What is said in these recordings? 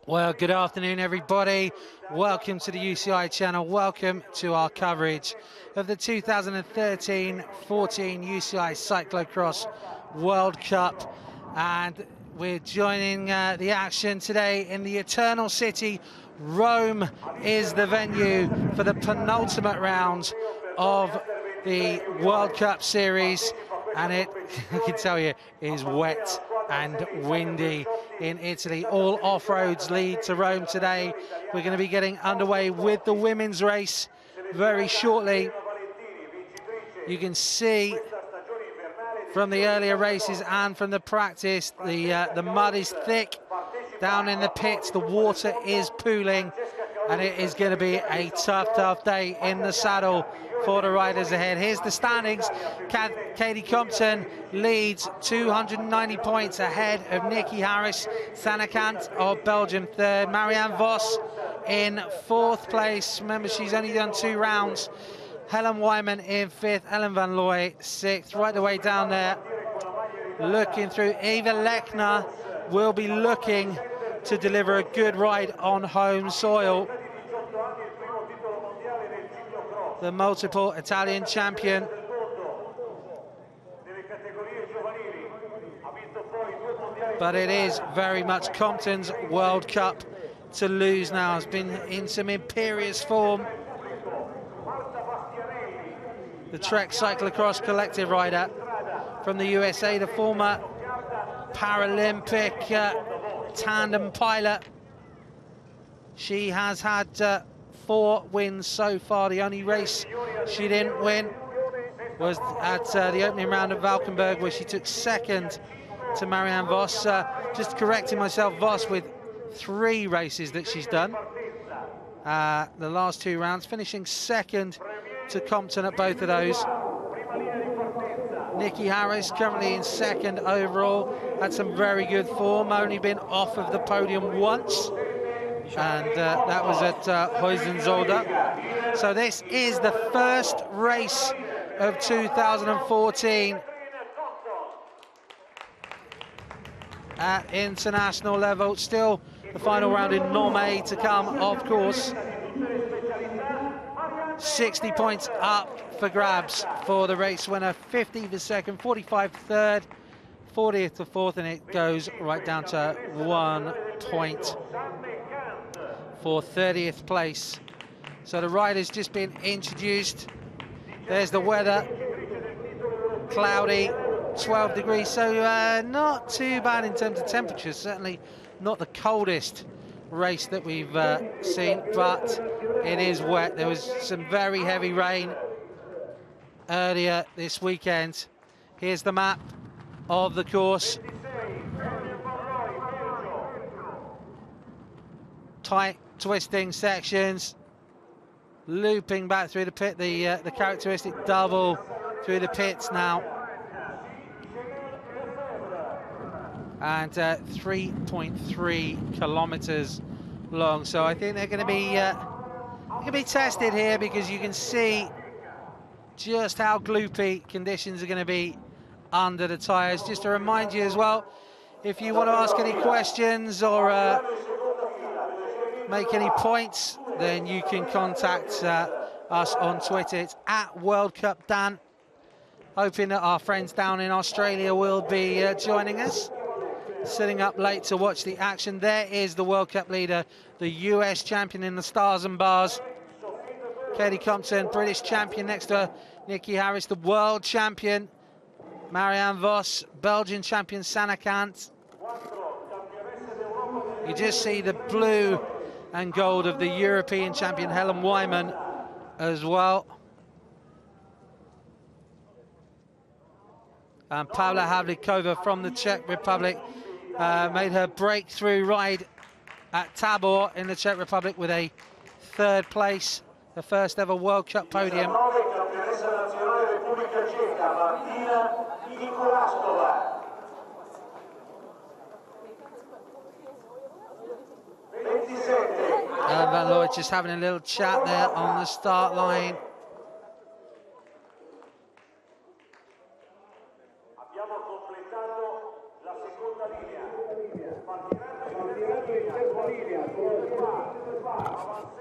Well, good afternoon, everybody. Welcome to the UCI channel. Welcome to our coverage of the 2013-14 UCI Cyclo-Cross World Cup. And we're joining the action today in the Eternal City. Rome is the venue for the penultimate round of the World Cup series. And it, I can tell you, is wet and windy in Italy. All off-roads lead to Rome today. We're going to be getting underway with the women's race very shortly. You can see from the earlier races and from the practice, the mud is thick down in the pits. The water is pooling, and it is going to be a tough day in the saddle for the riders ahead. Here's the standings. Katie Compton leads 290 points ahead of Nikki Harris. Sanakant of Belgium third. Marianne Vos in fourth place. Remember, she's only done 2 rounds. Helen Wyman in fifth. Ellen Van Looy sixth. Right the way down there, looking through. Eva Lechner will be looking to deliver a good ride on home soil. The multiple Italian champion. But it is very much Compton's World Cup to lose now. Has been in some imperious form. The Trek Cyclo-Cross collective rider from the USA, the former Paralympic tandem pilot. She has had 4 wins so far. The only race she didn't win was at the opening round of Valkenburg, where she took second to Marianne Vos. Just correcting myself, Vos with 3 races that she's done. The last 2 rounds, finishing second to Compton at both of those. Nikki Harris currently in second overall. Had some very good form, only been off of the podium once, and that was at Hoyzenzolder. So this is the first race of 2014 at international level. Still the final round in Nome to come, of course. 60 points up for grabs for the race winner. 50 for second, 45 third, 40th to fourth, and it goes right down to 1 point for 30th place. So the rider's just been introduced. There's the weather, cloudy, 12 degrees, so not too bad in terms of temperatures. Certainly not the coldest race that we've seen, but it is wet. There was some very heavy rain earlier this weekend. Here's the map of the course. Tight twisting sections, looping back through the pit, the characteristic double through the pits now, and 3.3 kilometers long. So I think they're going to be tested here, because you can see just how gloopy conditions are going to be under the tires. Just to remind you as well, if you want to ask any questions or make any points, then you can contact us on Twitter. It's at World Cup Dan. Hoping that our friends down in Australia will be joining us, sitting up late to watch the action. There is the World Cup leader, the US champion in the stars and bars, Katie Compton, British champion next to Nikki Harris, the world champion Marianne Vos, Belgian champion Sanakant. You just see the blue and gold of the European champion Helen Wyman as well. And Paula Havlikova from the Czech Republic made her breakthrough ride at Tabor in the Czech Republic with a 3rd place, the first ever World Cup podium. Ellen Van Looy just having a little chat there on the start line.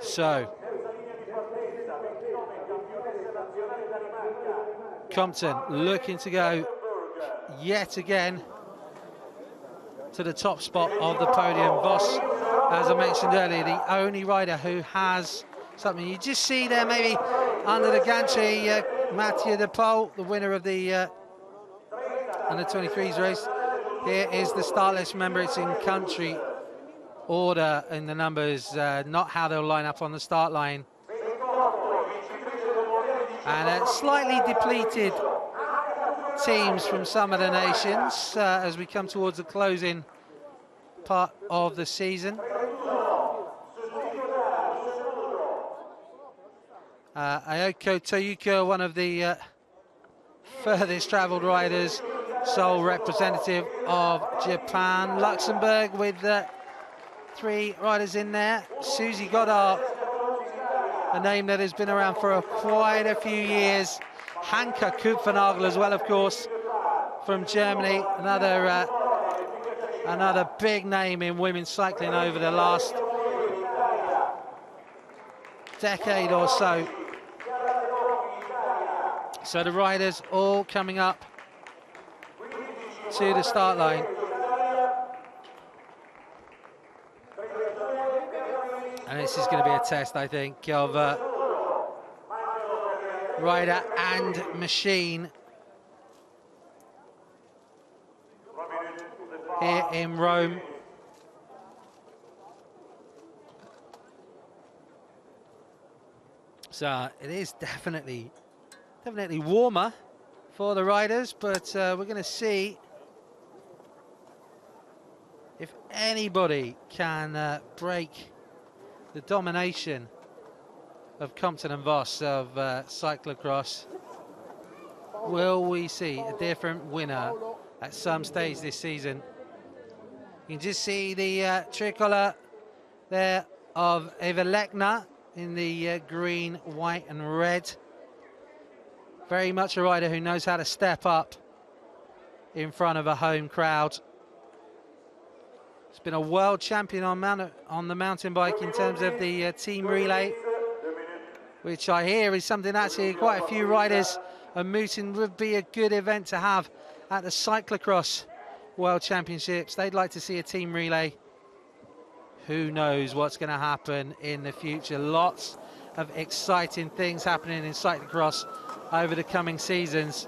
So, Compton looking to go yet again to the top spot of the podium. Voss, as I mentioned earlier, the only rider who has something. You just see there maybe under the gantry, Mathieu de Paul, the winner of the under-23s race. Here is the start list. Remember, it's in country order in the numbers, not how they'll line up on the start line. And slightly depleted teams from some of the nations as we come towards the closing part of the season. Ayoko Toyuka, one of the furthest travelled riders, sole representative of Japan. Luxembourg with 3 riders in there. Susie Goddard, a name that has been around for quite a few years. Hanka Kupfernagel as well, of course, from Germany. Another big name in women's cycling over the last decade or so. So the riders all coming up to the start line. And this is going to be a test, I think, of rider and machine here in Rome. So it is definitely warmer for the riders, but we're going to see if anybody can break the domination of Compton and Voss of cyclocross. Will we see a different winner at some stage this season? You can just see the tricolour there of Eva Lechner in the green, white and red. Very much a rider who knows how to step up in front of a home crowd. He's been a world champion on the mountain bike in terms of the team relay, which I hear is something actually quite a few riders are mooting would be a good event to have at the Cyclo-Cross World Championships. They'd like to see a team relay. Who knows what's going to happen in the future? Lots of exciting things happening in cyclocross over the coming seasons.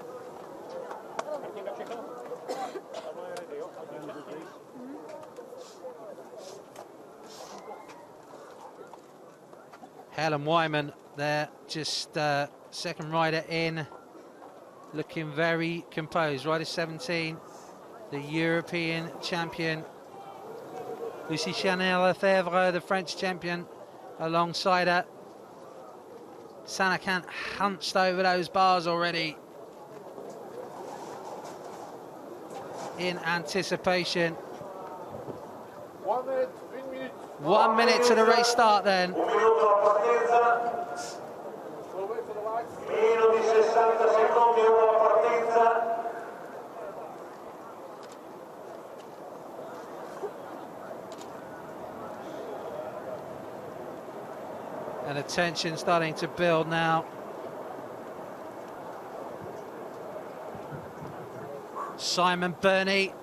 Helen Wyman there, just second rider in, looking very composed. Rider 17, the European champion. Lucie Chanel-Lefebvre, the French champion, alongside her. Sanakant hunched over those bars already in anticipation. 1 minute, 1 minute. 1 minute to the race start then. And the tension starting to build now. Simon Burney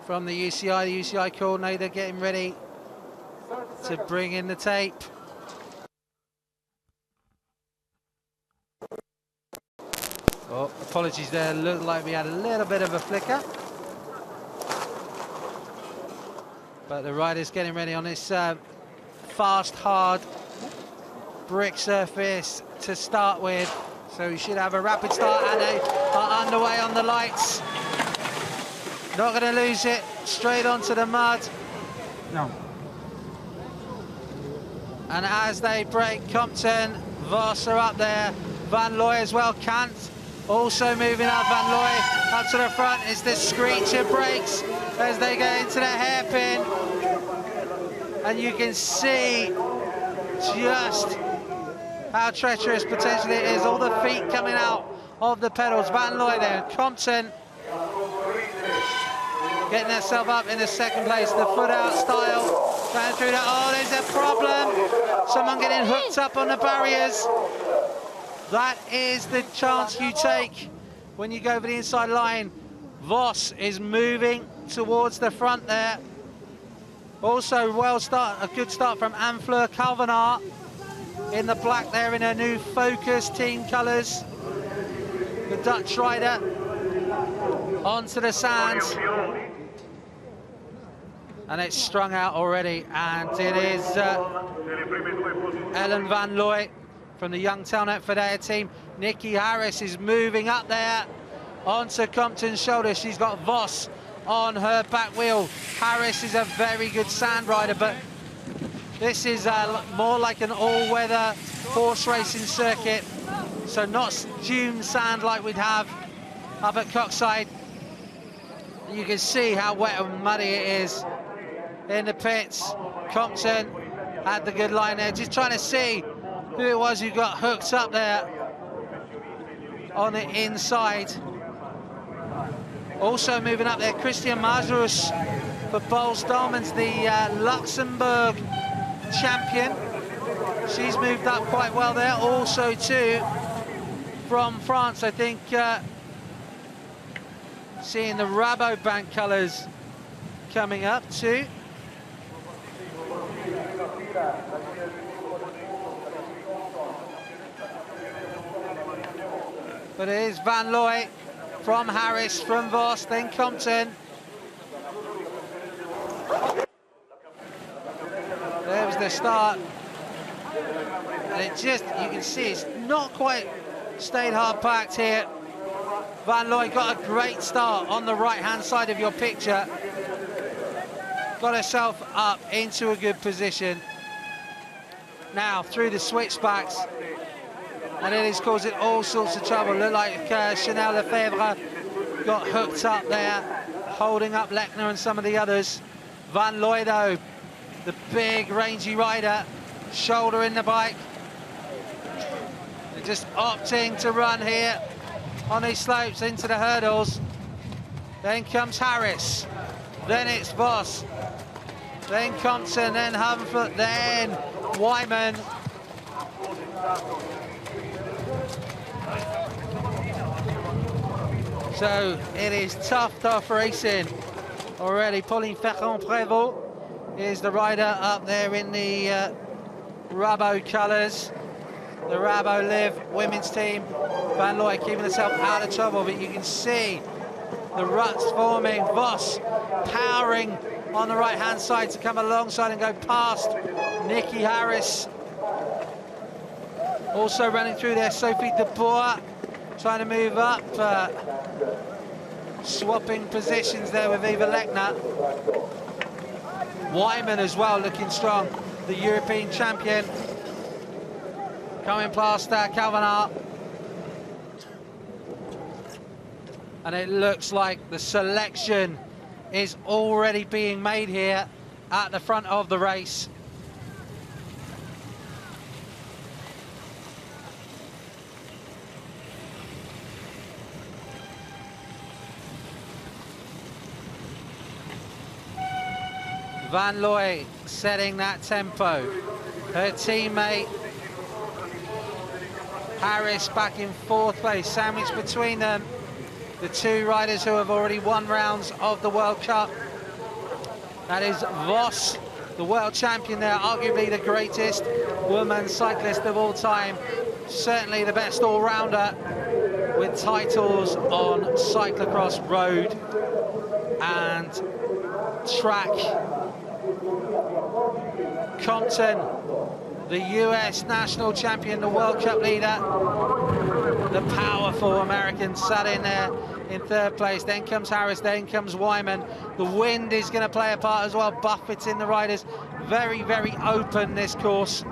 from the UCI coordinator, getting ready to bring in the tape. Oh, apologies there, looked like we had a little bit of a flicker. But the rider's getting ready on this fast, hard brick surface to start with. So we should have a rapid start, and they are underway on the lights. Not going to lose it, straight onto the mud. No. And as they break, Compton, Voss are up there, Van Looy as well, Kant also moving up, Van Looy up to the front. It's the screecher brakes as they go into the hairpin. And you can see just how treacherous potentially it is, all the feet coming out of the pedals. Van Looy there, Compton getting herself up in the second place. The foot out style, going through that. Oh, there's a problem. Someone getting hooked up on the barriers. That is the chance you take when you go over the inside line. Vos is moving towards the front there. Also, a good start from Anne-Fleur Calvinart in the black there in her new Focus team colours. The Dutch rider onto the sands. And it's strung out already, and it is Ellen van Looy from the Youngtown Fedea team. Nikki Harris is moving up there onto Compton's shoulder. She's got Vos on her back wheel. Harris is a very good sand rider, but this is more like an all-weather horse racing circuit, so not dune sand like we'd have up at Coxside. You can see how wet and muddy it is in the pits. Compton had the good line there, just trying to see who it was who got hooked up there on the inside. Also moving up there, Christian Mazurus for Boels Dolmans, the Luxembourg champion. She's moved up quite well there. Also too from France, I think, seeing the Rabobank colours coming up too. But it is Van Looy from Harris, from Vos, then Compton. There was the start. And it just, you can see it's not quite stayed hard packed here. Van Looy got a great start on the right-hand side of your picture. Got herself up into a good position. Now through the switchbacks, and it is causing all sorts of trouble. Look like Chanel Lefebvre got hooked up there, holding up Lechner and some of the others. Van Looy though, the big rangy rider, shouldering the bike. They're just opting to run here on these slopes into the hurdles. Then comes Harris, then it's Vos, then Compton, then Humford, then Wyman. So it is tough racing already. Pauline Ferrand-Prévot is the rider up there in the Rabo colours. The Rabo Liv women's team. Van Looy keeping herself out of trouble, but you can see the ruts forming. Vos powering on the right-hand side to come alongside and go past Nikki Harris. Also running through there, Sophie de Boer, trying to move up, swapping positions there with Eva Lechner. Wyman as well, looking strong, the European champion, coming past Calvinart. And it looks like the selection is already being made here at the front of the race. Van Looy setting that tempo. Her teammate Harris back in fourth place, sandwiched between them. The two riders who have already won rounds of the World Cup. That is Vos, the world champion there, arguably the greatest woman cyclist of all time. Certainly the best all-rounder, with titles on cyclocross, road and track. Compton, the US national champion, the World Cup leader. The powerful American sat in there in third place. Then comes Harris, then comes Wyman. The wind is going to play a part as well, buffeting the riders. Very, very open, this course.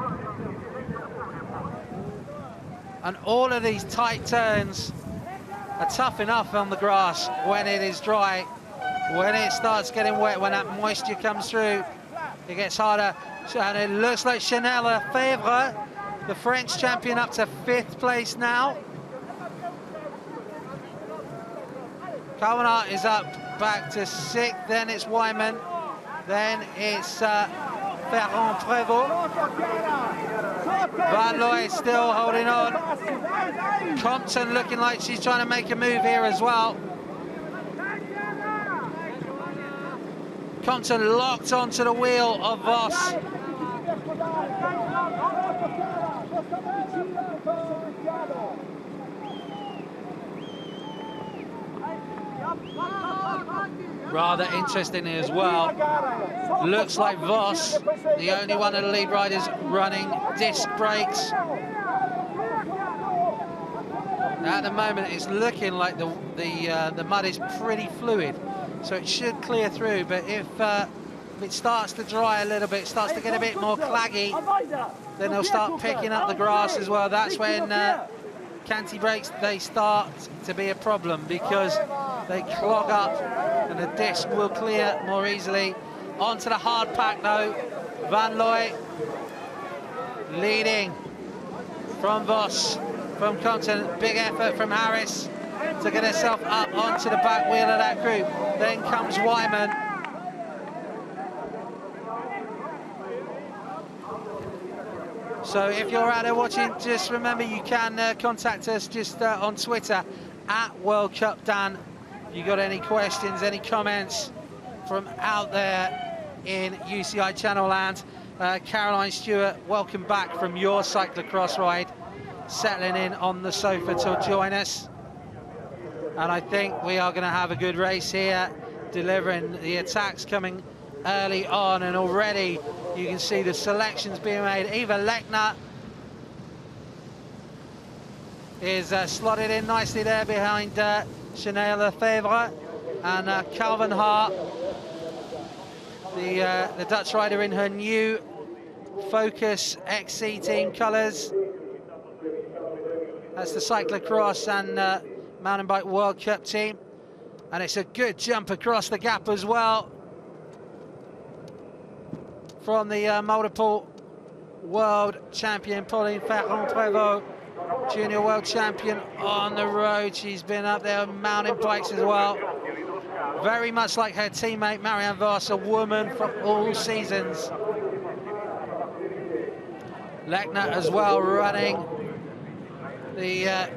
And all of these tight turns are tough enough on the grass when it is dry. When it starts getting wet, when that moisture comes through, it gets harder. And it looks like Chanel Lefebvre, the French champion, up to fifth place now. Calvinart is up back to 6th, then it's Wyman, then it's Ferrand-Prévot. Van Looy still holding on. Compton looking like she's trying to make a move here as well. Compton locked onto the wheel of Vos. Rather interestingly as well, looks like Vos, the only one of the lead riders running disc brakes. At the moment, it's looking like the mud is pretty fluid, so it should clear through. But if it starts to dry a little bit, starts to get a bit more claggy, then they'll start picking up the grass as well. That's when canty brakes, they start to be a problem because they clog up and the disc will clear more easily. Onto the hard pack though, Van Looy leading from Vos, from Compton. Big effort from Harris to get herself up onto the back wheel of that group. Then comes Wyman. So if you're out there watching, just remember you can contact us just on Twitter at World Cup Dan. If you got any questions, any comments from out there in UCI Channel land. Caroline Stewart, welcome back from your cyclocross ride, settling in on the sofa to join us. And I think we are going to have a good race here, delivering the attacks coming early on, and already you can see the selections being made. Eva Lechner is slotted in nicely there behind Chanel Lefebvre and Calvin Hart, the Dutch rider in her new Focus XC team colours. That's the cyclocross and mountain bike World Cup team, and it's a good jump across the gap as well from the multiple world champion Pauline Ferrand-Prévot, junior world champion on the road. She's been up there on mountain bikes as well. Very much like her teammate Marianne Vos, a woman from all seasons. Lechner as well running the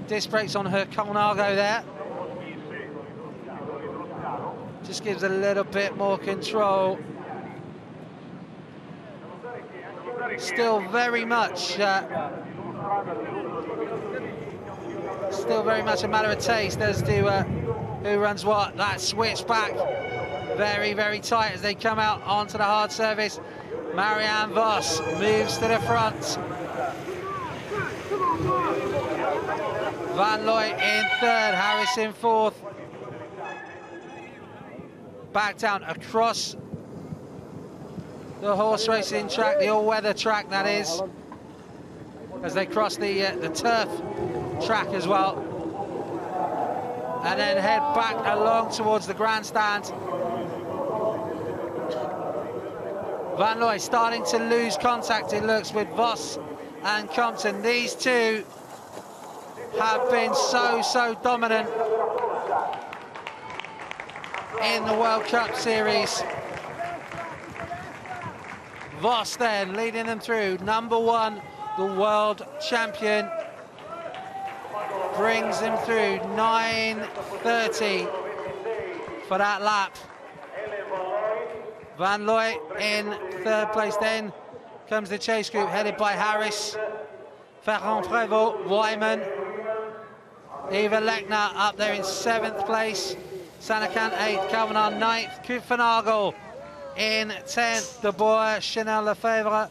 disc brakes on her Colnago there. Just gives a little bit more control. Still very much a matter of taste as to who runs what. That switch back very, very tight as they come out onto the hard surface. Marianne Vos moves to the front. Van Looy in third, Harris in fourth. Back down across the horse racing track, the all-weather track that is, as they cross the turf track as well, and then head back along towards the grandstand. Van Looy starting to lose contact, it looks, with Vos and Compton. These two have been so dominant in the World Cup series. Vos then leading them through. Number one, the world champion, brings them through 9:30 for that lap. Van Looy in third place. Then comes the chase group headed by Harris, Ferrand-Prévot, Wyman, Eva Lechner up there in 7th place, Sanakan 8th, Calvinar 9th, Kufanagel in 10th, De Boer, Chanel Lefebvre.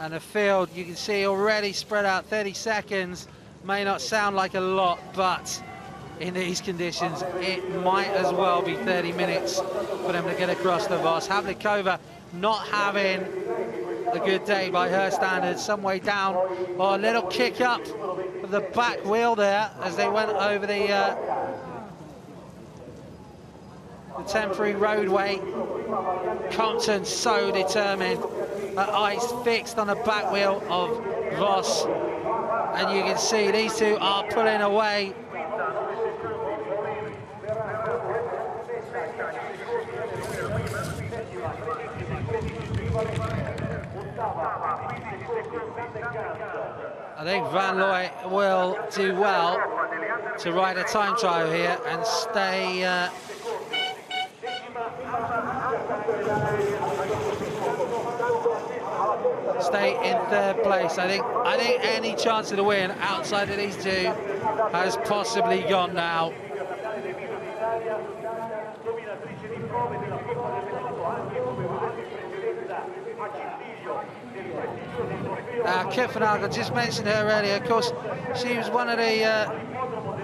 And the field, you can see already spread out 30 seconds. May not sound like a lot, but in these conditions, it might as well be 30 minutes for them to get across the Vos. Havlikova not having a good day by her standards, some way down. Oh, a little kick up of the back wheel there as they went over the temporary roadway. Compton so determined eyes fixed on the back wheel of Vos. And you can see these two are pulling away. I think Van Looy will do well to ride a time trial here and stay in third place. I think any chance of the win outside of these two has possibly gone now. Kipfenagel, just mentioned her earlier. Of course, she was one of the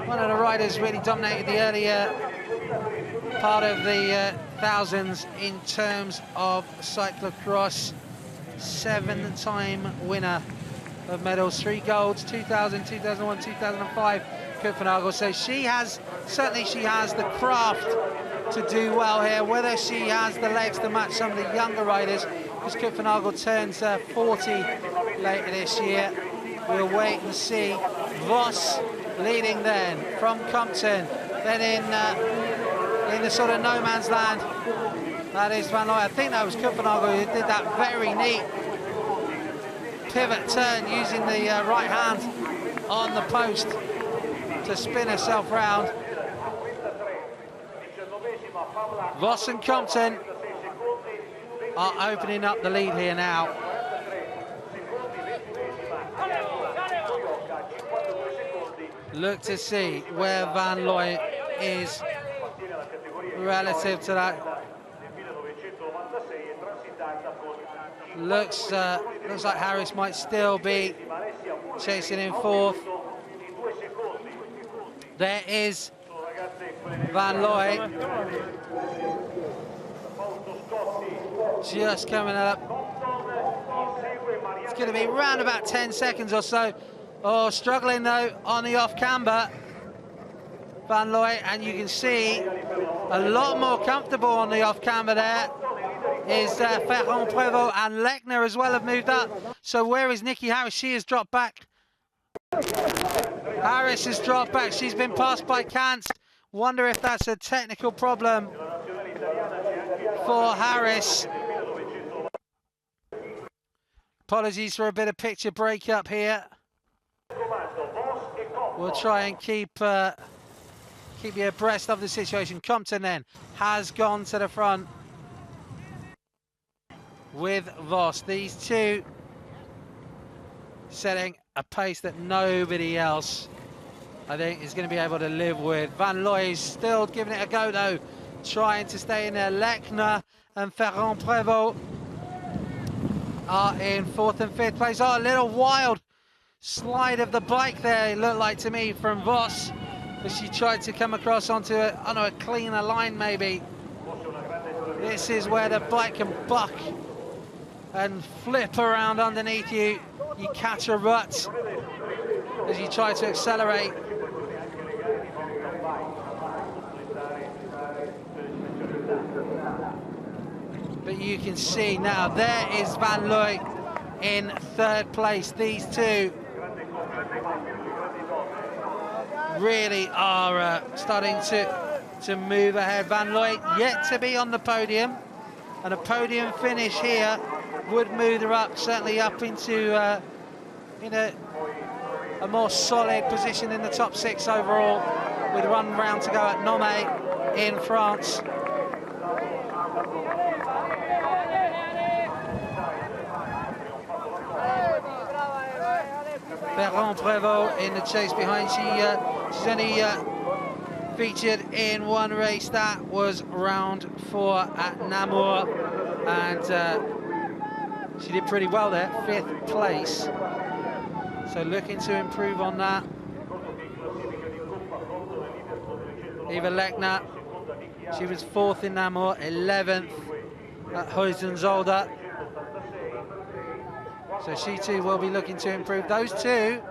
riders really dominated the earlier part of the thousands in terms of cyclocross. 7-time winner of medals, 3 golds, 2000, 2001, 2005. Kipfenagel. So she has the craft to do well here. Whether she has the legs to match some of the younger riders, because Kipfenagel turns 40 later this year. We'll wait and see. Vos leading then from Compton, then in the sort of no man's land. That is Van Looy. I think that was Kipfenagel who did that very neat pivot turn using the right hand on the post to spin herself round. Vos and Compton are opening up the lead here now. Look to see where Van Looy is relative to that. Looks like Harris might still be chasing in fourth. There is Van Looy just coming up. It's going to be around about 10 seconds or so. Oh, struggling though on the off camber, Van Looy, and you can see a lot more comfortable on the off camber there is Ferrand-Prévot, and Lechner as well have moved up. So where is Nikki Harris? She has dropped back. Harris has dropped back. She's been passed by Kantz. Wonder if that's a technical problem for Harris. Apologies for a bit of picture breakup here. We'll try and keep you abreast of the situation. Compton then has gone to the front with Vos. These two setting a pace that nobody else, I think, is going to be able to live with. Van Looy is still giving it a go though, trying to stay in there. Lechner and Ferrand-Prévot are in fourth and fifth place. Oh, a little wild slide of the bike there, it looked like to me, from Vos, but she tried to come across onto a cleaner line maybe. This is where the bike can buck and flip around underneath you. You catch a rut as you try to accelerate. But you can see now, there is Van Looy in third place. These two really are starting to move ahead. Van Looy yet to be on the podium, and a podium finish here would move her up, certainly up into a more solid position in the top 6 overall, with one round to go at Nome in France. Ferrand-Prévot in the chase behind. She's only featured in one race. That was round 4 at Namur, and she did pretty well there, 5th place. So looking to improve on that. Eva Lechner, she was 4th in Namur, 11th at Hoyzenzolder. So she too will be looking to improve. Those two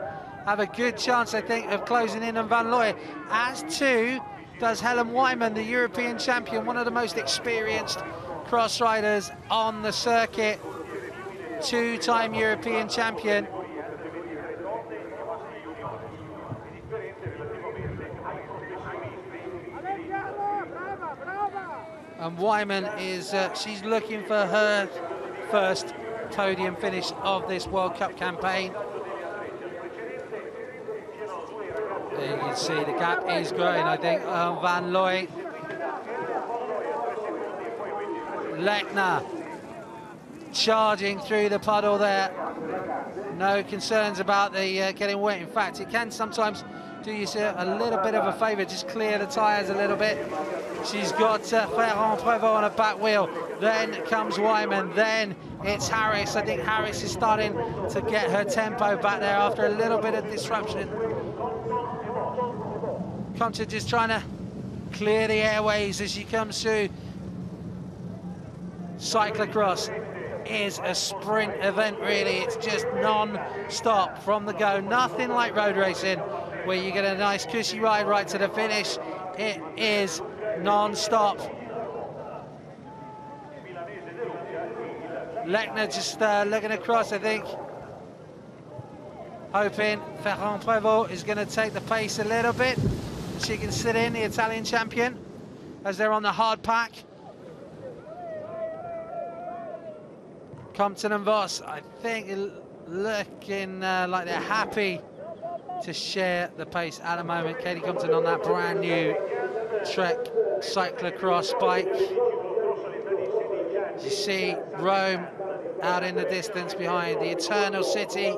have a good chance, I think, of closing in on Van Looy, as too does Helen Wyman, the European champion, one of the most experienced cross riders on the circuit. two-time European champion. And Wyman is, she's looking for her first podium finish of this World Cup campaign. There you can see the gap is growing, I think. Van Looy. Lechner charging through the puddle there. No concerns about the getting wet. In fact, it can sometimes do you a little bit of a favour, just clear the tyres a little bit. She's got Ferrand-Prévot on her back wheel. Then comes Wyman. Then it's Harris. I think Harris is starting to get her tempo back there after a little bit of disruption. Compton just trying to clear the airways as she comes through. Cyclo-cross is a sprint event, really. It's just non-stop from the go. Nothing like road racing, where you get a nice cushy ride right to the finish. It is non-stop. Lechner just looking across, I think, hoping Ferrand-Prévot is going to take the pace a little bit. She can sit in, the Italian champion, as they're on the hard pack. Compton and Voss, I think, looking like they're happy to share the pace at the moment. Katie Compton on that brand new Trek cyclocross bike. You see Rome out in the distance behind, the Eternal City.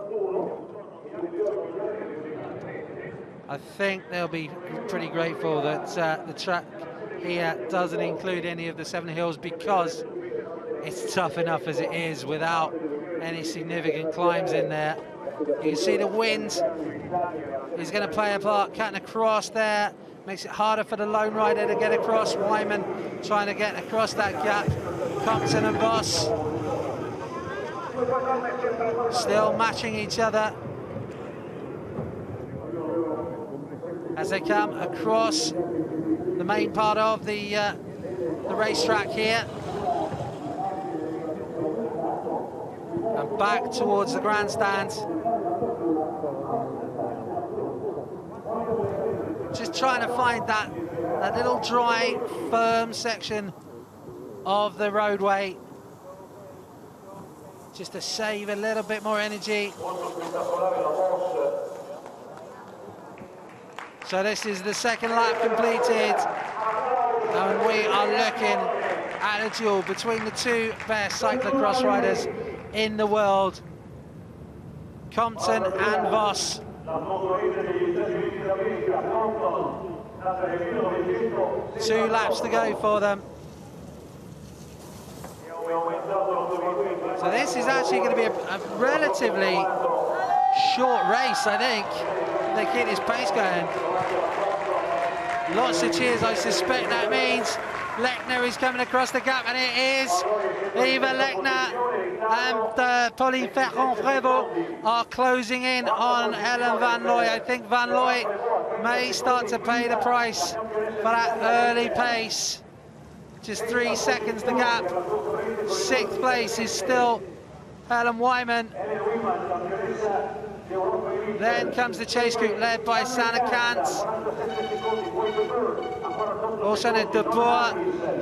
I think they'll be pretty grateful that the track here doesn't include any of the 7 hills, because it's tough enough as it is without any significant climbs in there. You can see the wind is going to play a part, cutting across there. Makes it harder for the lone rider to get across. Wyman trying to get across that gap. Compton and Voss still matching each other as they come across the main part of the racetrack here. And back towards the grandstand. Just trying to find that little dry, firm section of the roadway, just to save a little bit more energy. So this is the second lap completed, and we are looking at a duel between the two best cyclocross riders in the world, Compton and Voss. 2 laps to go for them. So this is actually going to be a relatively short race, I think. They keep this pace going. Lots of cheers, I suspect that means Lechner is coming across the gap, and it is. Eva Lechner and Pauline Ferrand-Prévot are closing in on Helen Van Looy. I think Van Looy may start to pay the price for that early pace. Just 3 seconds the gap. 6th place is still Helen Wyman. Then comes the chase group led by Sana Kant. Also De Boer,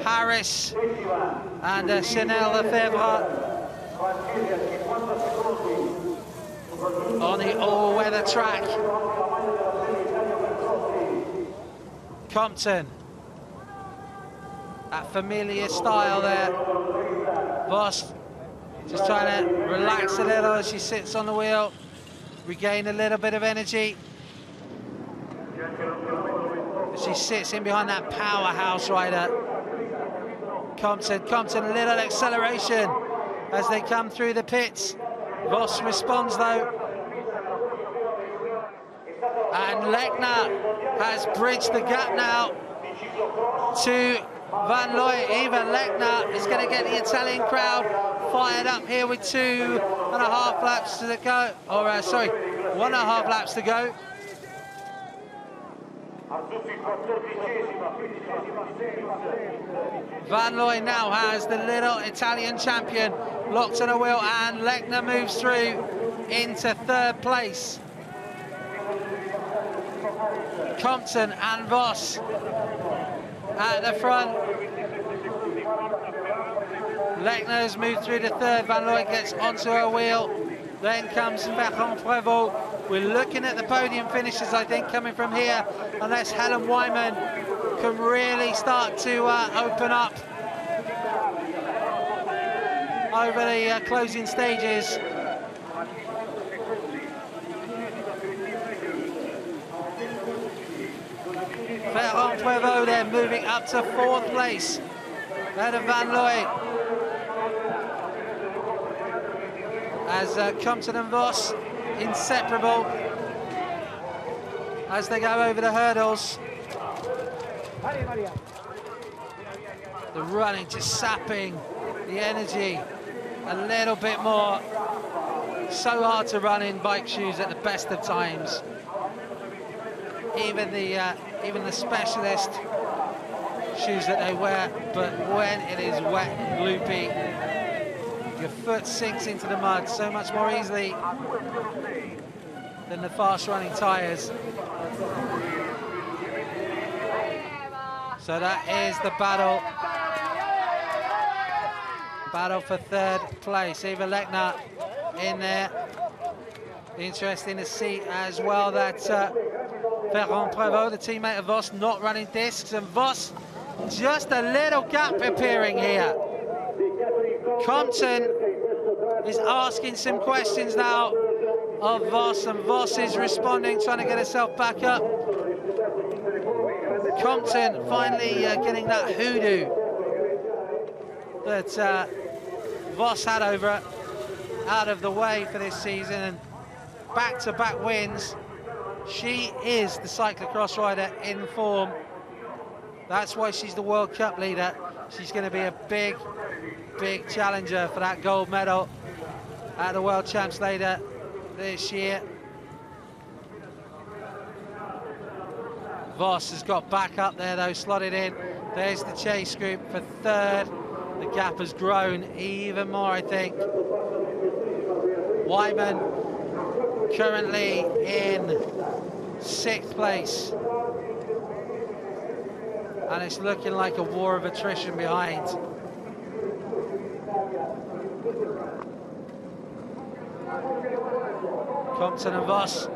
Harris and Chanel Lefebvre on the all-weather track. Compton, that familiar style there. Voss just trying to relax a little as she sits on the wheel, regain a little bit of energy. She sits in behind that powerhouse rider. Compton, a little acceleration as they come through the pits. Voss responds though. And Lechner has bridged the gap now to Van Looy. Even Lechner is going to get the Italian crowd fired up here with 2.5 laps to go. Or sorry, 1.5 laps to go. Van Looy now has the little Italian champion locked on a wheel, and Lechner moves through into third place. Compton and Vos at the front. Lechner's moved through to third. Van Looy gets onto a wheel. Then comes Ferrand-Prévot. We're looking at the podium finishes, I think, coming from here, unless Helen Wyman can really start to open up over the closing stages. Ferrand-Prévot then moving up to fourth place ahead of Van Looy. As Compton and Vos, inseparable as they go over the hurdles. The running just sapping the energy a little bit more. So hard to run in bike shoes at the best of times. Even the specialist shoes that they wear, but when it is wet and loopy, your foot sinks into the mud so much more easily than the fast-running tyres. So that is the battle for third place. Eva Lechner in there. Interesting to see as well that Ferrand-Prévot, the teammate of Vos, not running discs, and Vos, just a little gap appearing here. Compton is asking some questions now of Vos, and Vos is responding, trying to get herself back up. Compton finally getting that hoodoo that Vos had over it out of the way for this season, and back-to-back wins. She is the cyclocross rider in form. That's why she's the World Cup leader. She's going to be a big challenger for that gold medal at the World Champs later this year. Vos has got back up there though, slotted in. There's the chase group for third. The gap has grown even more, I think. Wyman currently in sixth place. And it's looking like a war of attrition behind. Compton and Vos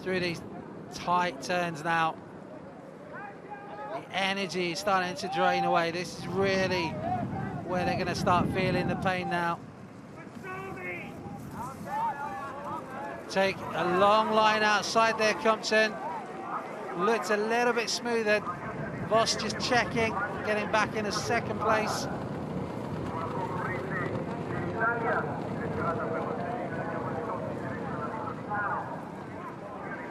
through these tight turns now. The energy is starting to drain away. This is really where they're going to start feeling the pain now. Take a long line outside there, Compton. Looked a little bit smoother. Vos just checking, getting back in a second place.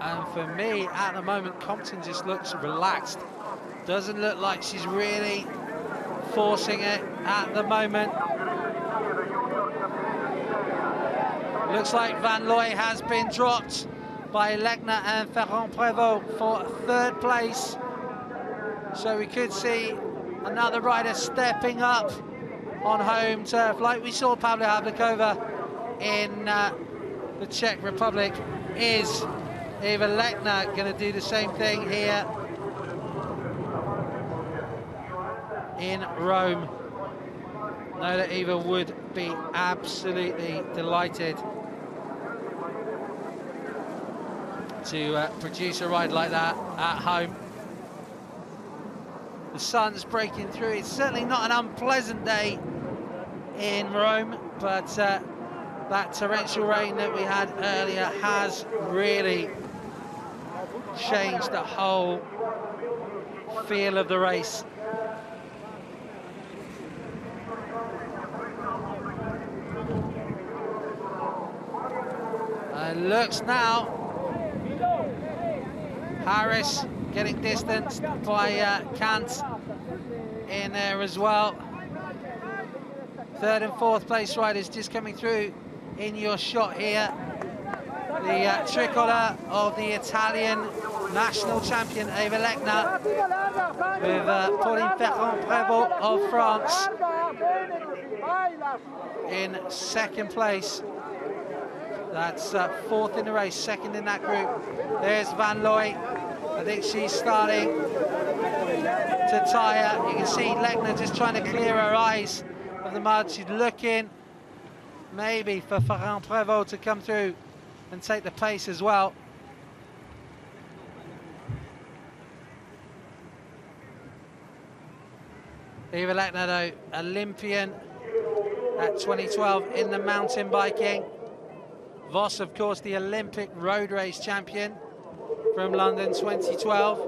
And for me, at the moment, Compton just looks relaxed. Doesn't look like she's really forcing it at the moment. Looks like Van Looy has been dropped by Lechner and Ferrand-Prévot for third place. So we could see another rider stepping up on home turf, like we saw Pavla Havlikova in the Czech Republic. Is Eva Lechner going to do the same thing here in Rome? Know that Eva would be absolutely delighted to produce a ride like that at home. The sun's breaking through. It's certainly not an unpleasant day in Rome, but that torrential rain that we had earlier has really changed the whole feel of the race. And looks now Harris getting distanced by Kant in there as well. Third and fourth place riders just coming through in your shot here. the tricolour of the Italian national champion Eva Lechner, with Pauline Ferrand-Prévot of France in second place. That's fourth in the race, second in that group. There's Van Looy. I think she's starting to tire. You can see Lechner just trying to clear her eyes of the mud. She's looking maybe for Ferrand-Prévot to come through and take the pace as well. Eva Lechner, though, Olympian at 2012 in the mountain biking. Vos, of course, the Olympic road race champion from London 2012.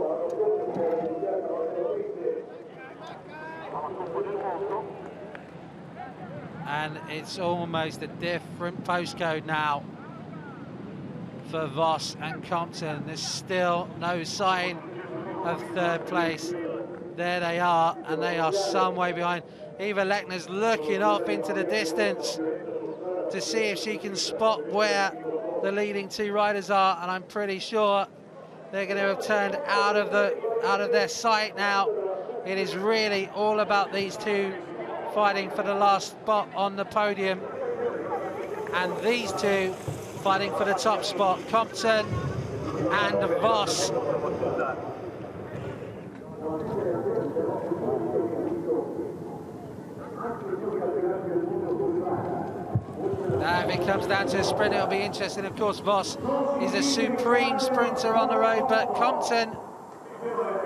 And it's almost a different postcode now for Vos and Compton. There's still no sign of third place. There they are, and they are some way behind. Eva Lechner's looking off into the distance to see if she can spot where the leading two riders are, and I'm pretty sure they're going to have turned out of their sight now. It is really all about these two fighting for the last spot on the podium, and these two fighting for the top spot, Compton and Vos. Now, if it comes down to a sprint, it'll be interesting. Of course, Vos is a supreme sprinter on the road, but Compton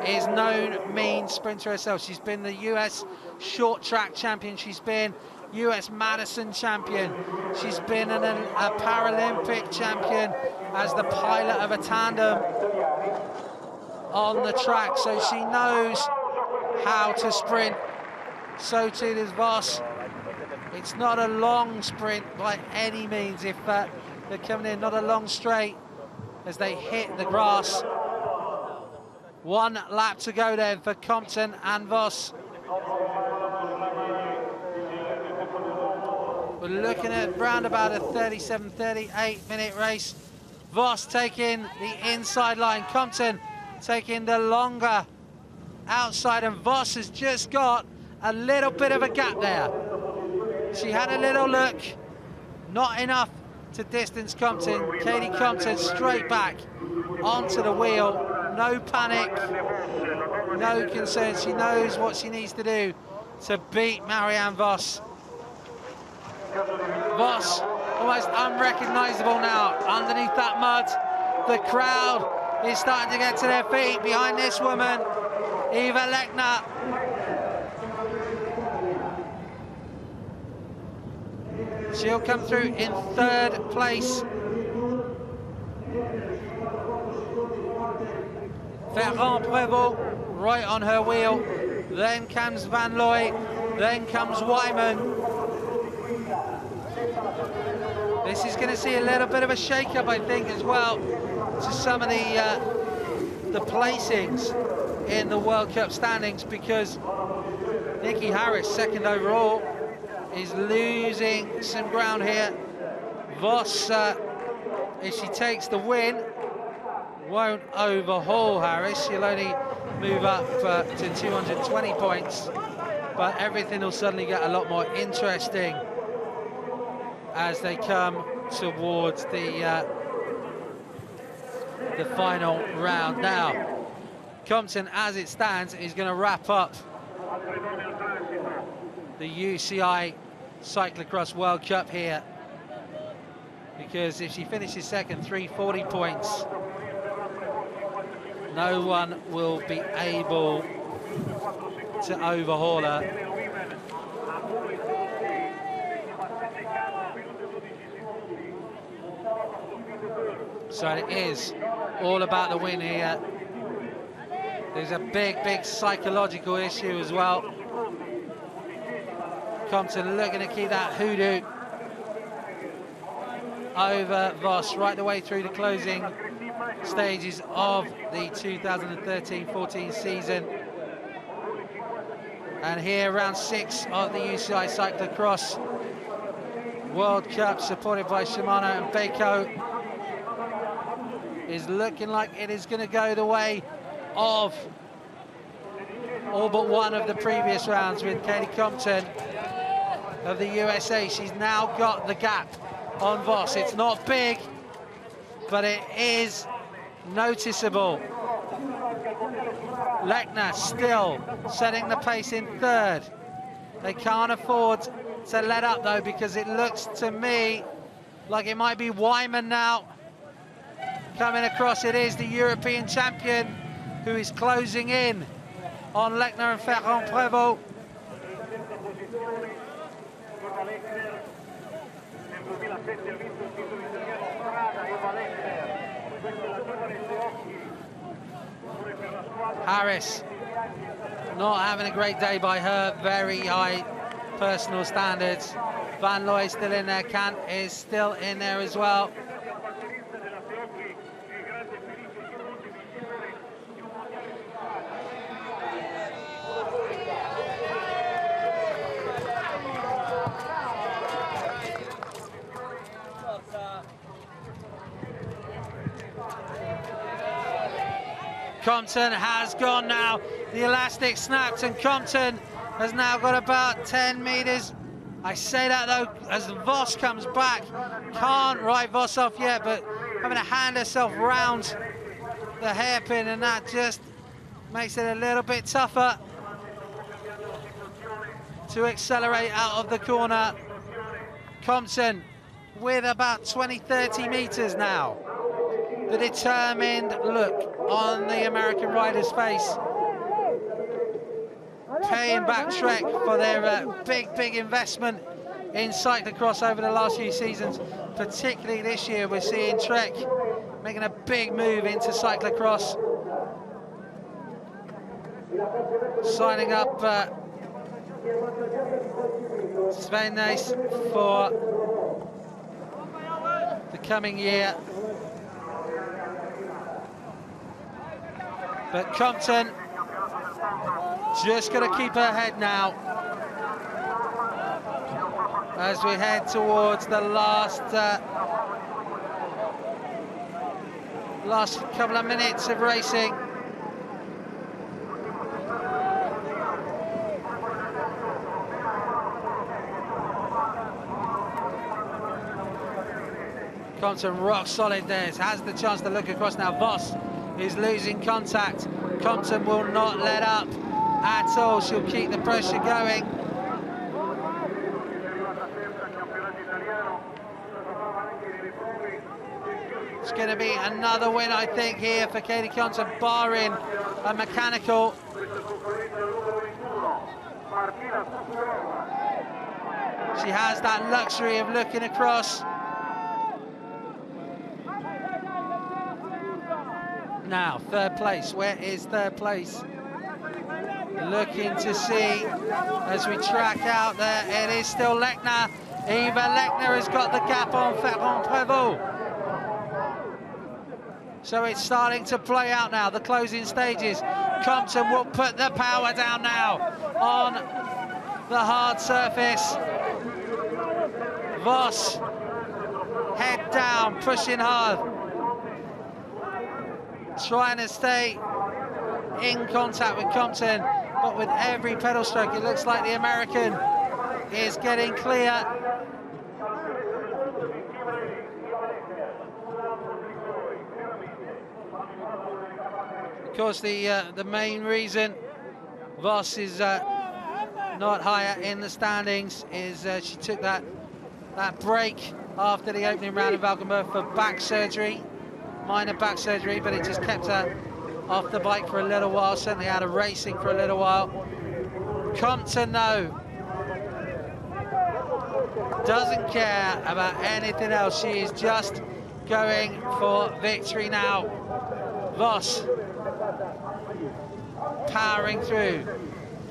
is no mean sprinter herself. She's been the US short track champion. She's been US Madison champion. She's been a Paralympic champion as the pilot of a tandem on the track. So she knows how to sprint. So too does Vos. It's not a long sprint by any means. If they're coming in, not a long straight as they hit the grass. One lap to go then for Compton and Vos. We're looking at round about a 37, 38 minute race. Vos taking the inside line, Compton taking the longer outside, and Vos has just got a little bit of a gap there. She had a little look, not enough to distance Compton. Katie Compton straight back onto the wheel. No panic, no concern. She knows what she needs to do to beat Marianne Vos. Vos, almost unrecognisable now underneath that mud. The crowd is starting to get to their feet behind this woman, Eva Lechner. She'll come through in third place. Ferrand-Prévot right on her wheel. Then comes Van Looy. Then comes Wyman. This is going to see a little bit of a shake-up, I think, as well, to some of the placings in the World Cup standings, because Nikki Harris, second overall, is losing some ground here. Vos, if she takes the win, won't overhaul Harris. She'll only move up to 220 points, but everything will suddenly get a lot more interesting as they come towards the final round. Now, Compton, as it stands, is going to wrap up the UCI Cyclo-Cross World Cup here, because if she finishes second, 340 points, no one will be able to overhaul her. So it is all about the win here. There's a big psychological issue as well. Compton looking to keep that hoodoo over Vos right the way through the closing stages of the 2013-14 season. And here, round 6 of the UCI Cyclo-Cross World Cup, supported by Shimano and Beko. is looking like it is going to go the way of all but one of the previous rounds with Katie Compton of the USA. She's now got the gap on Vos. It's not big, but it is noticeable. Lechner still setting the pace in third. They can't afford to let up though, because it looks to me like it might be Wyman now coming across. It is the European champion who is closing in on Lechner and Ferrand-Prévot. Harris not having a great day by her very high personal standards. Van Looy still in there, Kant is still in there as well. Compton has gone now. The elastic snapped and Compton has now got about 10 meters. I say that though, as Vos comes back, can't write Vos off yet, but having to hand herself round the hairpin, and that just makes it a little bit tougher to accelerate out of the corner. Compton with about 20-30 meters now. The determined look on the American rider's face. Paying back Trek for their big investment in cyclocross over the last few seasons. Particularly this year, we're seeing Trek making a big move into cyclocross. Signing up Sven Nys for the coming year. But Compton just got to keep her head now as we head towards the last couple of minutes of racing. Compton rock solid there, has the chance to look across now. Vos is losing contact. Compton will not let up at all. She'll keep the pressure going. It's going to be another win, I think, here for Katie Compton, barring a mechanical. She has that luxury of looking across. Now, third place. Where is third place? Looking to see as we track out there. It is still Lechner. Eva Lechner has got the gap on Ferrand-Prévot. So it's starting to play out now, the closing stages. Compton will put the power down now on the hard surface. Vos, head down, pushing hard. Trying to stay in contact with Compton, but with every pedal stroke, it looks like the American is getting clear. Of course, the main reason Vos is not higher in the standings is she took that break after the opening round in Valkenburg for back surgery. Minor back surgery, but it just kept her off the bike for a little while, certainly out of racing for a little while. Compton, though, doesn't care about anything else. She is just going for victory now. Vos powering through,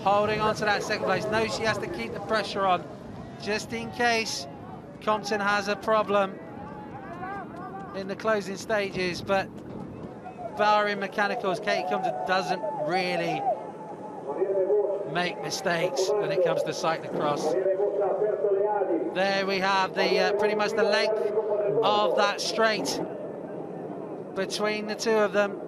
holding on to that second place. Knows she has to keep the pressure on, just in case Compton has a problem in the closing stages, but barring mechanicals, Katie Compton doesn't really make mistakes when it comes to cyclocross. There we have the pretty much the length of that straight between the two of them.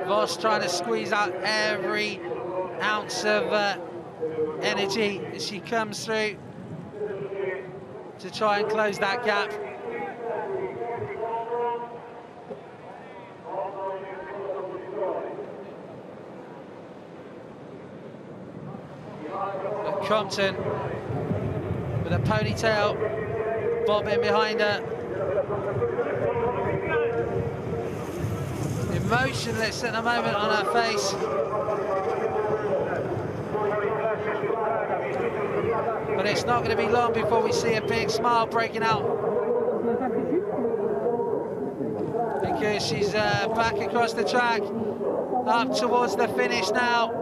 Vos trying to squeeze out every ounce of energy as she comes through to try and close that gap. But Compton with a ponytail bobbing behind her. Emotionless at the moment on her face. But it's not going to be long before we see a big smile breaking out, because she's back across the track, up towards the finish now.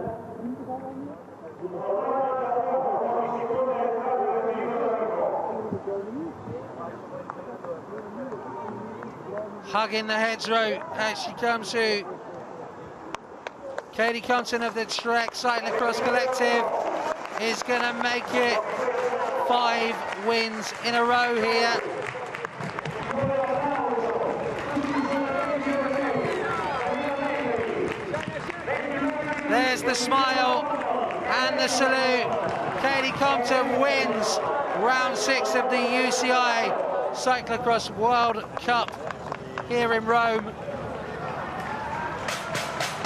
Hugging the hedgerow as she comes through. Katie Compton of the Trek Cyclo-Cross Collective is going to make it 5 wins in a row here. There's the smile and the salute. Katie Compton wins round 6 of the UCI Cyclo-Cross World Cup here in Rome.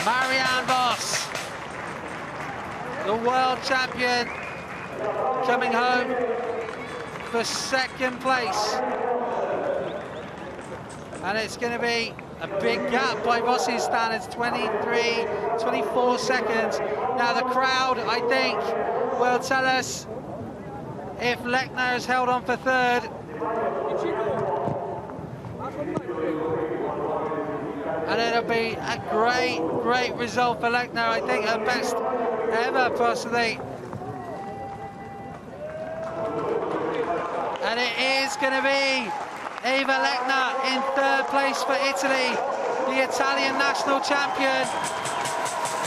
Marianne Vos, the world champion, coming home for 2nd place. And it's going to be a big gap by Vos's standards, 24 seconds. Now the crowd, I think, will tell us if Lechner has held on for 3rd. And it'll be a great result for Lechner. I think her best ever, possibly. And it is going to be Eva Lechner in 3rd place for Italy, the Italian national champion.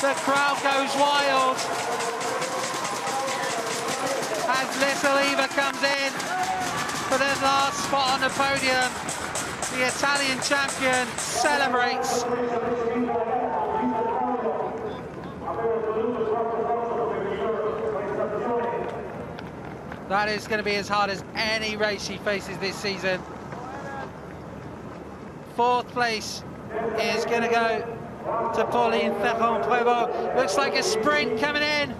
The crowd goes wild as little Eva comes in for the last spot on the podium. The Italian champion celebrates. That is going to be as hard as any race she faces this season. 4th place is going to go to Pauline Ferrand-Prévot. Looks like a sprint coming in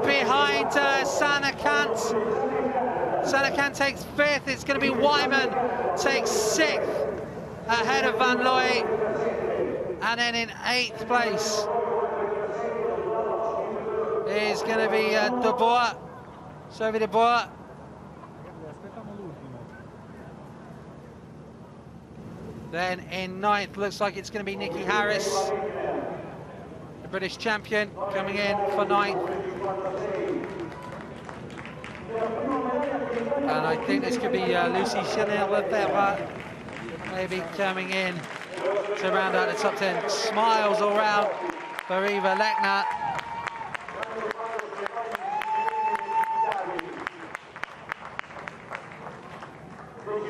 behind Sana Kant. Sana Kant takes 5th. It's going to be Wyman takes 6th ahead of Van Looy. And then in 8th place is going to be De Boer, Sophie De Boer. Then in 9th, looks like it's going to be Nikki Harris, the British champion, coming in for 9th. And I think this could be Lucy Chanel-Lefebvre maybe coming in to round out the top 10. Smiles all round for Eva Lechner.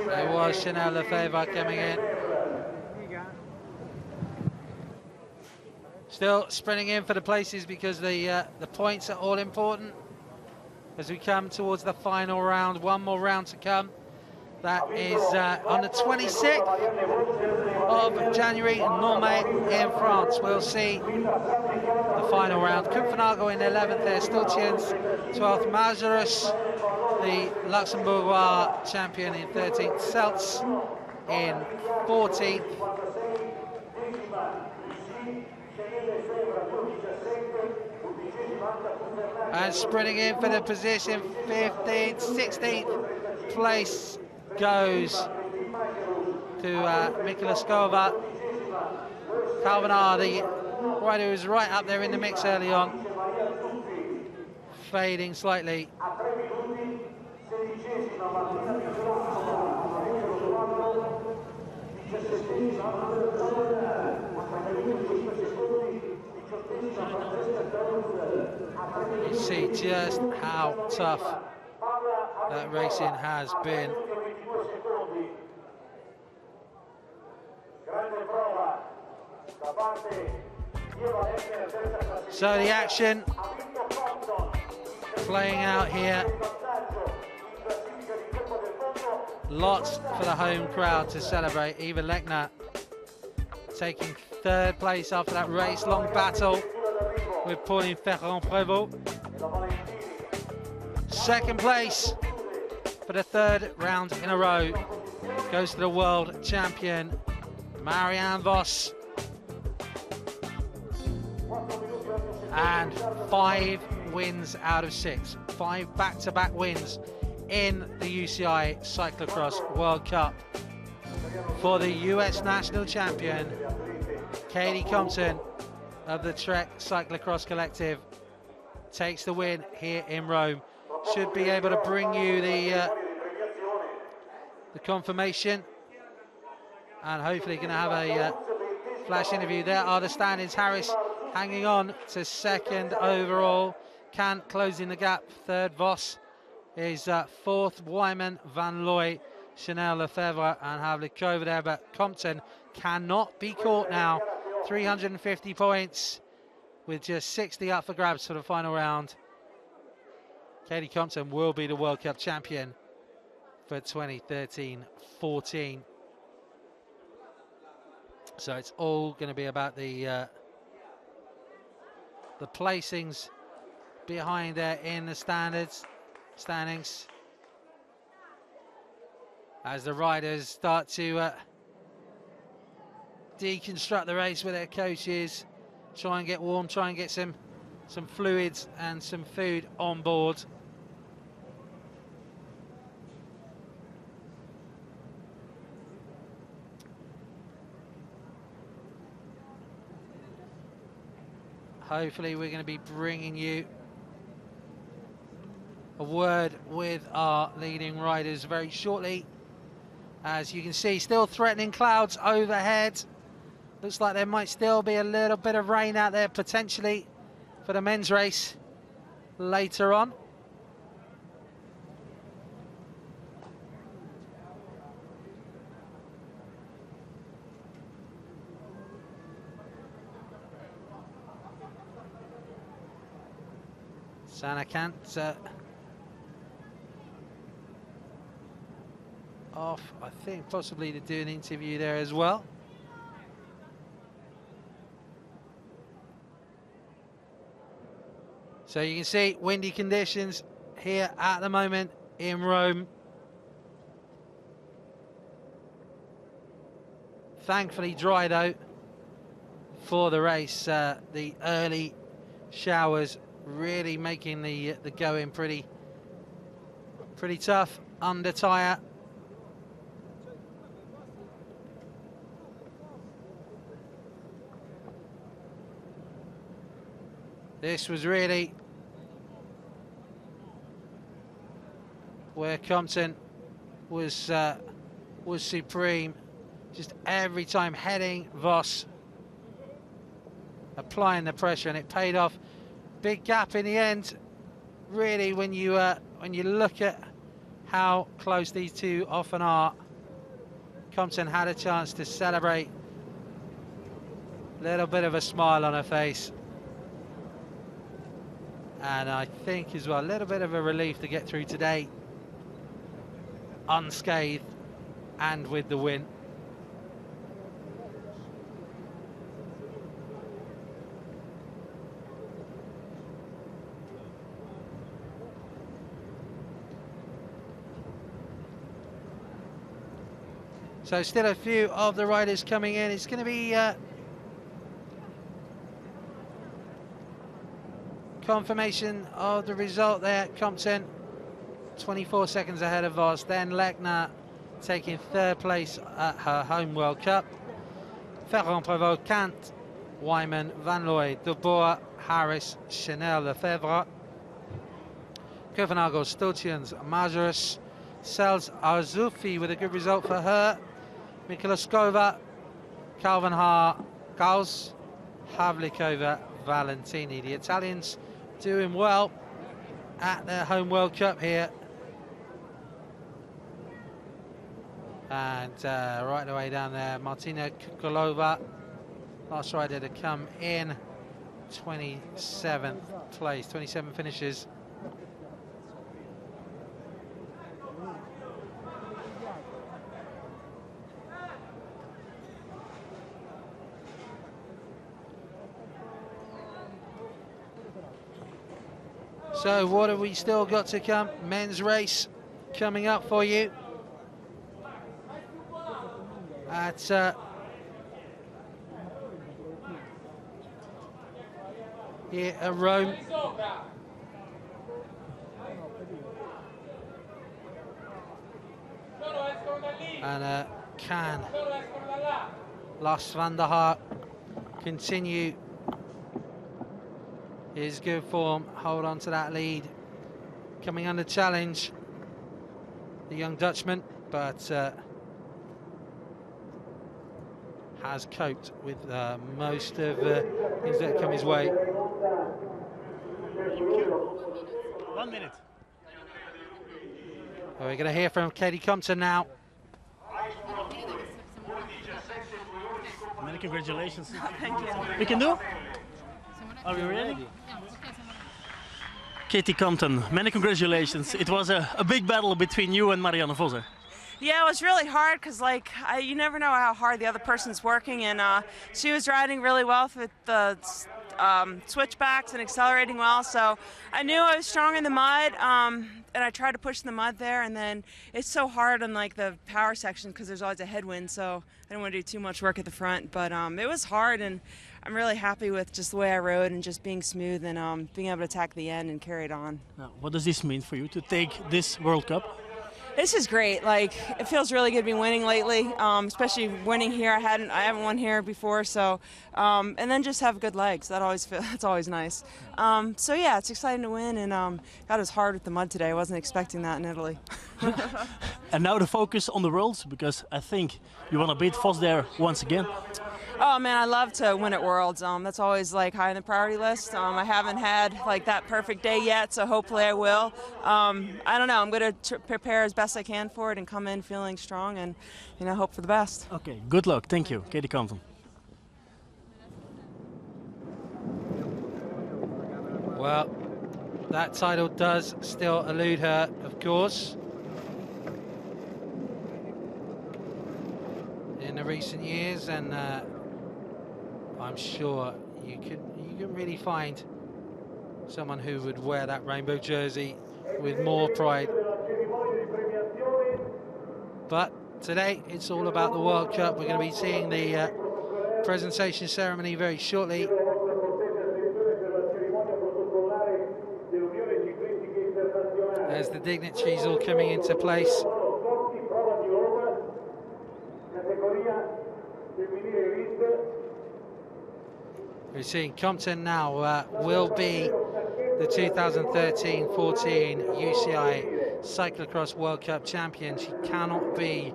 There was Chanel-Lefebvre coming in. Still sprinting in for the places because the points are all important as we come towards the final round. One more round to come. That is on the 26th of January in Normay in France. We'll see the final round. Kupfanago in 11th there, Stultiens 12th, Majerus, the Luxembourgeois champion, in 13th, Seltz in 14th. And sprinting in for the position, 15th, 16th place goes to Mikola Skova. Calvanar, the rider who was right up there in the mix early on, fading slightly. You see just how tough that racing has been. So the action playing out here. Lots for the home crowd to celebrate. Eva Lechner taking third place after that race-long battle with Pauline Ferrand-Prévot. Second place for the third round in a row goes to the world champion, Marianne Vos. And 5 wins out of 6. 5 back-to-back wins in the UCI Cyclo-Cross World Cup for the US national champion, Katie Compton of the Trek Cyclo-Cross Collective. Takes the win here in Rome. Should be able to bring you the confirmation, and hopefully going to have a flash interview. There are the standings. Harris hanging on to second overall. Kant closing the gap. Third, Vos is fourth. Wyman, Van Looy, Chanel Lefebvre and Havlikova there, but Compton cannot be caught now. 350 points with just 60 up for grabs for the final round. Katie Compton will be the World Cup champion for 2013-14. So it's all going to be about the placings behind there in the standings as the riders start to deconstruct the race with their coaches, try and get warm, try and get some fluids and some food on board. Hopefully we're going to be bringing you a word with our leading riders very shortly. As you can see, still threatening clouds overhead. Looks like there might still be a little bit of rain out there potentially for the men's race later on. Sana Kant off, I think, possibly to do an interview there as well. So you can see windy conditions here at the moment in Rome. Thankfully dry though for the race. The early showers really making the going pretty tough under tyre. This was really where Compton was supreme. Just every time heading Vos, applying the pressure, and it paid off. Big gap in the end, really, when you look at how close these two often are. Compton had a chance to celebrate. Little bit of a smile on her face. And I think as well, a little bit of a relief to get through today unscathed and with the win. So still a few of the riders coming in. It's going to be confirmation of the result there. Compton 24 seconds ahead of Vos. Then Lechner taking third place at her home World Cup. Ferrand-Prévot, Kant, Wyman, Van Looy, De Boer, Harris, Chanel Lefebvre, Kopenhagen, Stultians, Majerus, Sels Arzoufi with a good result for her. Mikulaskova, Calvin Haar, Gauss, Havlikova, Valentini. The Italians doing well at their home World Cup here. And right away down there, Martina Kukulova Last rider to come in, 27th place, 27 finishes. So what have we still got to come? Men's race coming up for you at here at Rome. And can Lars van der Haar continue his good form, hold on to that lead? Coming under challenge, the young Dutchman, but has coped with most of things that come his way. 1 minute. Well, we're going to hear from Katie Compton now. Many congratulations. Thank you. We can do? Are we ready? Katie Compton, many congratulations. It was a big battle between you and Marianne Vosser. Yeah, it was really hard because, like, you never know how hard the other person's working, and she was riding really well with the switchbacks and accelerating well, so I knew I was strong in the mud, and I tried to push in the mud there, and then it's so hard on, like, the power section because there's always a headwind, so I didn't want to do too much work at the front, but it was hard, and I'm really happy with just the way I rode and just being smooth and being able to attack the end and carry it on. Now, what does this mean for you to take this World Cup? This is great. Like, it feels really good to be winning lately, especially winning here. I haven't won here before, so and then just have good legs. That's always nice. So yeah, it's exciting to win, and God, it was hard with the mud today. I wasn't expecting that in Italy. And now the focus on the Worlds, because I think you want to beat Vos there once again. Oh man, I love to win at Worlds. That's always like high on the priority list. I haven't had like that perfect day yet, so hopefully I will. I don't know. I'm going to prepare as best I can for it and come in feeling strong and hope for the best. Okay, good luck. Thank you, Katie Compton. Well, that title does still elude her, of course. In the recent years, and I'm sure you can really find someone who would wear that rainbow jersey with more pride. But today it's all about the World Cup. We're going to be seeing the presentation ceremony very shortly. As the dignitaries all coming into place. We're seeing Compton now will be the 2013-14 UCI Cyclo-Cross World Cup champion. She cannot be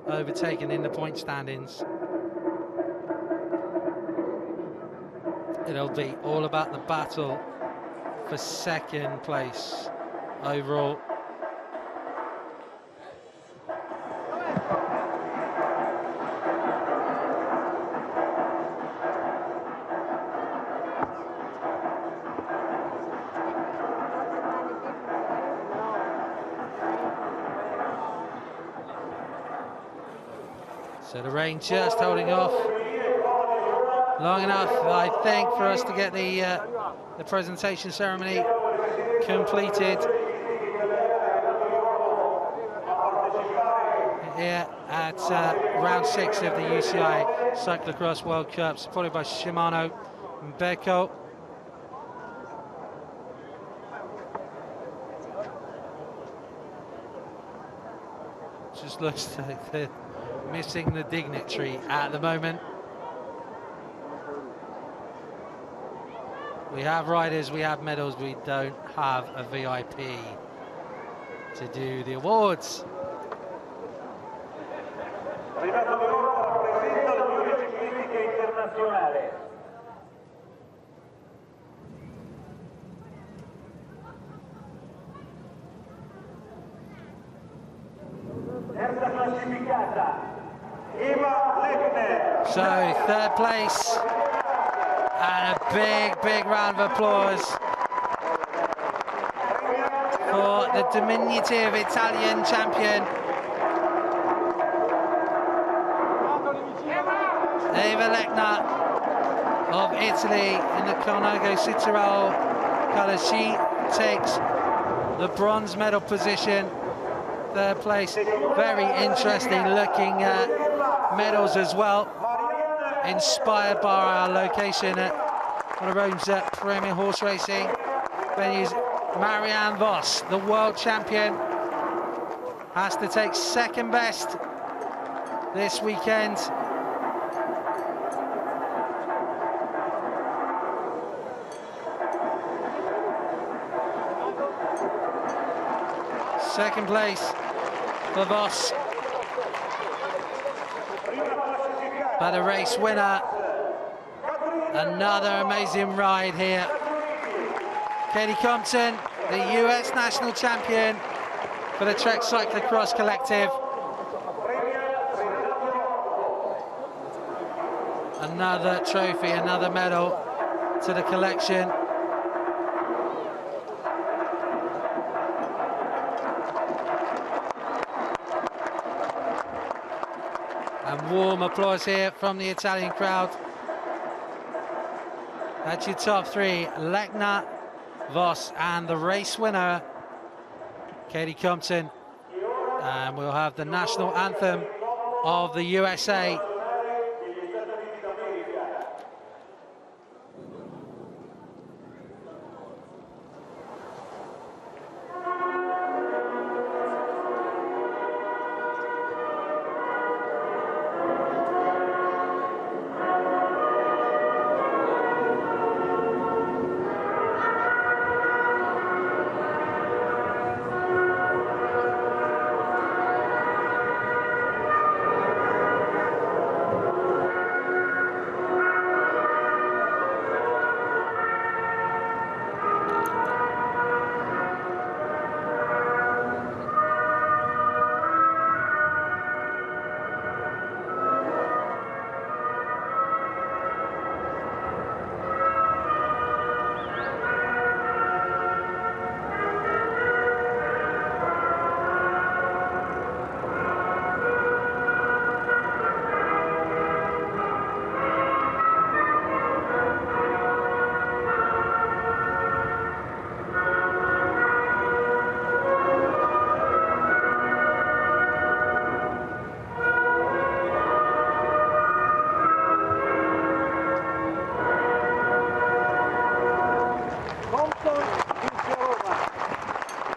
overtaken in the point standings. It'll be all about the battle for second place overall. So the rain just holding off long enough, I think, for us to get the presentation ceremony completed here at round 6 of the UCI Cyclo-Cross World Cup, supported by Shimano and Beko. Just looks like they're missing the dignitary at the moment. We have riders, we have medals, we don't have a VIP to do the awards. So third place And a big round of applause for the diminutive Italian champion, Eva Lechner of Italy in the Cornago Südtirol colours. She takes the bronze medal position, third place. Very interesting looking medals as well, inspired by our location at one of Rome's premier horse racing venues. Marianne Vos, the world champion, has to take second best this weekend. Second place for Vos. But the race winner, another amazing ride here. Katie Compton, the US national champion for the Trek Cyclo-Cross Collective. Another trophy, another medal to the collection. And warm applause here from the Italian crowd. That's your top three: Lechner, Vos, and the race winner, Katie Compton. And we'll have the national anthem of the USA.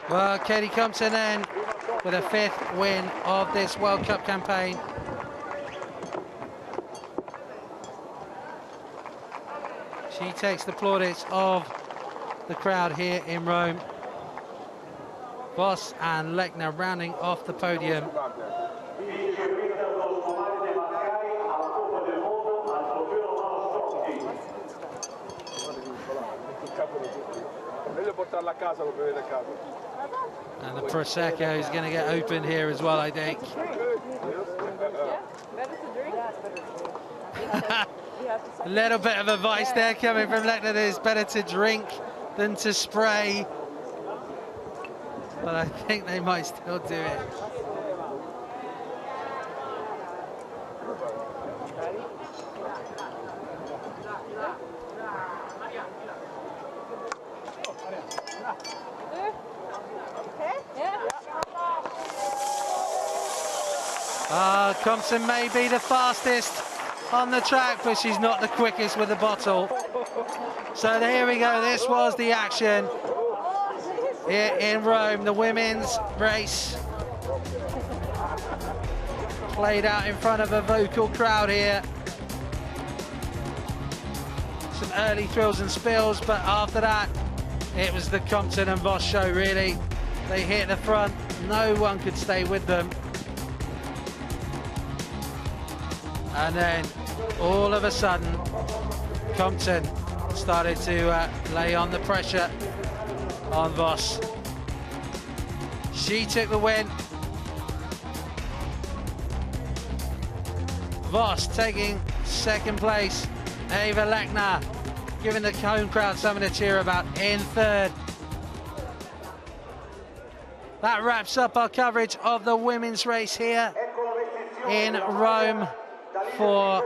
Well, Katie Compton then with a 5th win of this World Cup campaign. She takes the plaudits of the crowd here in Rome. Vos and Lechner rounding off the podium. And the Prosecco is going to get opened here as well, I think. A little bit of advice there coming from Lechner that it's better to drink than to spray. But I think they might still do it. Compton may be the fastest on the track, but she's not the quickest with the bottle. So here we go. This was the action here in Rome. The women's race played out in front of a vocal crowd here. Some early thrills and spills, but after that, it was the Compton and Vos show, really. They hit the front. No one could stay with them. And then, all of a sudden, Compton started to lay on the pressure on Vos. She took the win. Vos taking second place. Eva Lechner giving the home crowd something to cheer about in third. That wraps up our coverage of the women's race here in Rome for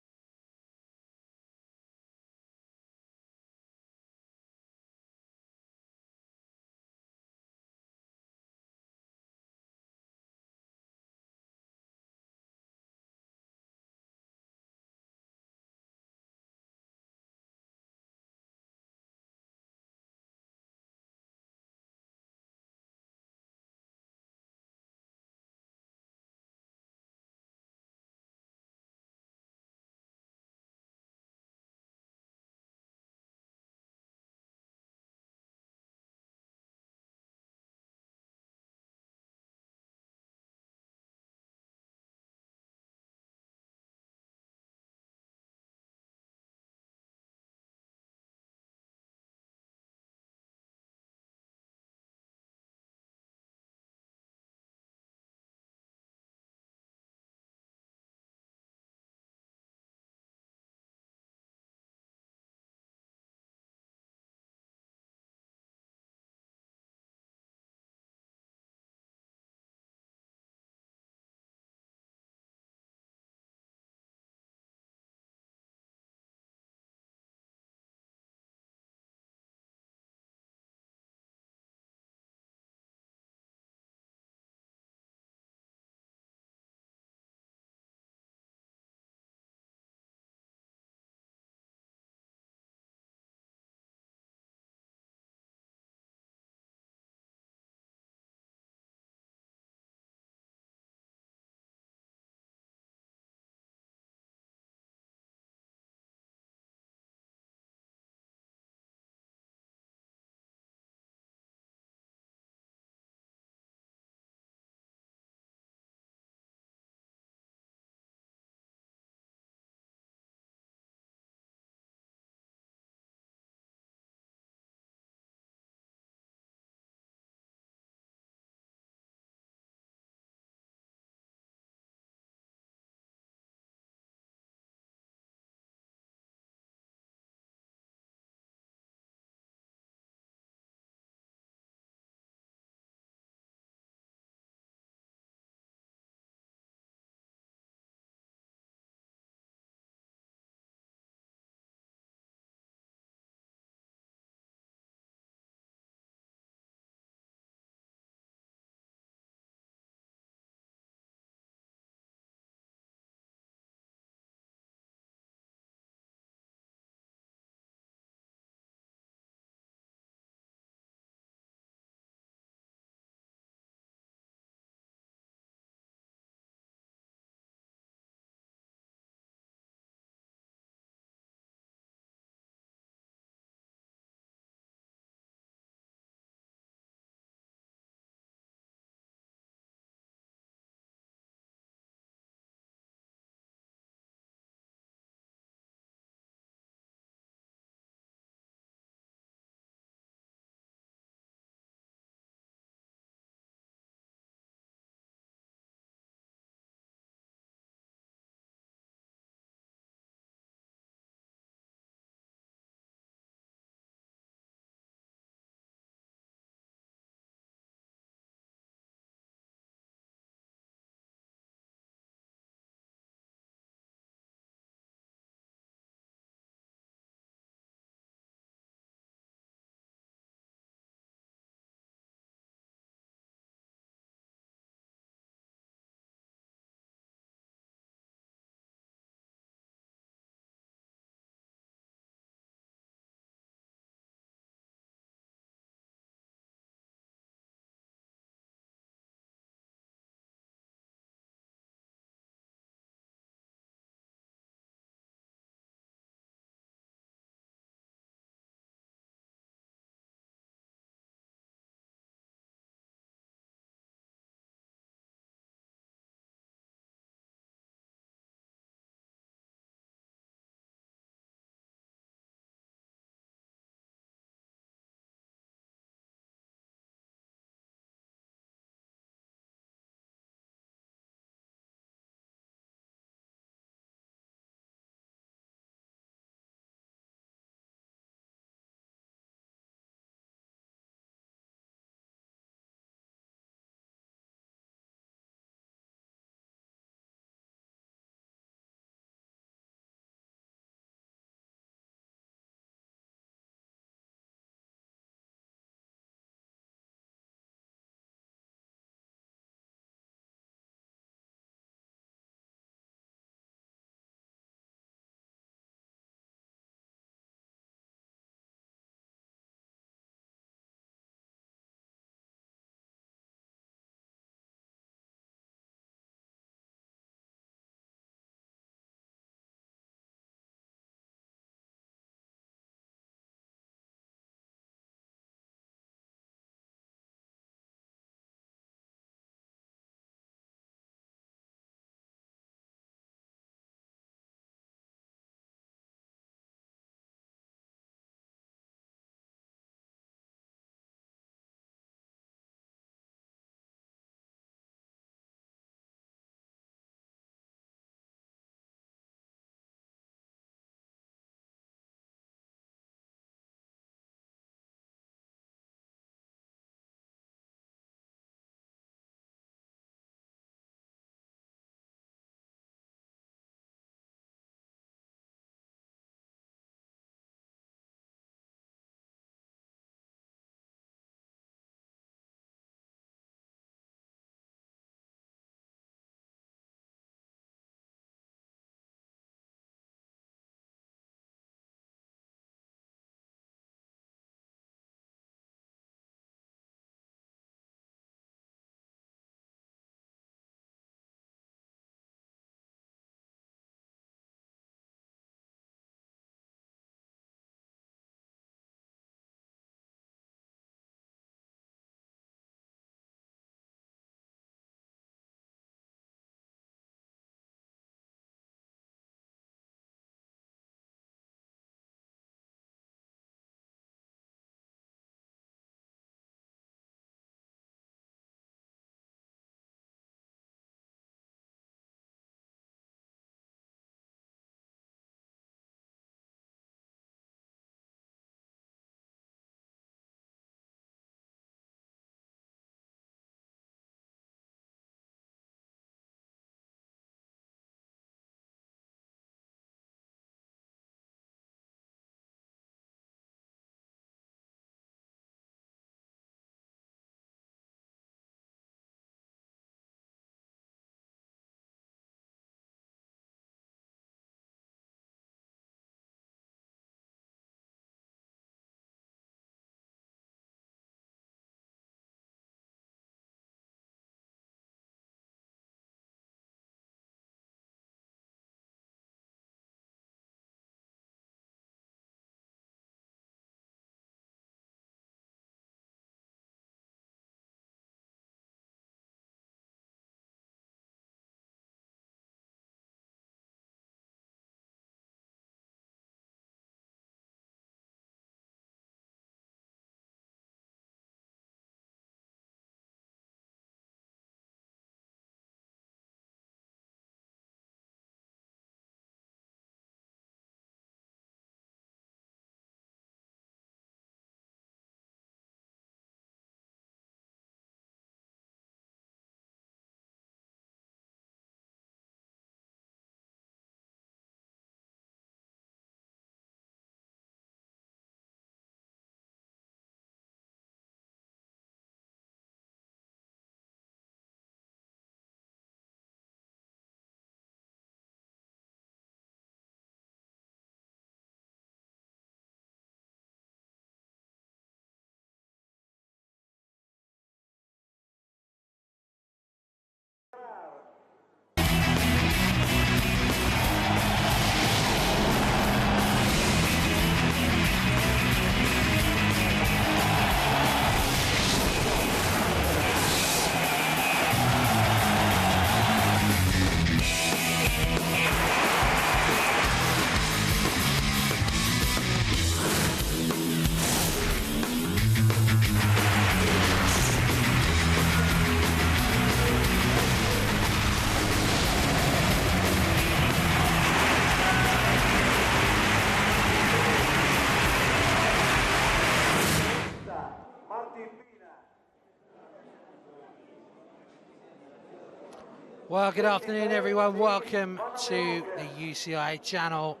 Well, good afternoon, everyone. Welcome to the UCI channel,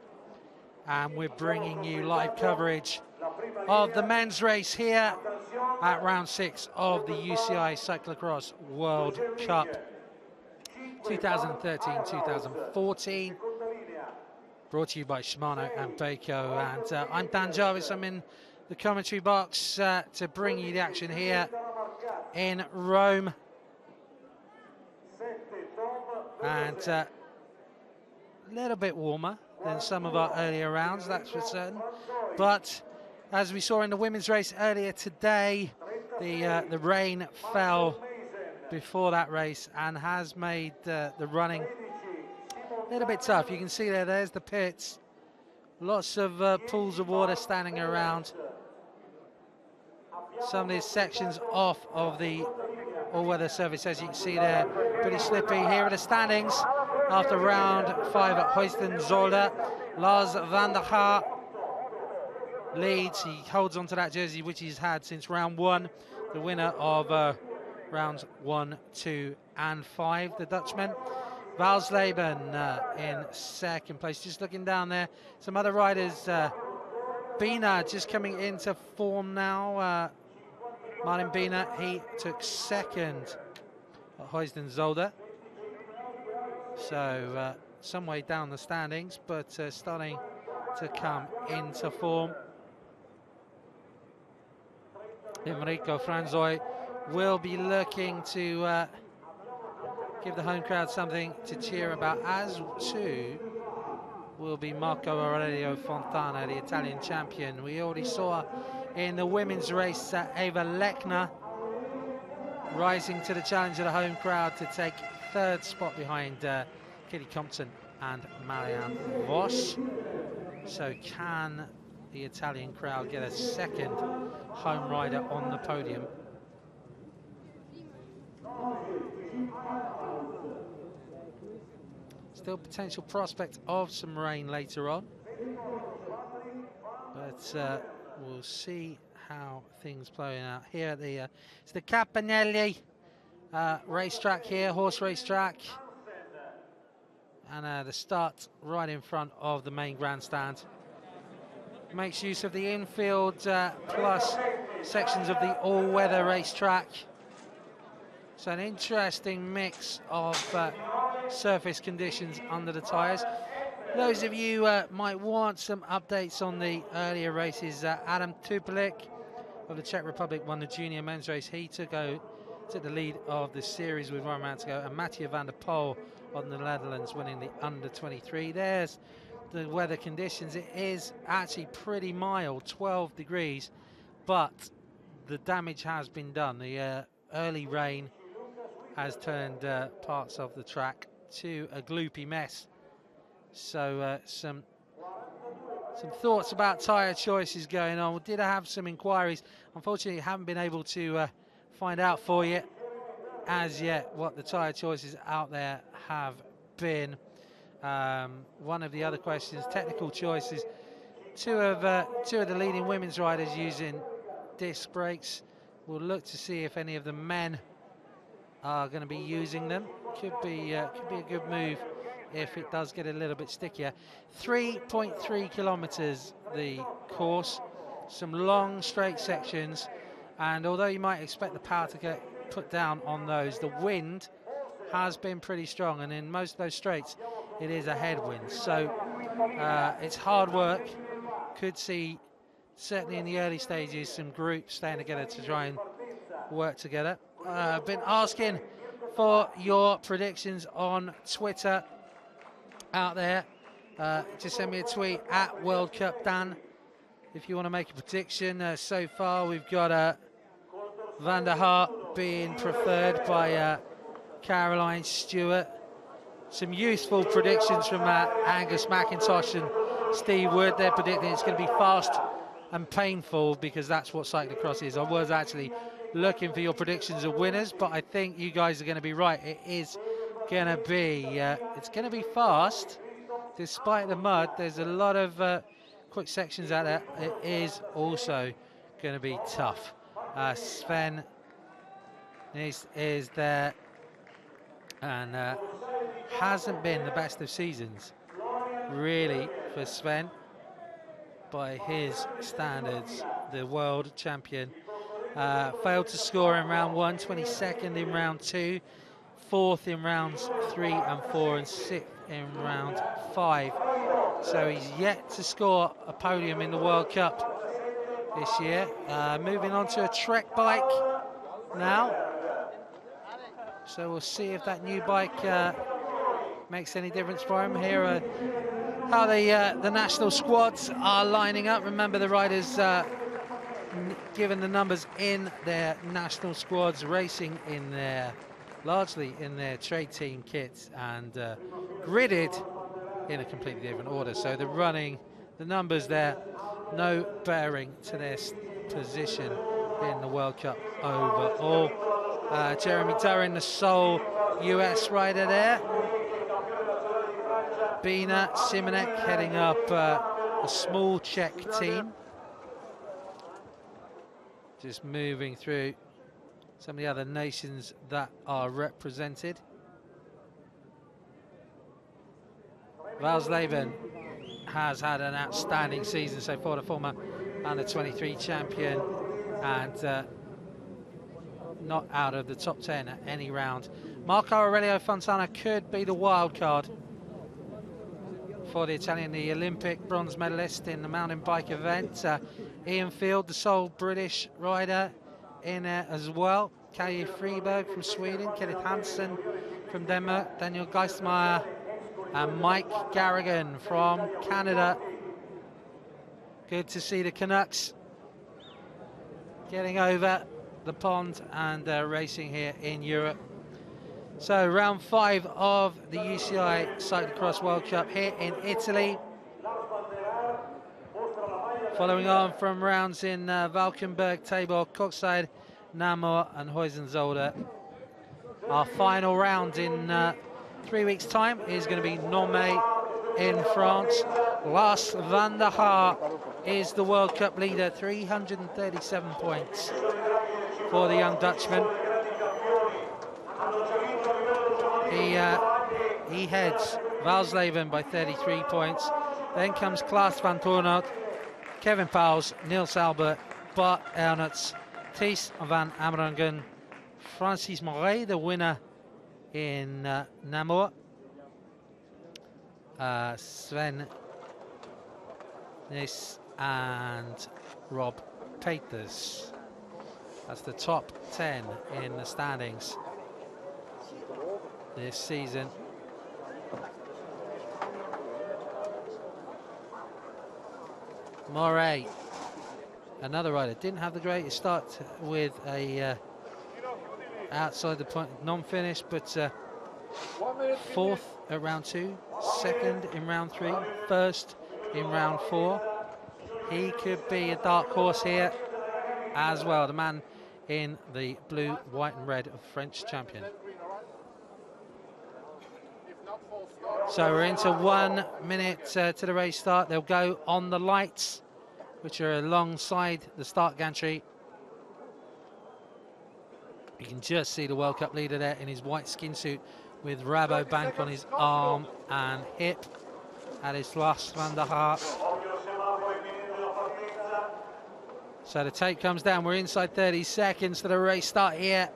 and we're bringing you live coverage of the men's race here at round 6 of the UCI Cyclo-Cross World Cup 2013-2014, brought to you by Shimano and Baco. And I'm Dan Jarvis. I'm in the commentary box to bring you the action here in Rome. And a little bit warmer than some of our earlier rounds, that's for certain. But as we saw in the women's race earlier today, the rain fell before that race and has made the running a little bit tough. You can see there's the pits. Lots of pools of water standing around. Some of these sections off of the all-weather surface, as you can see there, pretty slippy. Here are the standings after round 5 at Heusden-Zolder. Lars van der Haar leads. He holds on to that jersey which he's had since round 1. The winner of rounds 1, 2 and 5, the Dutchman. Valsleben in second place. Just looking down there, some other riders. Bina just coming into form now. Martin Bina, he took second at Heusden-Zolder. So some way down the standings, but starting to come into form. Enrico Franzoi will be looking to give the home crowd something to cheer about, as too will be Marco Aurelio Fontana, the Italian champion. We already saw in the women's race Eva Lechner rising to the challenge of the home crowd to take third spot behind Kitty Compton and Marianne Vos. So can the Italian crowd get a second home rider on the podium? Still potential prospect of some rain later on, but we'll see how things play out here at the it's the Capanelli racetrack here, horse racetrack, and the start right in front of the main grandstand. Makes use of the infield plus sections of the all-weather racetrack. So an interesting mix of surface conditions under the tyres. Those of you might want some updates on the earlier races. Adam Tupelik of the Czech Republic won the junior men's race. He took the lead of the series with 1 round to go, and Mathieu van der Poel of the Netherlands winning the under 23. There's the weather conditions. It is actually pretty mild, 12 degrees, but the damage has been done. The early rain has turned parts of the track to a gloopy mess. So some thoughts about tyre choices going on. We did have some inquiries. Unfortunately, haven't been able to find out for you as yet what the tyre choices out there have been. One of the other questions, technical choices. Two of the leading women's riders using disc brakes. We'll look to see if any of the men are going to be using them. Could be a good move if it does get a little bit stickier. 3.3 kilometers the course, some long straight sections, and although you might expect the power to get put down on those, the wind has been pretty strong, and in most of those straights it is a headwind. So it's hard work. Could see, certainly in the early stages, some groups staying together to try and work together. I've been asking for your predictions on Twitter out there. Just send me a tweet at World Cup Dan if you want to make a prediction. So far we've got Van der Haar being preferred by Caroline Stewart. Some useful predictions from Angus McIntosh and Steve Wood. They're predicting it's going to be fast and painful, because that's what cyclocross is. I was actually looking for your predictions of winners, but I think you guys are going to be right. It is going to be it's going to be fast despite the mud. There's a lot of quick sections out there. It is also going to be tough. Sven is there and hasn't been the best of seasons, really, for Sven. By his standards, the world champion failed to score in round 1, 22nd in round 2, 4th in rounds 3 and 4, and 6th in round 5. So he's yet to score a podium in the World Cup this year. Moving on to a Trek bike now. So we'll see if that new bike makes any difference for him. Here are how the national squads are lining up. Remember, the riders given the numbers in their national squads, racing in their largely in their trade team kits, and gridded in a completely different order. So the numbers there, no bearing to their position in the World Cup overall. Jeremy Durin, the sole US rider there. Bina Simonek heading up a small Czech team. Just moving through some of the other nations that are represented. Valsleben has had an outstanding season so far, the former under-23 champion, and not out of the top 10 at any round. Marco Aurelio Fontana could be the wild card for the Italian, the Olympic bronze medalist in the mountain bike event. Ian Field, the sole British rider, in there as well. Kaje Friberg from Sweden, Kenneth Hansen from Denmark, Daniel Geistmeyer, and Mike Garrigan from Canada. Good to see the Canucks getting over the pond and racing here in Europe. So round 5 of the UCI Cyclo-Cross World Cup here in Italy. Following on from rounds in Valkenburg, Tabor, Kokside, Namur and Hoysen-Zolder. Our final round in 3 weeks' time is going to be Nome in France. Lars van der Haar is the World Cup leader, 337 points for the young Dutchman. He heads Valsleben by 33 points. Then comes Klaas van Toornout, Kevin Pauwels, Niels Albert, Bart Ernsts, Thijs van Amerongen, Francis Moret, the winner in Namur, Sven Nys and Rob Peters. That's the top 10 in the standings this season. Moret, another rider, didn't have the greatest start with a outside the point non-finish, but 4th at round 2, 2nd in round 3, 1st in round 4. He could be a dark horse here as well, the man in the blue, white and red of French champion. So we're into 1 minute to the race start. They'll go on the lights, which are alongside the start gantry. You can just see the World Cup leader there in his white skin suit with Rabobank on his arm and hip. That is Lars van der Haar. So the tape comes down. We're inside 30 seconds to the race start here.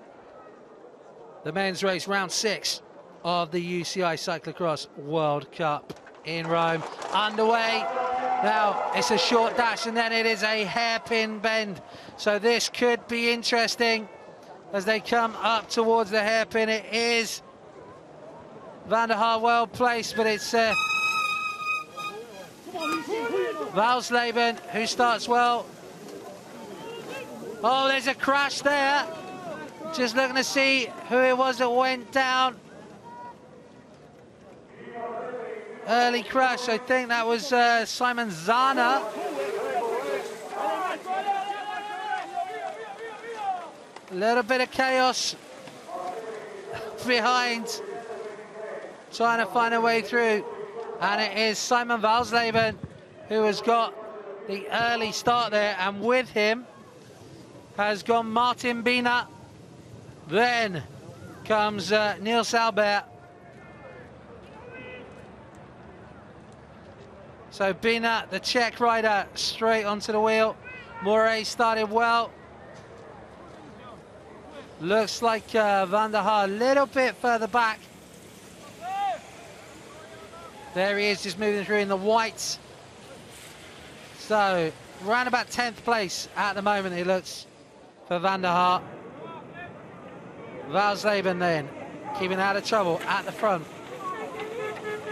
The men's race, round 6 of the UCI Cyclo-Cross World Cup in Rome. Underway. Now it's a short dash and then it is a hairpin bend. So this could be interesting as they come up towards the hairpin. It is Van der Haar well placed, but it's Valsleben who starts well. Oh, there's a crash there. Just looking to see who it was that went down. Early crash, I think that was Simon Zana. A little bit of chaos behind, trying to find a way through. And it is Simon Valsleben who has got the early start there, and with him has gone Martin Bina. Then comes Niels Albert. So Bina, the Czech rider, straight onto the wheel. Moray started well. Looks like Van der Haar a little bit further back. There he is, just moving through in the whites. So, around about 10th place at the moment, it looks, for Van der Haar. Valsleben then, keeping out of trouble at the front.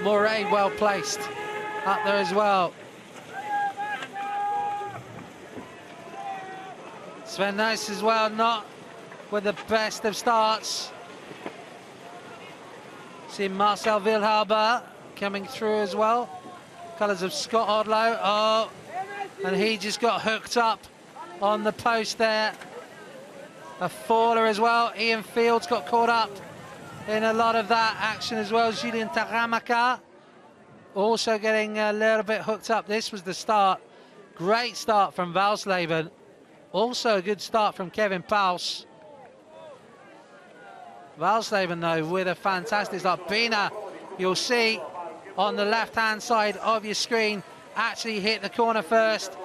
Moray well placed up there as well. Sven Nys as well, not with the best of starts. See Marcel Wilhelber coming through as well. Colours of Scott Odlow. Oh, and he just got hooked up on the post there. A faller as well. Ian Fields got caught up in a lot of that action as well. Julien Taramaka also getting a little bit hooked up. This was the start. Great start from Valsleben. Also a good start from Kevin Paus. Valsleben though with a fantastic start. Bina, you'll see on the left-hand side of your screen, actually hit the corner first,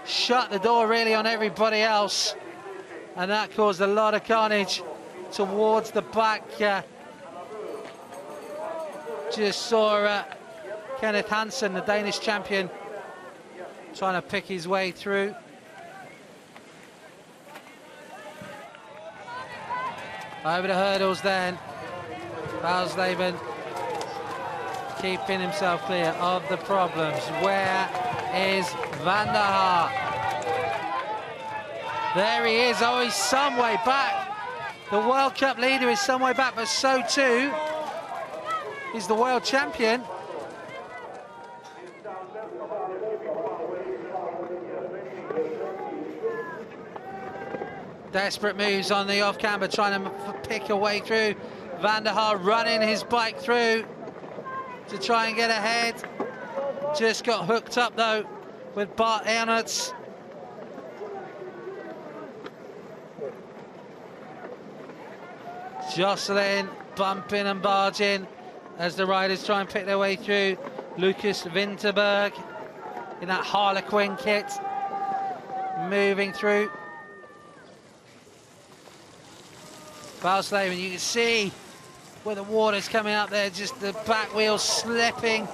shut the door really on everybody else, and that caused a lot of carnage towards the back. Just saw Kenneth Hansen, the Danish champion, trying to pick his way through. Over the hurdles then, Valsleben keeping himself clear of the problems. Where is Van der Haar? There he is. Oh, he's some way back. The World Cup leader is some way back, but so too is the world champion. Desperate moves on the off-camber, trying to pick a way through. Van der Haar running his bike through to try and get ahead. Just got hooked up though with Bart Ehnertz. Jostling, bumping and barging as the riders try and pick their way through. Lucas Winterberg in that Harlequin kit, moving through. Valsleben, you can see where the water's coming up there, just the back wheel slipping.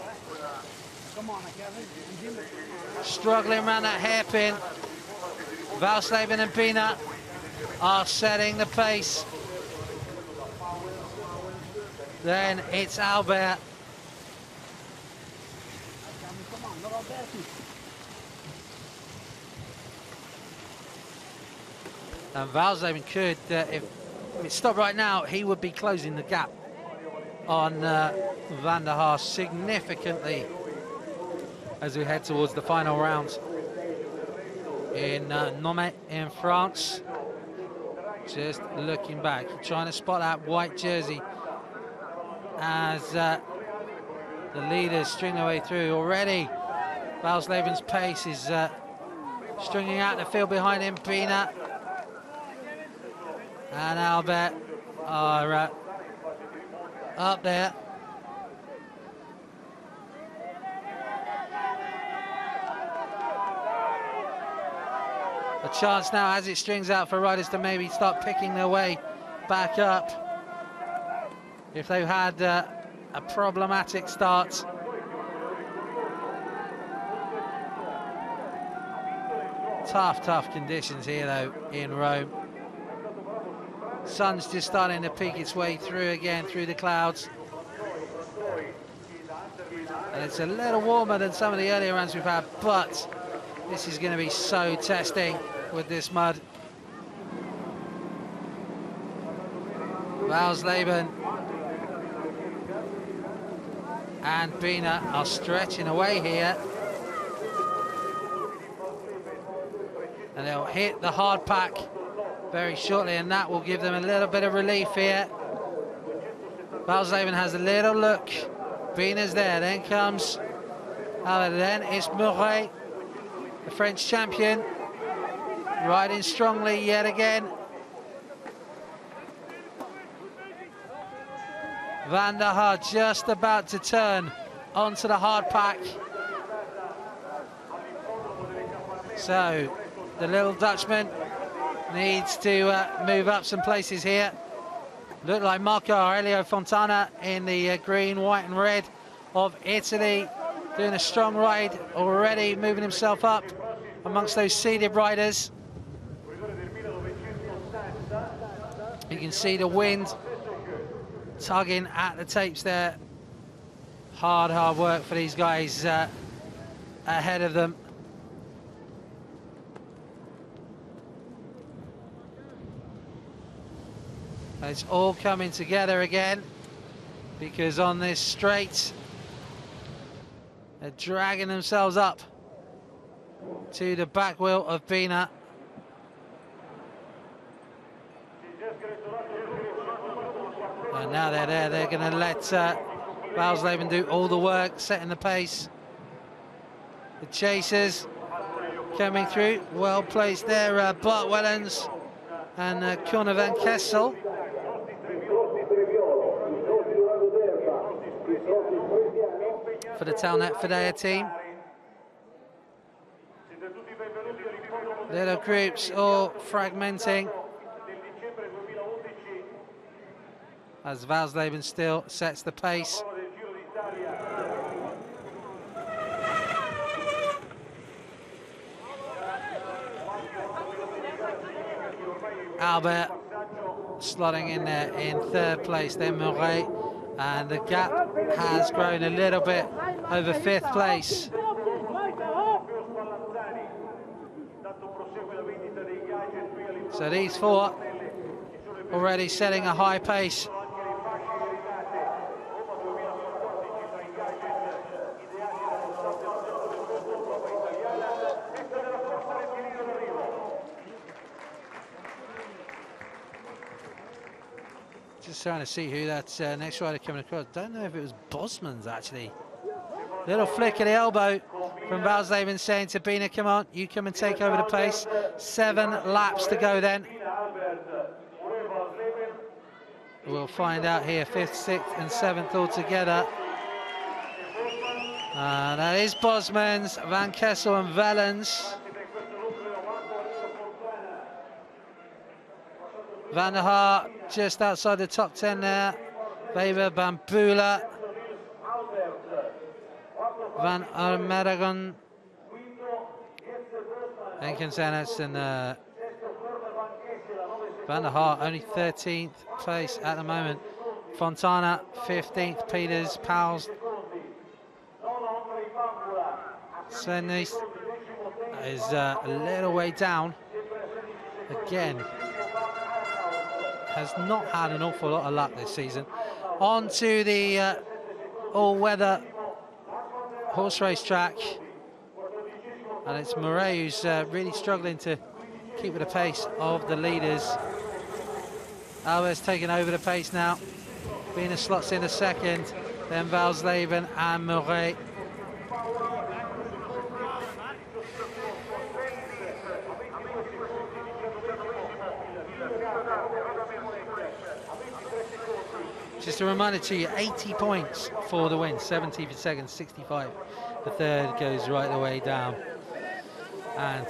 Struggling around that hairpin. Valsleben and Bina are setting the pace. Then it's Albert. And Valsleben could, if it stopped right now, he would be closing the gap on Van der Haar significantly as we head towards the final round in Nome in France. Just looking back, trying to spot that white jersey as the leaders string their way through. Already Valsleben's pace is stringing out the field behind him. Bina and Albert are up there. A chance now as it strings out for riders to maybe start picking their way back up if they've had a problematic start. Tough conditions here though in Rome. Sun's just starting to peek its way through again, through the clouds. And it's a little warmer than some of the earlier runs we've had, but this is going to be so testing with this mud. Valsleben and Bina are stretching away here. And they'll hit the hard pack very shortly, and that will give them a little bit of relief here. Valsleben has a little look. Bina's there, then comes then it's Murray, the French champion, riding strongly yet again. Van der Haar just about to turn onto the hard pack. So the little Dutchman needs to move up some places here. Look like Marco Aurelio Fontana in the green, white and red of Italy, doing a strong ride already, moving himself up amongst those seeded riders. You can see the wind tugging at the tapes there. Hard work for these guys ahead of them. It's all coming together again, because on this straight, they're dragging themselves up to the back wheel of Bina. And now they're there, they're going to let Valsleben do all the work, setting the pace. The chasers coming through, well placed there, Bart Wellens and Conor van Kessel. For the Telnet Fidea team. Little groups all fragmenting as Valsleben still sets the pace. Albert slotting in there in third place, then Murray, and the gap has grown a little bit over fifth place. So these four already setting a high pace. Just trying to see who that next rider coming across. Don't know if it was Bosmans actually. Little flick of the elbow from Valsleben saying to Bina, come on, you come and take over the pace. 7 laps to go then. We'll find out here, 5th, 6th and 7th all together. That is Bosmans, Van Kessel and Wellens. Van der Haar just outside the top 10 there. Weber, Bambula, Van Armeragon, Enkensenets and Van der Haar only 13th place at the moment. Fontana 15th, Peters, Powles, Sennis is a little way down. Again, has not had an awful lot of luck this season. On to the all-weather horse race track, and it's Murray who's really struggling to keep with the pace of the leaders. Albert's taking over the pace now. Bina slots in a second, then Valsleben and Murray. Just a reminder to you, 80 points for the win, 70 for second, 65 for third, goes right the way down. And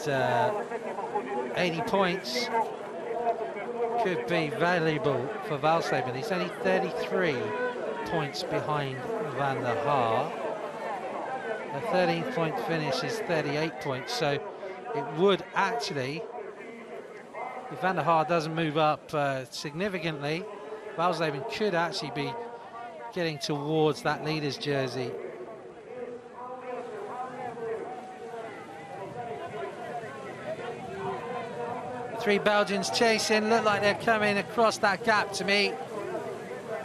80 points could be valuable for Valsleben. He's only 33 points behind Van der Haar. A 13th point finish is 38 points, so it would actually, if Van der Haar doesn't move up significantly, Valsleben could actually be getting towards that leader's jersey. The 3 Belgians chasing, look like they're coming across that gap to me.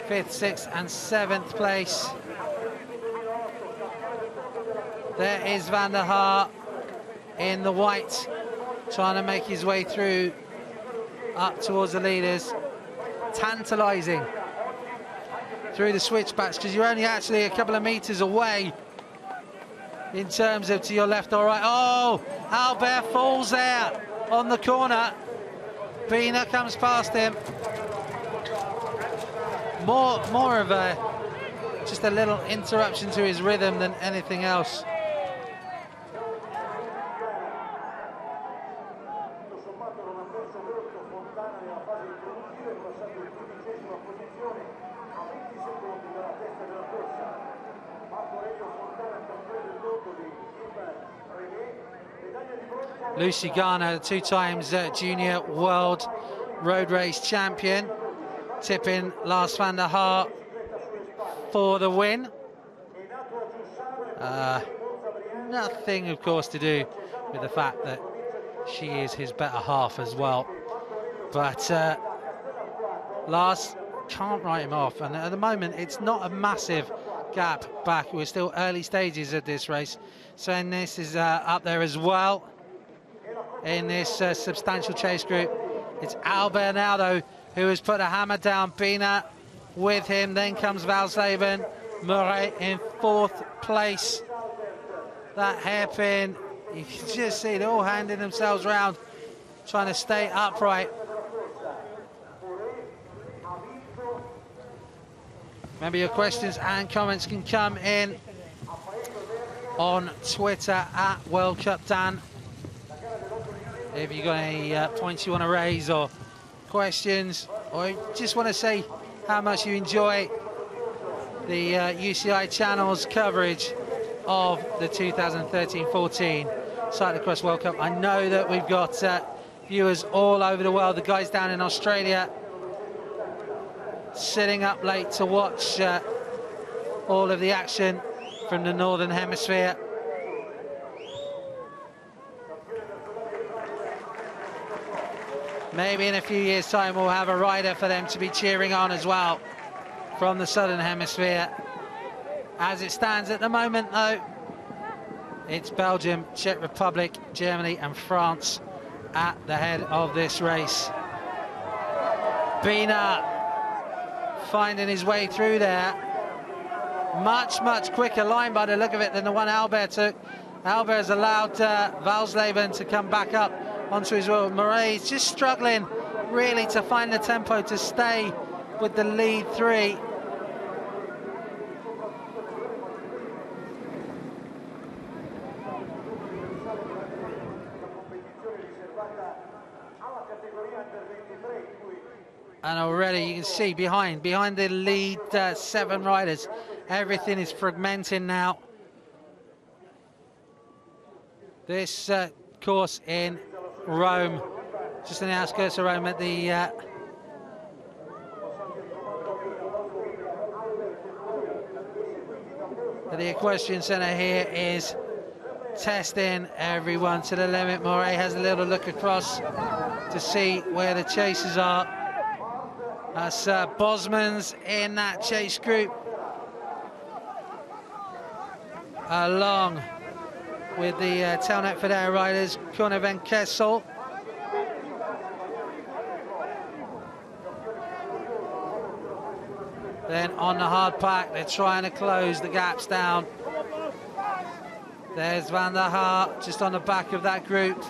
5th, 6th and 7th place. There is Van der Haar in the white, trying to make his way through up towards the leaders. Tantalising through the switchbacks, because you're only actually a couple of meters away in terms of to your left or right. Oh, Albert falls there on the corner. Bina comes past him. more of a just a little interruption to his rhythm than anything else. Lucy Garner, 2 times junior world road race champion, tipping Lars van der Haar for the win. Nothing, of course, to do with the fact that she is his better half as well. But Lars can't write him off, and at the moment it's not a massive gap back. We're still early stages of this race. So this is up there as well in this substantial chase group. It's Albert now, though, who has put a hammer down. Bina with him, then comes Valsleben. Murray in 4th place. That hairpin, you can just see they're all handing themselves round, trying to stay upright. Remember, your questions and comments can come in on Twitter at World Cup Dan. If you've got any points you want to raise or questions, or just want to say how much you enjoy the UCI channel's coverage of the 2013-14 Cyclo-Cross World Cup. I know that we've got viewers all over the world. The guys down in Australia sitting up late to watch all of the action from the Northern Hemisphere. Maybe in a few years' time we'll have a rider for them to be cheering on as well from the Southern Hemisphere. As it stands at the moment, though, it's Belgium, Czech Republic, Germany and France at the head of this race. Bina finding his way through there. Much quicker line by the look of it than the one Albert took. Albert has allowed Valsleben to come back up onto his wheel. Murray is just struggling really to find the tempo to stay with the lead 3. And already you can see behind the lead 7 riders, everything is fragmenting now. This course in Rome, just on the outskirts of Rome at the equestrian centre here, is testing everyone to the limit. Moray has a little look across to see where the chasers are. That's Bosman's in that chase group, along with the Telnet Federa riders, Kuhn Kessel. Then on the hard pack, they're trying to close the gaps down. There's Van der Haar just on the back of that group.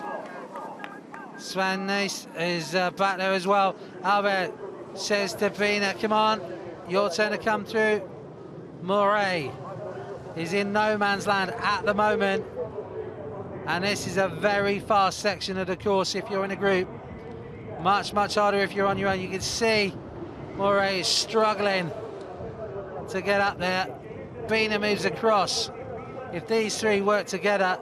Sven Nys is back there as well. Albert says to Bina, come on, your turn to come through. Murray is in no man's land at the moment. And this is a very fast section of the course if you're in a group. Much harder if you're on your own. You can see Murray is struggling to get up there. Bina moves across. If these 3 work together,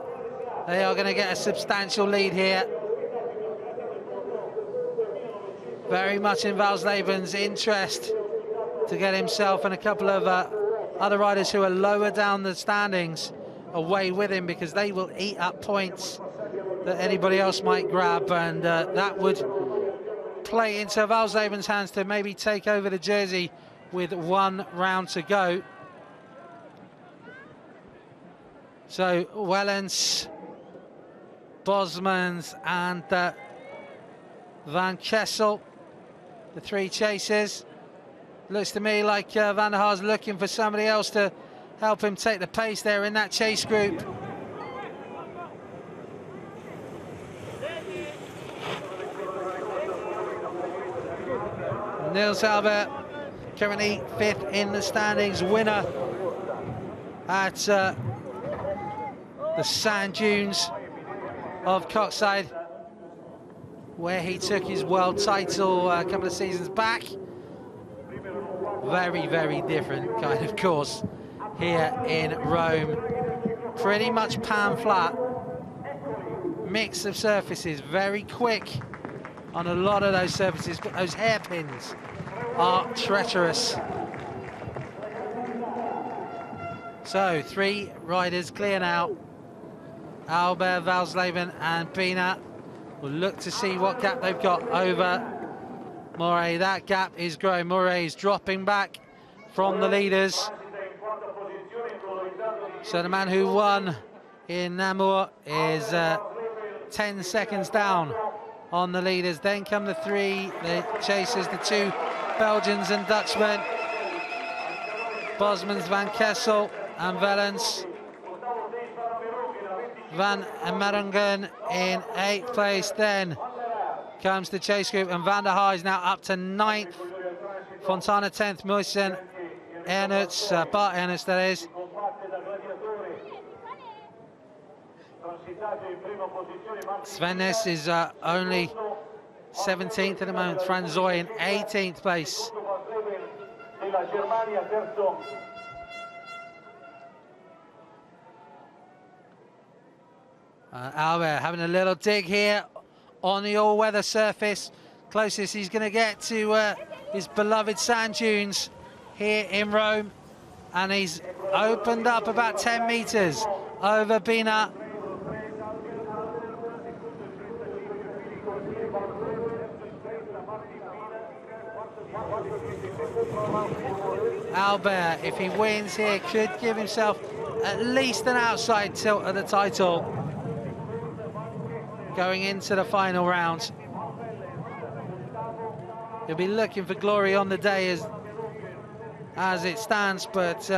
they are going to get a substantial lead here. Very much in Valsleben's interest to get himself and a couple of other riders who are lower down the standings away with him, because they will eat up points that anybody else might grab, and that would play into Valsleben's hands to maybe take over the jersey with 1 round to go. So Wellens, Bosmans and Van Kessel, the 3 chasers. Looks to me like Van der Haar's looking for somebody else to help him take the pace there in that chase group. Niels Albert currently 5th in the standings, winner at the sand dunes of Coxside, where he took his world title a couple of seasons back. Very, very different kind of course here in Rome. Pretty much pan flat, mix of surfaces, very quick on a lot of those surfaces, but those hairpins are treacherous. So 3 riders clear now. Albert, Valsleben and Bina will look to see what gap they've got over Moray. That gap is growing. Moray is dropping back from the leaders. So the man who won in Namur is 10 seconds down on the leaders. Then come the 3 the chasers, the 2 Belgians and Dutchmen, Bosmans, Van Kessel and Valens. Van Merongen in 8th place. Then comes the chase group, and Van der Haar is now up to 9th. Fontana 10th, Moisen, Ernerts, Bart Ernerts that is. Svennes is only 17th at the moment. Franz Zoy in 18th place. Albert having a little dig here on the all-weather surface. Closest he's going to get to his beloved sand dunes here in Rome. And he's opened up about 10 metres over Bina. Albert, if he wins here, could give himself at least an outside tilt at the title going into the final round. He'll be looking for glory on the day as it stands, but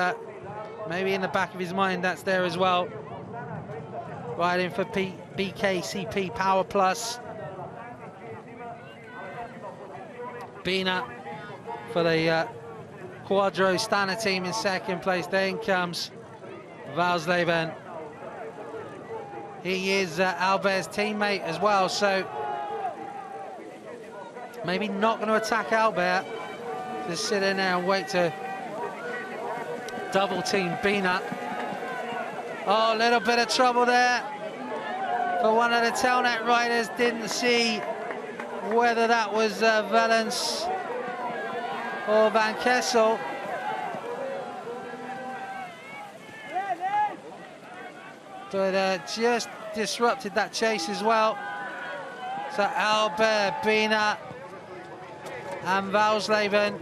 maybe in the back of his mind that's there as well. Riding for BKCP Power Plus. Bina for the Quadro Stana team in 2nd place. Then comes Valsleben. He is Albert's teammate as well, so maybe not going to attack Albert. Just sit in there and wait to double team Bina. Oh, a little bit of trouble there for one of the tailnet riders. Didn't see whether that was Valens or Van Kessel. But just disrupted that chase as well. So Albert, Bina and Valsleben.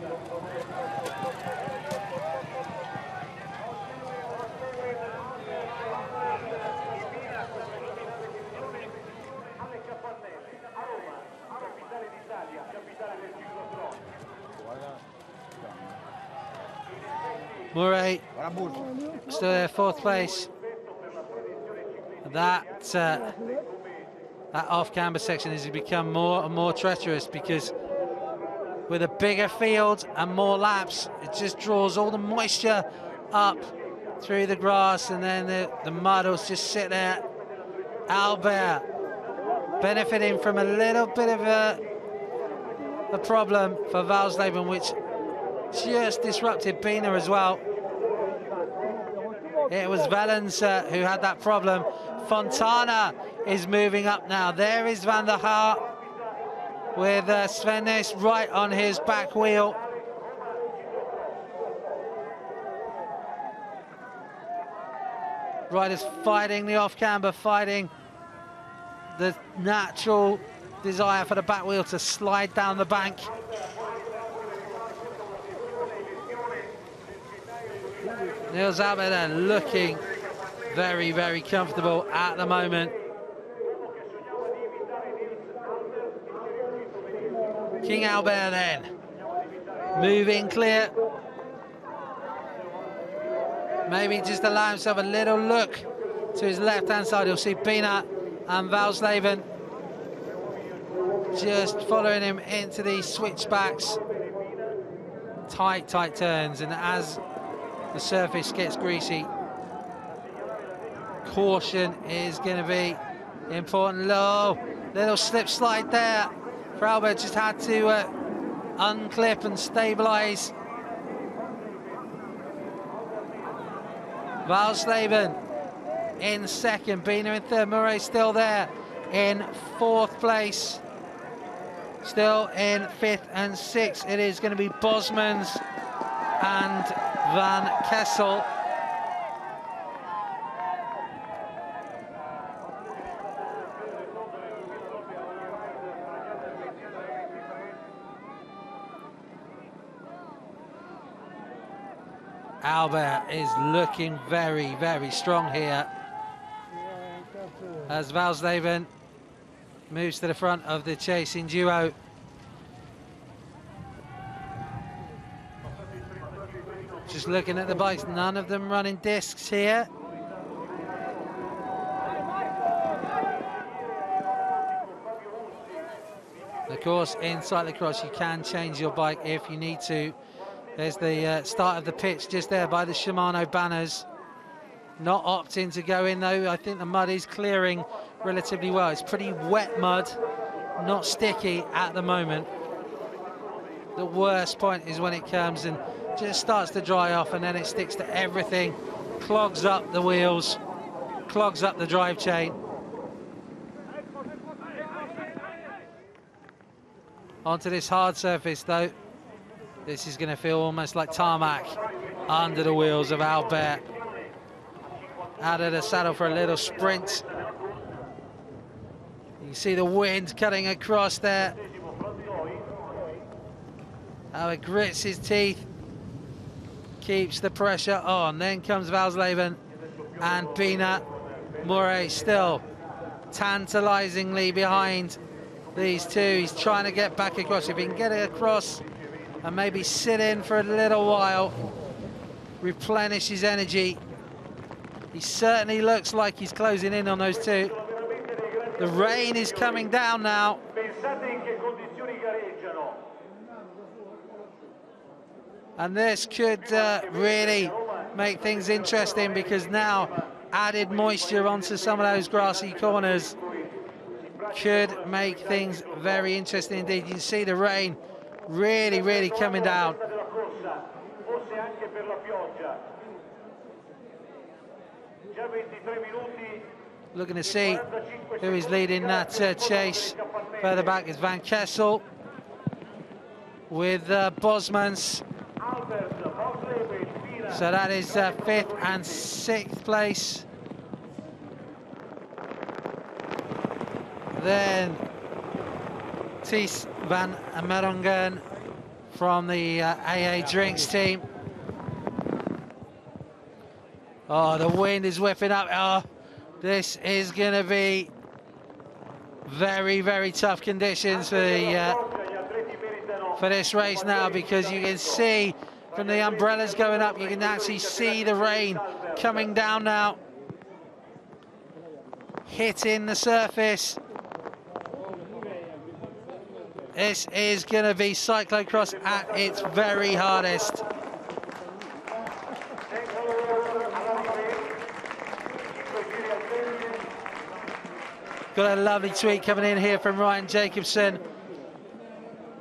Murray still there, 4th place. That off-camber section has become more and more treacherous, because with a bigger field and more laps, it just draws all the moisture up through the grass, and then the mud will just sit there. Albert benefiting from a little bit of a problem for Valsleben, which just disrupted Bina as well. It was Valens who had that problem. Fontana is moving up now. There is Van der Haar with Svennes right on his back wheel. Riders fighting the off-camber, fighting the natural desire for the back wheel to slide down the bank. Niels Albert there looking very, very comfortable at the moment. King Albert then moving clear. Maybe just allow himself a little look to his left-hand side. You'll see Bina and Valsleben just following him into these switchbacks tight turns, and as the surface gets greasy, caution is going to be important. Low, little slip slide there. Albert just had to unclip and stabilize. Valsleben in second, Bina in third, Murray still there in fourth place. Still in fifth and sixth, it is going to be Bosmans and Van Kessel. Albert is looking very, very strong here as Valsleben moves to the front of the chasing duo. Just looking at the bikes, none of them running discs here. Of course, in cyclocross, you can change your bike if you need to. There's the start of the pitch just there by the Shimano banners. Not opting to go in though. I think the mud is clearing relatively well. It's pretty wet mud, not sticky at the moment. The worst point is when it comes and just starts to dry off, and then it sticks to everything, clogs up the wheels, clogs up the drive chain. Onto this hard surface though. This is going to feel almost like tarmac under the wheels of Albert. Out of the saddle for a little sprint. You can see the wind cutting across there. Albert grits his teeth, keeps the pressure on. Then comes Valsleben and Pina. Murray still tantalizingly behind these two. He's trying to get back across. If he can get it across and maybe sit in for a little while, replenish his energy. He certainly looks like he's closing in on those two. The rain is coming down now. And this could really make things interesting, because now added moisture onto some of those grassy corners could make things very interesting indeed. You can see the rain really coming down. Looking to see who is leading that chase. Further back is Van Kessel with Bosmans. So that is fifth and sixth place. Then Thies van Merongen from the AA Drinks team. Oh, the wind is whipping up. Oh, this is going to be very tough conditions for the for this race now, because you can see from the umbrellas going up, you can actually see the rain coming down now, hitting the surface. This is going to be cyclocross at its very hardest. Got a lovely tweet coming in here from Ryan Jacobson,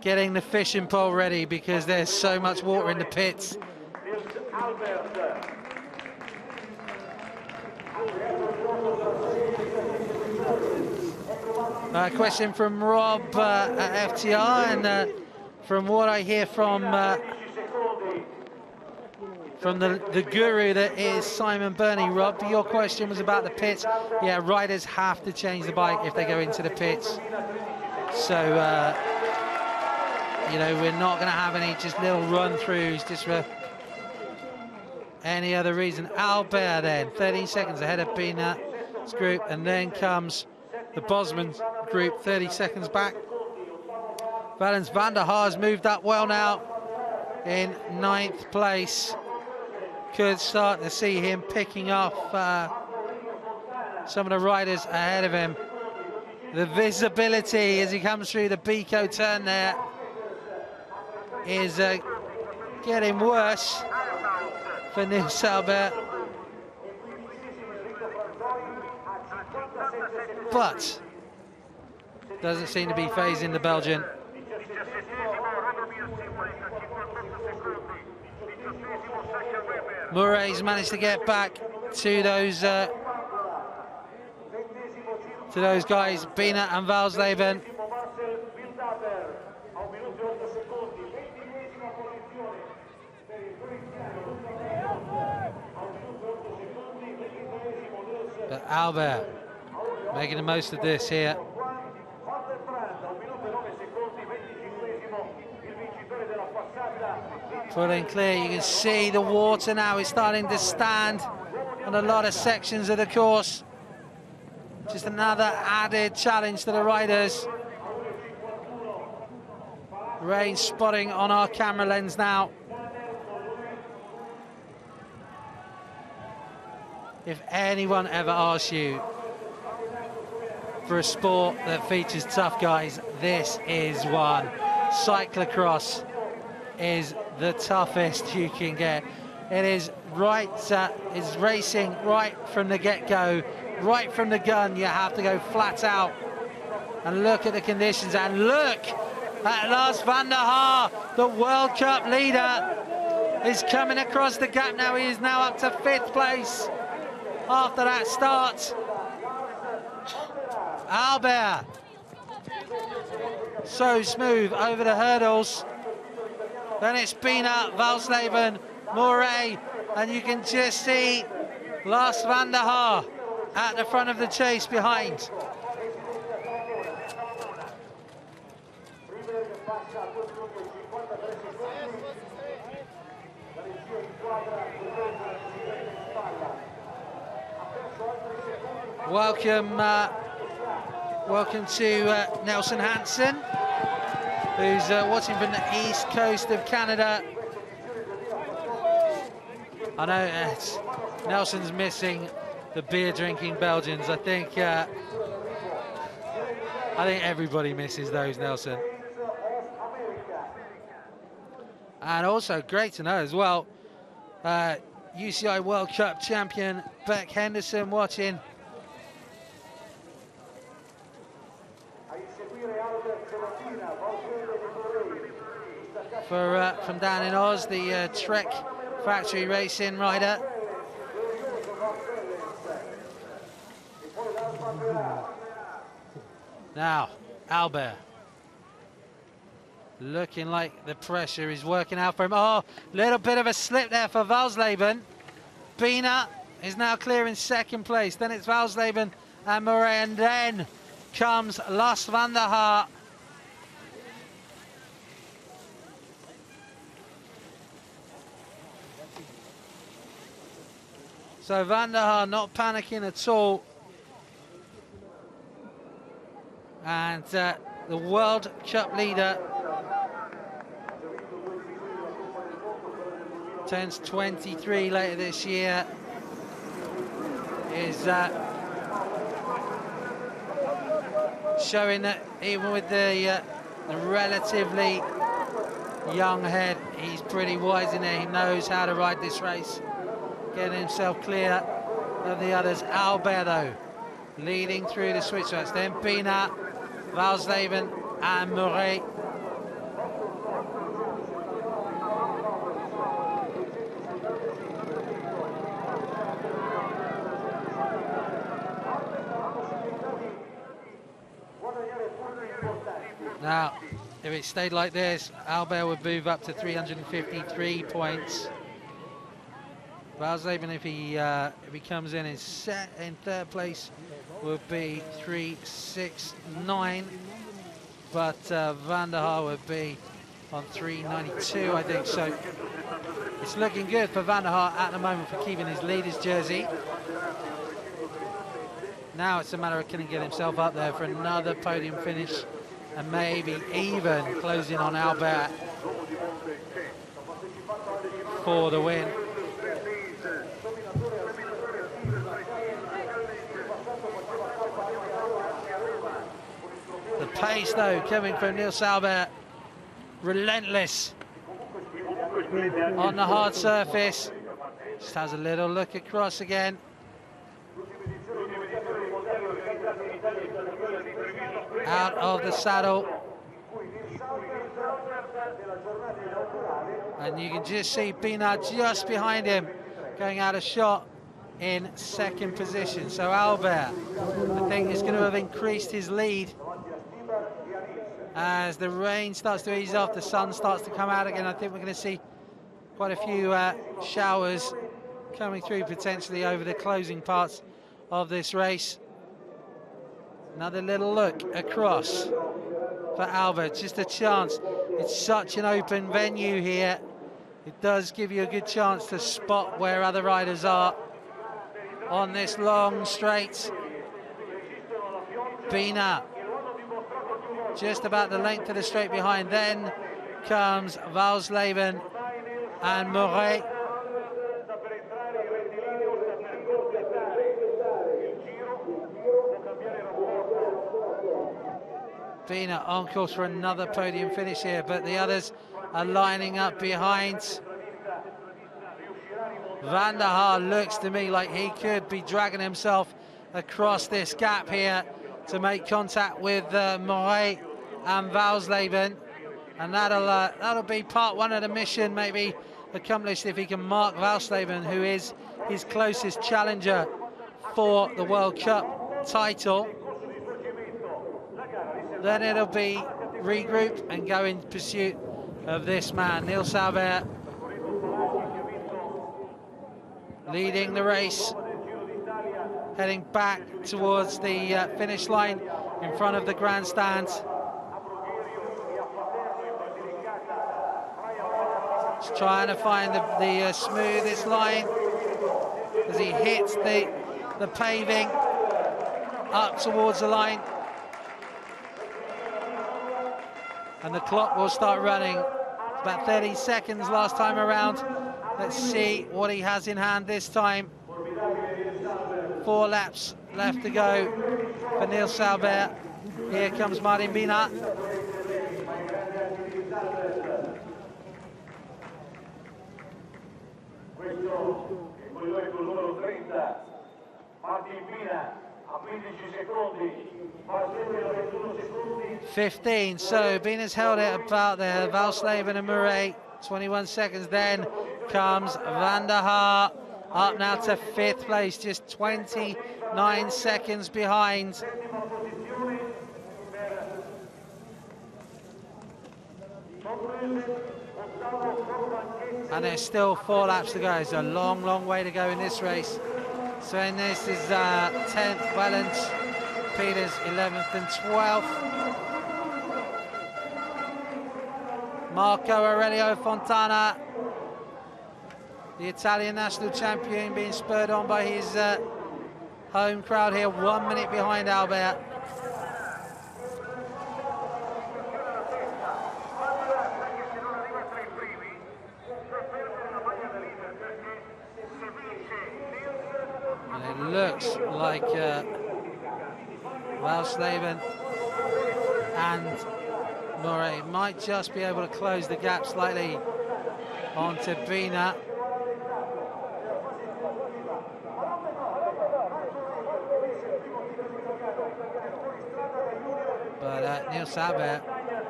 getting the fishing pole ready because there's so much water in the pits. Question from Rob at FTR, and from what I hear from the guru that is Simon Burney. Rob, your question was about the pits. Yeah, riders have to change the bike if they go into the pits. So, you know, we're not going to have any just little run-throughs just for any other reason. Albert then, 13 seconds ahead of Pina's group, and then comes the Bosman group, 30 seconds back. Valens van der Haar's moved up well now in 9th place. Could start to see him picking off some of the riders ahead of him. The visibility as he comes through the Bico turn there is getting worse for Nils Albert. But doesn't seem to be phasing the Belgian. Murray's managed to get back to those guys, Bina and Valsleben. But Albert making the most of this here. Pulling clear, you can see the water now is starting to stand on a lot of sections of the course. Just another added challenge to the riders. Rain spotting on our camera lens now. If anyone ever asks you for a sport that features tough guys, this is one. Cyclocross is the toughest you can get. It is right, it's racing right from the get-go, right from the gun. You have to go flat out and look at the conditions, and look at Lars van der Haar, the World Cup leader, is coming across the gap now. He is now up to 5th place after that start. Albert, so smooth over the hurdles. Then it's Bina, Valsleben, Murray, and you can just see Lars van der Haar at the front of the chase behind. Welcome to Nelson Hansen, who's watching from the east coast of Canada. I know Nelson's missing the beer-drinking Belgians. I think everybody misses those, Nelson. And also great to know as well, UCI World Cup champion Beck Henderson watching. From down in Oz, the Trek factory racing rider. Now, Albert. Looking like the pressure is working out for him. Oh, little bit of a slip there for Valsleben. Bina is now clear in 2nd place. Then it's Valsleben and Murray, and then comes Lars van der Haar. So van der Haar not panicking at all. And the World Cup leader turns 23 later this year, is showing that even with the relatively young head, he's pretty wise in there. He knows how to ride this race, getting himself clear of the others. Albert, though, leading through the switch tracks. Then Bina, Valsleben and Murray. Now, if it stayed like this, Albert would move up to 353 points. Valsleben, if he comes in 3rd place, would be 369. But van der Haar would be on 392, I think. So it's looking good for van der Haar at the moment for keeping his leader's jersey. Now it's a matter of can he get himself up there for another podium finish, and maybe even closing on Albert for the win. The pace, though, coming from Nils Albert, relentless. on the hard surface. Just has a little look across again. Out of the saddle. And you can just see Bina just behind him, going out of shot in second position. So Albert, I think, is going to have increased his lead as the rain starts to ease off, the sun starts to come out again. I think we're going to see quite a few showers coming through potentially over the closing parts of this race. Another little look across for Albert, just a chance. It's such an open venue here. It does give you a good chance to spot where other riders are on this long straight. Bina just about the length of the straight behind. Then comes Valsleben and Moret. Bina on course for another podium finish here, but the others are lining up behind. Van der Haar looks to me like he could be dragging himself across this gap here to make contact with Moret and Valsleben, and that'll be part one of the mission, maybe accomplished if he can mark Valsleben, who is his closest challenger for the World Cup title. Then it'll be regroup and go in pursuit of this man, Nils Albert, leading the race, heading back towards the finish line in front of the grandstand. Just trying to find the smoothest line as he hits the paving up towards the line. And the clock will start running. It's about 30 seconds last time around. Let's see what he has in hand this time. 4 laps left to go for Nils Albert. Here comes Martin Bina. Martin Bina a 15 secondi. 15, so Bina's held it about there. Valsleben and Moret, 21 seconds. Then comes Van der Haar, up now to 5th place, just 29 seconds behind. And there's still 4 laps to go. It's a long, long way to go in this race. So in this is 10th Valens, Peters 11th and 12th. Marco Aurelio Fontana, the Italian national champion, being spurred on by his home crowd here, 1 minute behind Albert. And it looks like Valsleben and Moret might just be able to close the gap slightly onto Bina. But Nils Albert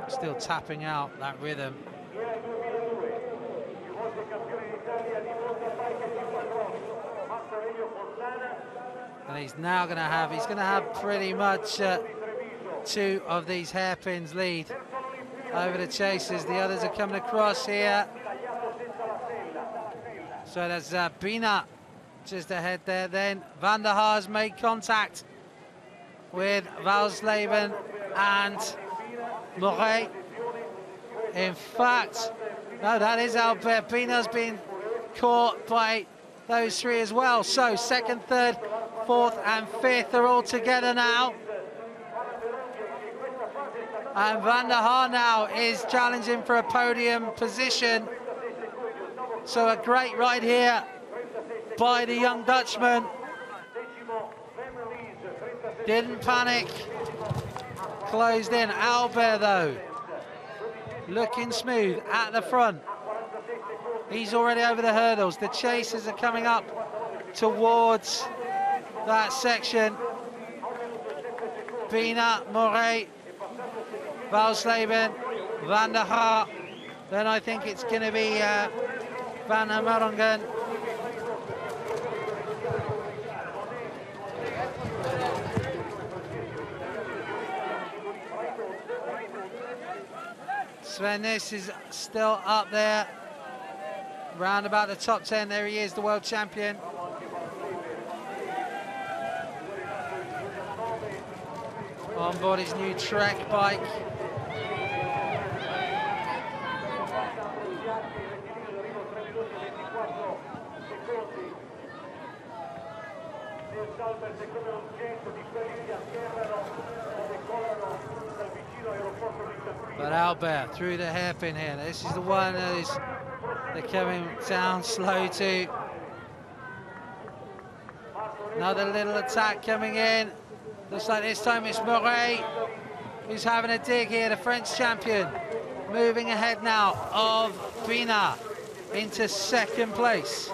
still tapping out that rhythm. And he's now going to have pretty much 2 of these hairpins lead over the chasers. The others are coming across here. So there's Bina just ahead there. Then Van der Haar's made contact with Valsleben and Moret. In fact, no, that is Albert. Bina's been caught by those 3 as well. So 2nd, 3rd, 4th and 5th are all together now. And Van der Haar now is challenging for a podium position. So a great ride here by the young Dutchman. Didn't panic. Closed in. Albert though, looking smooth at the front. He's already over the hurdles. The chasers are coming up towards that section. Pina, Moret, Valsleben, Van der Haar. Then I think it's going to be Van Amerongen. Sven Nys is still up there, round about the top 10. There he is, the world champion. On board his new Trek bike. But Albert through the hairpin here. This is the one that they're coming down slow to. Another little attack coming in. Looks like this time it's Moret who's having a dig here, the French champion. Moving ahead now of Pina into second place.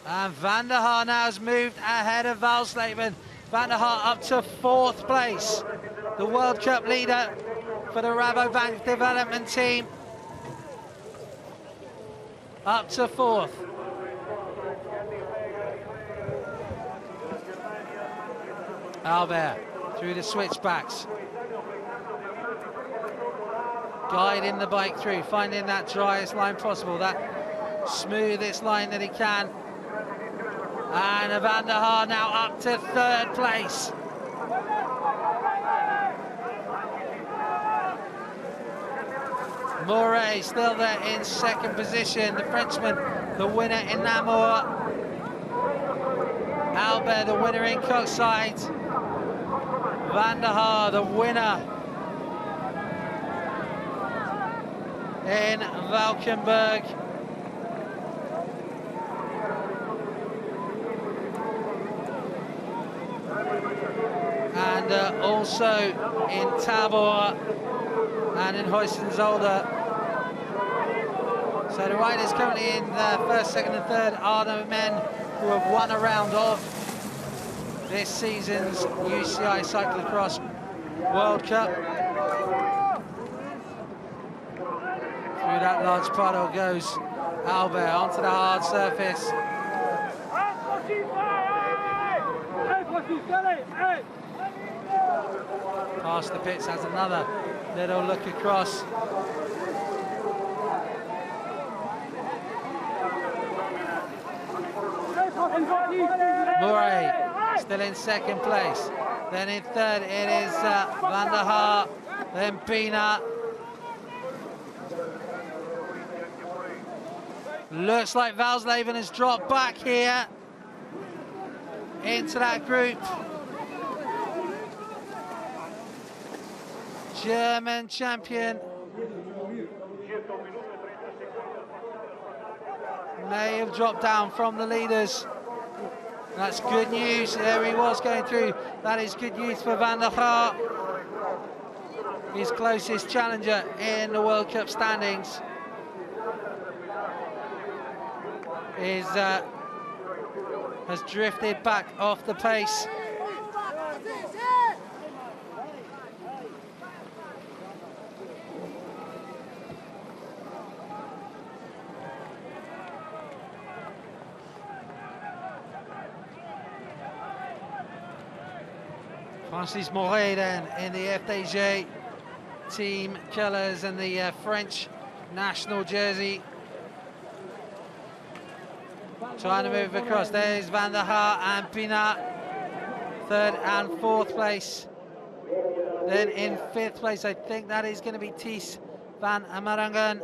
And Van der Haar now has moved ahead of Valsleben. Van der Haar up to fourth place. The World Cup leader for the Rabobank development team. Up to fourth. Albert through the switchbacks. Guiding the bike through, finding that driest line possible, that smoothest line that he can. And Van der Haar now up to third place. Moret still there in second position. The Frenchman, the winner in Namur. Albert, the winner in Coxside. Van der Haar, the winner in Valkenburg. And also in Tabor and in Hoysen-Zolder. So the riders currently in first, second and third are the men who have won a round of this season's UCI Cyclo-Cross World Cup. Through that large puddle goes Albert onto the hard surface. Past the pits, has another little look across. Moret still in second place. Then in third it is Van der Haar, then Pina. Looks like Valsleben has dropped back here into that group. German champion may have dropped down from the leaders. That's good news. There he was going through. That is good news for Van der Haar, his closest challenger in the World Cup standings. Has drifted back off the pace. Francis Moret then in the FDJ team colours and the French national jersey. Trying to move across. There's Van der Haar and Pina, third and fourth place. Then in fifth place, I think that is going to be Thijs van Amerongen.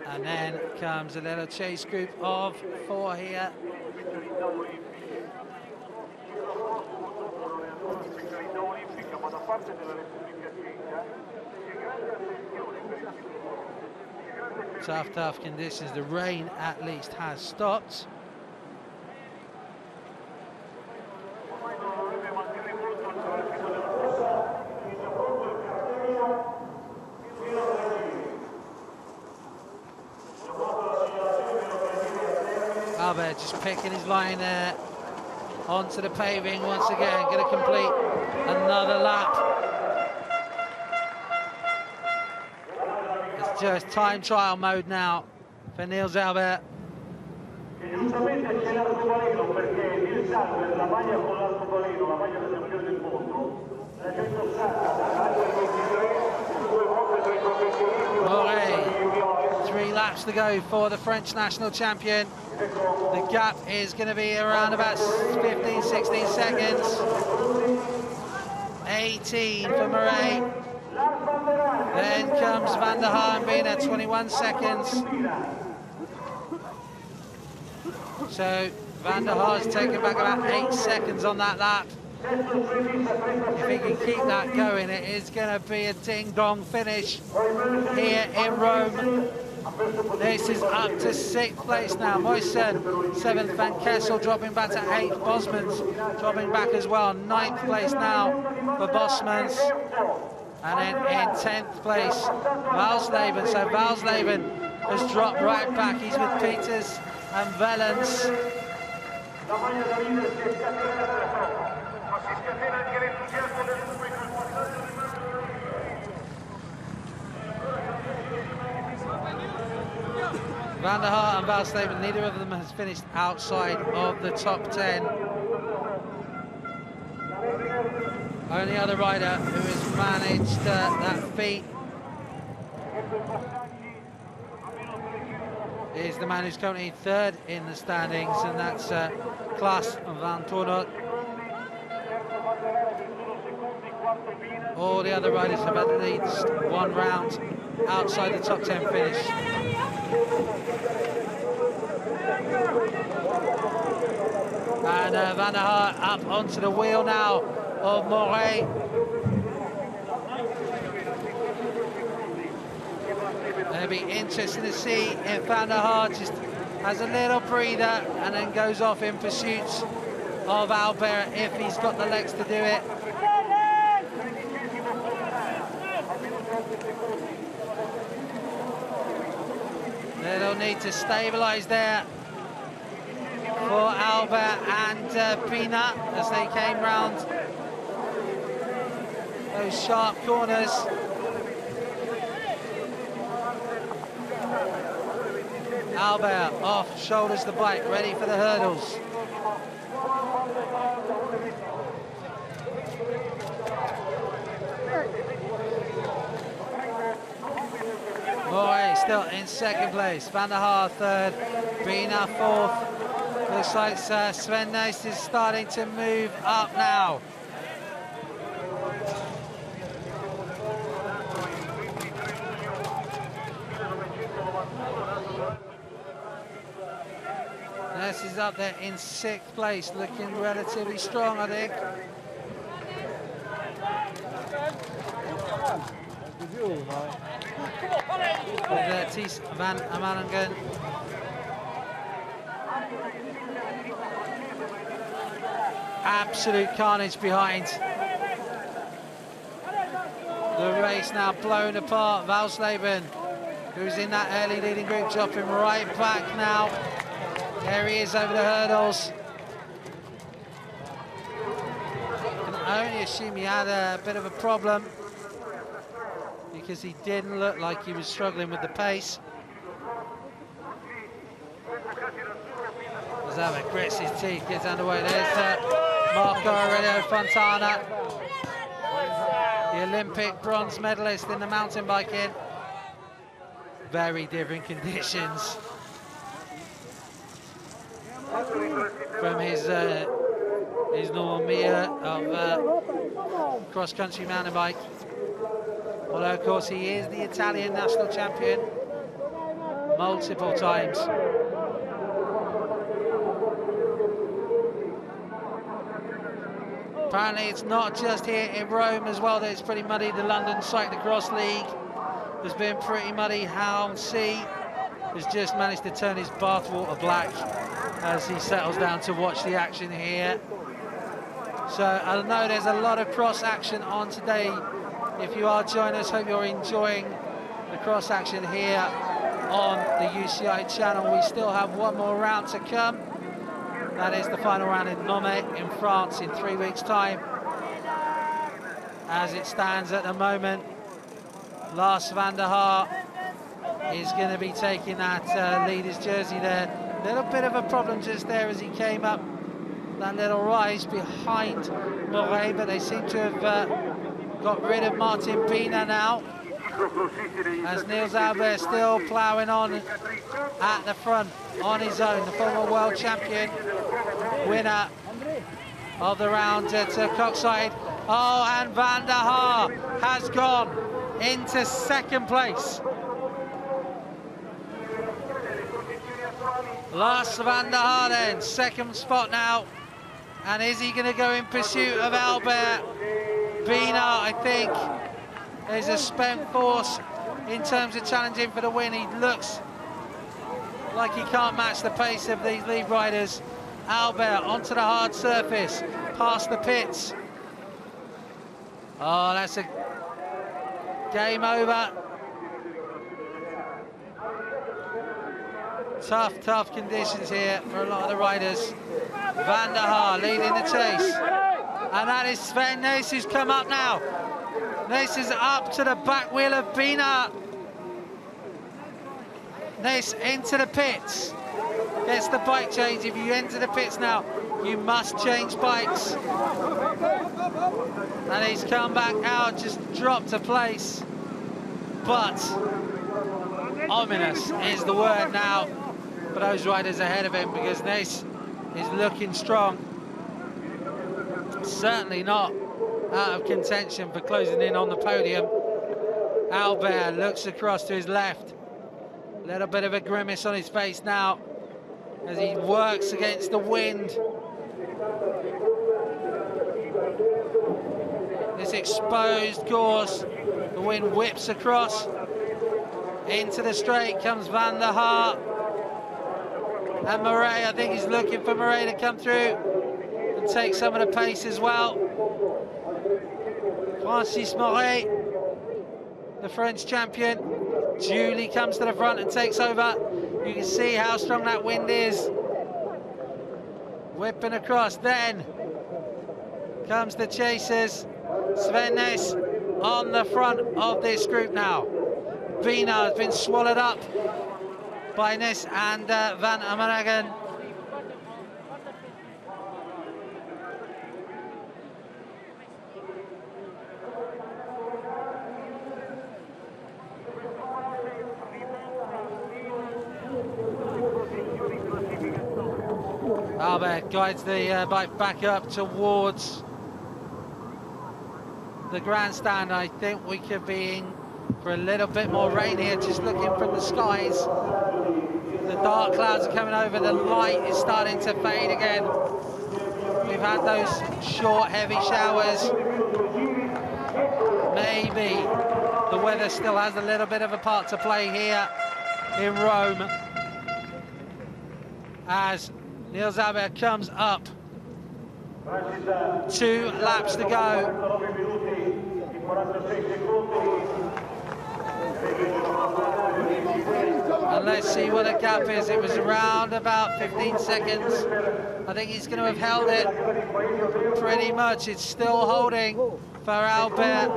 And then comes a little chase group of four here. Tough conditions. The rain at least has stopped. Albert just picking his line there onto the paving once again, going to complete another lap. It's just time trial mode now for Niels Albert. Giustamente c'è l'arcobaleno perché il salto è la maglia con l'arcobaleno, la maglia del campione del mondo. La 160, Moret, 3 laps to go for the French national champion. The gap is going to be around about 15, 16 seconds. 18 for Moret. Then comes Van der Haar being at 21 seconds. So Van der Haar's taken back about 8 seconds on that lap. If he can keep that going, it is going to be a ding-dong finish here in Rome. This is up to 6th place now. Moysen, 7th, Van Kessel dropping back to 8th. Bosmans dropping back as well. 9th place now for Bosmans. And then in 10th place, Valsleben. So Valsleben has dropped right back. He's with Peters and Wellens. Van der Haar and Valsleben, neither of them has finished outside of the top 10. Only other rider who has managed that feat is the man who's currently 3rd in the standings, and that's Klaas van Toornot. All the other riders have at least one round outside the top 10 finish. And Van der Haar up onto the wheel now of Moret. It'll be interesting to see if Van der Haar just has a little breather and then goes off in pursuit of Albert if he's got the legs to do it. Little need to stabilise there for Albert and Pina as they came round those sharp corners. Albert off, shoulders the bike, ready for the hurdles. Moret still in 2nd place, Van der Haar 3rd, Pina 4th. Looks like Sven Nys is starting to move up now. Nys is up there in 6th place, looking relatively strong, I think. With Ties van Amalingen. Absolute carnage behind. The race now blown apart. Valsleben, who's in that early leading group, dropping right back now. There he is over the hurdles. Can only assume he had a bit of a problem because he didn't look like he was struggling with the pace. Zabek grits his teeth, gets underway. There's Marco Aurelio Fontana, the Olympic bronze medalist in the mountain biking. Very different conditions from his normal Mia of cross-country mountain bike. Although, of course, he is the Italian national champion multiple times. Apparently it's not just here in Rome as well that it's pretty muddy. The London Cyclo-Cross League has been pretty muddy. Hound C has just managed to turn his bathwater black as he settles down to watch the action here. So I know there's a lot of cross action on today. If you are joining us, hope you're enjoying the cross action here on the UCI channel. We still have one more round to come. That is the final round in Nome in France in 3 weeks' time. As it stands at the moment, Lars van der Haar is going to be taking that leader's jersey there. Little bit of a problem just there as he came up that little rise behind Moret, but they seem to have got rid of Martin Bina now, as Niels Albert still ploughing on at the front on his own. The former world champion, winner of the round at Coxside. Oh, and van der Haar has gone into second place. Lars van der Haar then, second spot now. And is he going to go in pursuit of Albert? Bina, I think, is a spent force in terms of challenging for the win. He looks like he can't match the pace of these lead riders. Albert onto the hard surface, past the pits. Oh, that's a game over. Tough conditions here for a lot of the riders. Van der Haar leading the chase. And that is Sven Nys who's come up now. Nys is up to the back wheel of Bina. Nys into the pits. Gets the bike change. If you enter the pits now, you must change bikes. And he's come back out, just dropped a place. But ominous is the word now for those riders ahead of him, because Nys is looking strong. Certainly not out of contention for closing in on the podium. Albert looks across to his left. A little bit of a grimace on his face now as he works against the wind. This exposed course, the wind whips across. Into the straight comes Van der Haar. And Moret, I think he's looking for Moret to come through and take some of the pace as well. Francis Moret, the French champion. Julie comes to the front and takes over. You can see how strong that wind is. Whipping across, then comes the chasers. Sven Nys on the front of this group now. Bina has been swallowed up by Nys and Van Amerongen. Albert guides the bike back up towards the grandstand. I think we could be in for a little bit more rain here, just looking from the skies. The dark clouds are coming over, the light is starting to fade again. We've had those short, heavy showers. Maybe the weather still has a little bit of a part to play here in Rome, as Niels Albert comes up. 2 laps to go. And let's see what the gap is. It was around about 15 seconds. I think he's going to have held it pretty much. It's still holding for Albert.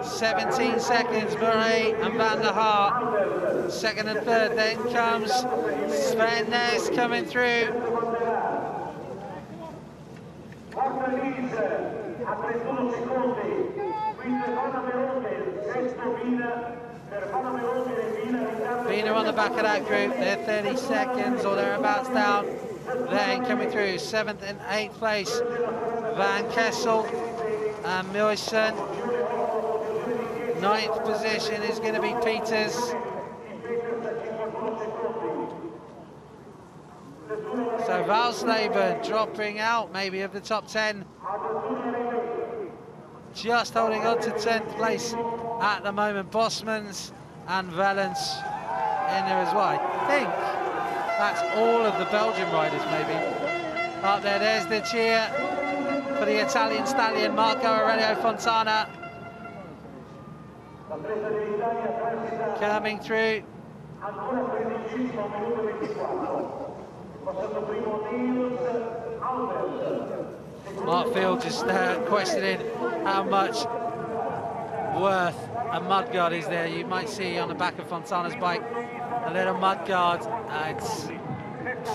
17 seconds, Moret and Van der Haar. Second and third. Then comes Sven Nys coming through. Bina on the back of that group, they're 30 seconds or thereabouts down. Then coming through, 7th and 8th place, Van Kessel and Muysen. 9th position is going to be Peters. So Valsleben dropping out maybe of the top 10. Just holding on to 10th place at the moment. Bosmans and Valens in there as well. I think that's all of the Belgian riders, maybe. Up there, there's the cheer for the Italian stallion, Marco Aurelio Fontana. Coming through. Mark Field just questioning how much worth a mudguard is there. You might see on the back of Fontana's bike a little mudguard. It's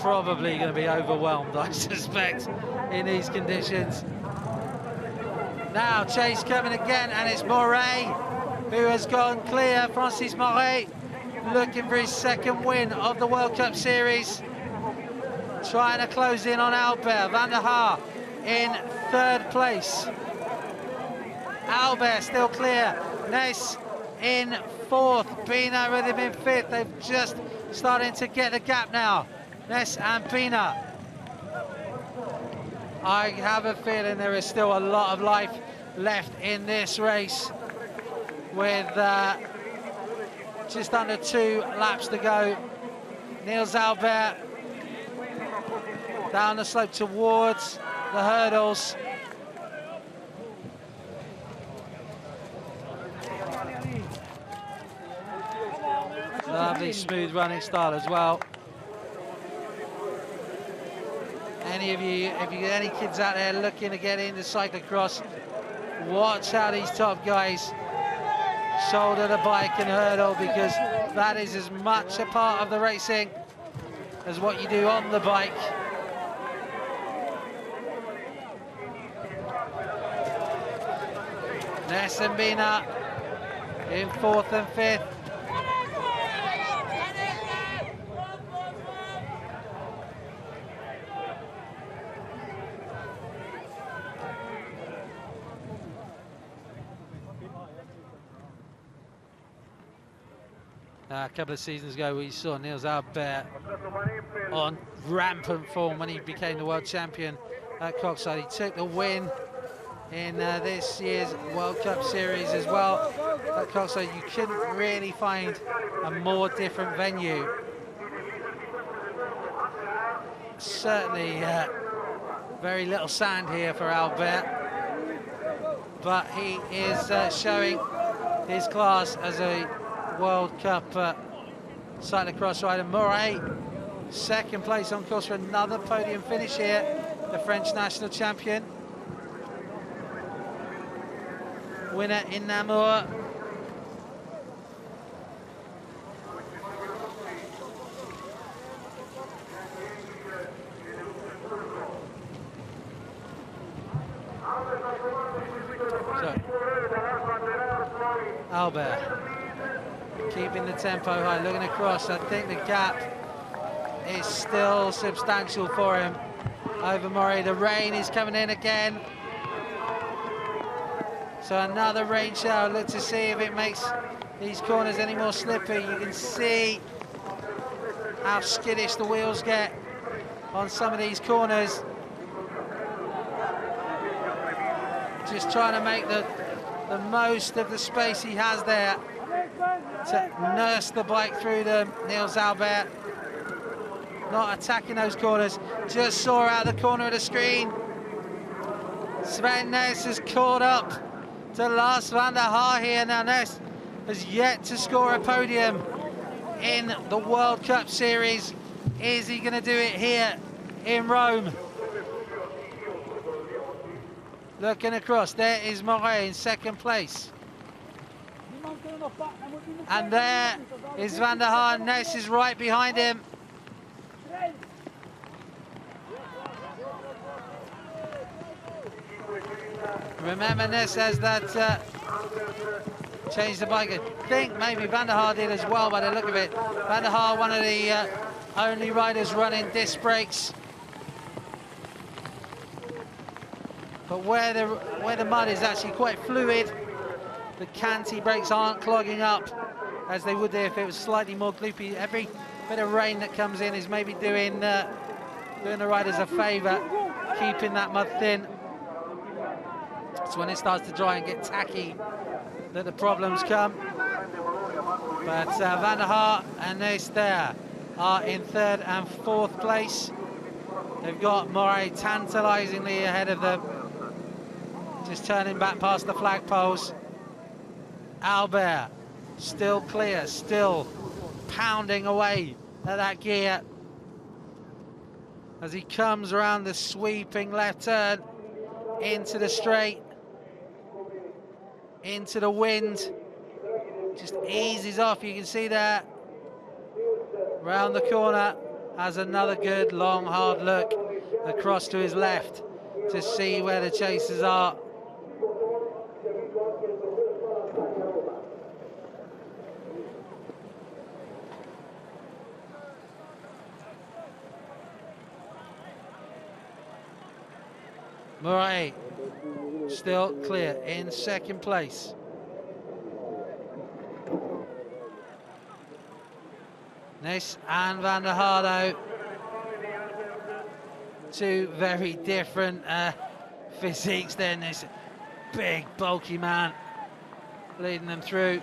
probably going to be overwhelmed, I suspect, in these conditions. Now chase coming again, and it's Moret who has gone clear. Francis Moret looking for his second win of the World Cup Series. Trying to close in on Albert. Van der Haar in third place. Albert still clear. Ness in fourth. Pina with him in fifth. They've just starting to get the gap now. Ness and Pina. I have a feeling there is still a lot of life left in this race with just under 2 laps to go. Niels Albert down the slope towards the hurdles. Lovely smooth running style as well. Any of you, if you get any kids out there looking to get into cyclocross, watch how these top guys shoulder the bike and hurdle, because that is as much a part of the racing as what you do on the bike. Ness and Bina in fourth and fifth. A couple of seasons ago we saw Niels Albert on rampant form when he became the world champion at Coxside. He took the win in this year's World Cup Series as well at Coxside. You couldn't really find a more different venue. Certainly very little sand here for Albert, but he is showing his class as a World Cup cyclocross rider. Moret, second place, on course for another podium finish here, the French national champion. Winner in Namur. So, Albert keeping the tempo high, looking across. I think the gap is still substantial for him over Moret. The rain is coming in again. So another rain shower. Look to see if it makes these corners any more slippy. You can see how skittish the wheels get on some of these corners. Just trying to make the most of the space he has there to nurse the bike through them. Niels Albert not attacking those corners. Just saw out the corner of the screen. Sven Ness has caught up to Lars van der Haar here. Now Ness has yet to score a podium in the World Cup Series. Is he going to do it here in Rome? Looking across, there is Moret in second place. And there is Van der Haar. Ness is right behind him. Remember, Ness has that changed the bike. I think maybe Van der Haar did as well by the look of it. Van der Haar, one of the only riders running disc brakes. But where the mud is actually quite fluid, the canty brakes aren't clogging up as they would do if it was slightly more gloopy. Every bit of rain that comes in is maybe doing the riders a favour, keeping that mud thin. It's when it starts to dry and get tacky that the problems come. But Van der Haar and Nace there are in 3rd and 4th place. They've got Moray tantalisingly ahead of them, just turning back past the flagpoles. Albert still clear, still pounding away at that gear as he comes around the sweeping left turn into the straight, into the wind. Just eases off, you can see there. Round the corner, has another good long hard look across to his left to see where the chasers are. Murray still clear in 2nd place. Nis and Van der Haar, though, two very different physiques then. This big bulky man leading them through,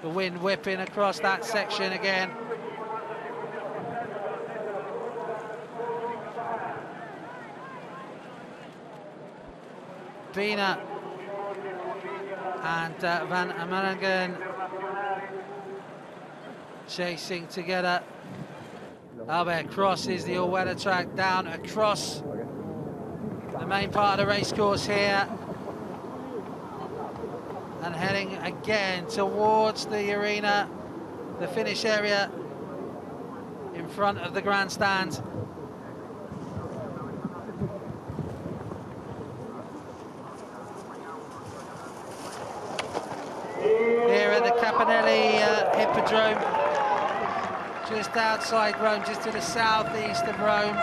the wind whipping across that section again. Bina and Van Amerongen chasing together. Albert crosses the all-weather track down across the main part of the racecourse here and heading again towards the arena, the finish area in front of the grandstand. Here at the Capanelli Hippodrome, just outside Rome, just to the southeast of Rome.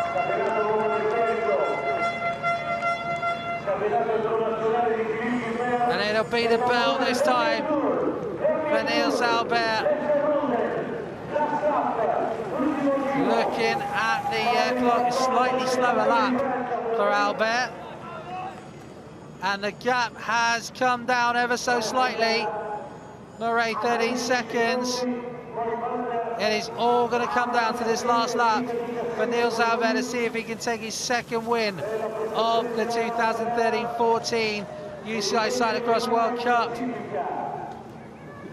And it'll be the bell this time for Niels Albert. Looking at the clock, slightly slower lap for Albert. And the gap has come down ever so slightly. Murray 13 seconds. It is all going to come down to this last lap for Niels Albert to see if he can take his 2nd win of the 2013-14 UCI Cyclo-Cross World Cup,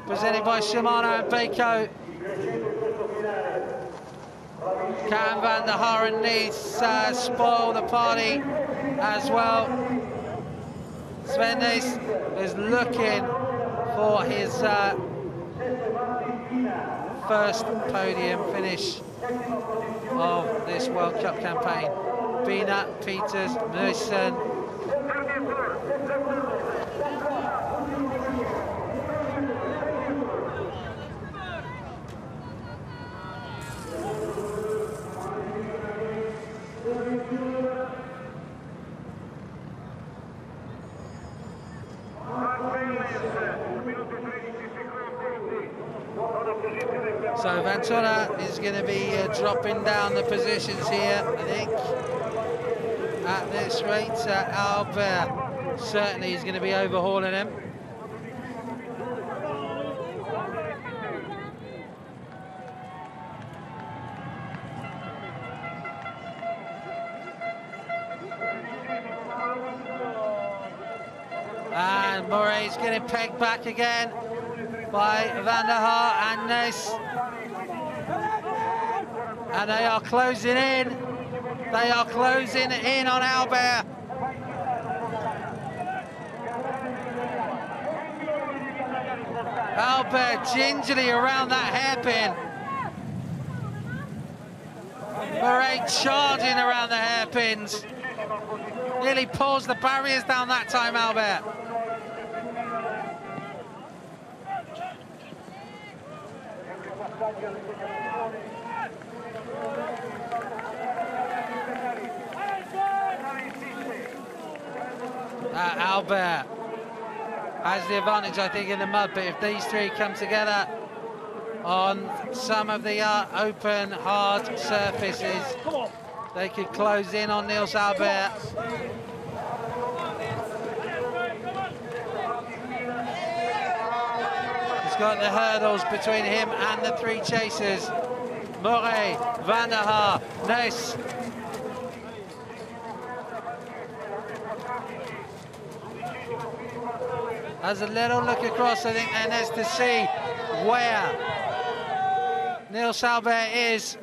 presented by Shimano and Baco. Can Van der Haar and Niels spoil the party as well? Sven Nys is looking for his first podium finish of this World Cup campaign. Bina, Peters, Merson. So Vantona is going to be dropping down the positions here, I think, at this rate. Albert certainly is going to be overhauling him. And Murray's getting pegged back again by Van der Haar and Nys. And they are closing in. They are closing in on Albert. Albert gingerly around that hairpin. Murray charging around the hairpins. Nearly pulls the barriers down that time, Albert. Albert has the advantage, I think, in the mud, but if these three come together on some of the open, hard surfaces, they could close in on Niels Albert. He's got the hurdles between him and the three chasers. Moray, Van der Haar, Nys. Has a little look across, I think, and there's to see where Niels Albert is.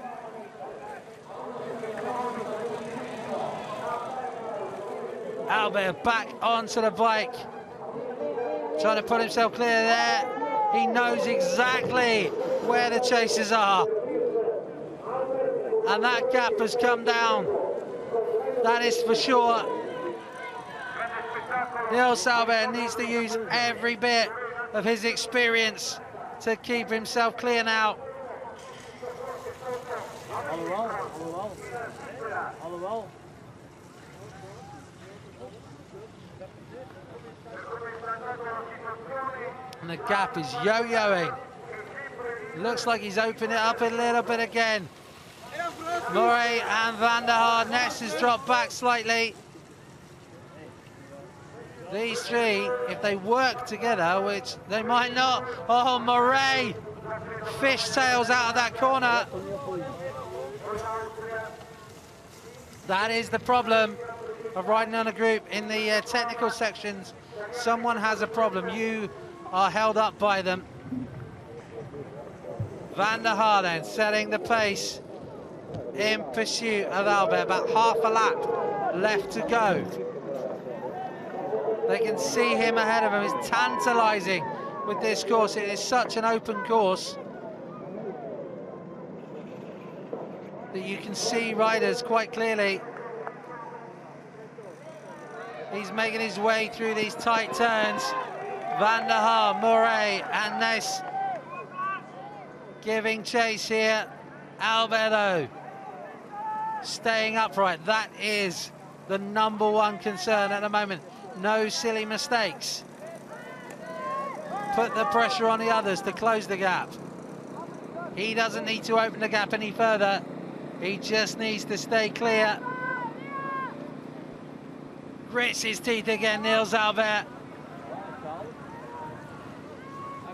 Albert back onto the bike, trying to put himself clear there. He knows exactly where the chasers are. And that gap has come down. That is for sure. Niels Albert needs to use every bit of his experience to keep himself clear now. And the gap is yo-yoing. Looks like he's opened it up a little bit again. Moray and Van der Haar. Ness has dropped back slightly. These three, if they work together, which they might not. Oh, Moray fishtails out of that corner. That is the problem of riding on a group in the technical sections. Someone has a problem. You are held up by them. Van der Haar then setting the pace in pursuit of Albert. About half a lap left to go. They can see him ahead of him. It's tantalizing with this course. It is such an open course that you can see riders quite clearly. He's making his way through these tight turns. Van der Haar, Moray and Nys giving chase here. Alberto staying upright. That is the #1 concern at the moment. No silly mistakes. Put the pressure on the others to close the gap. He doesn't need to open the gap any further. He just needs to stay clear. Grits his teeth again, Niels Albert.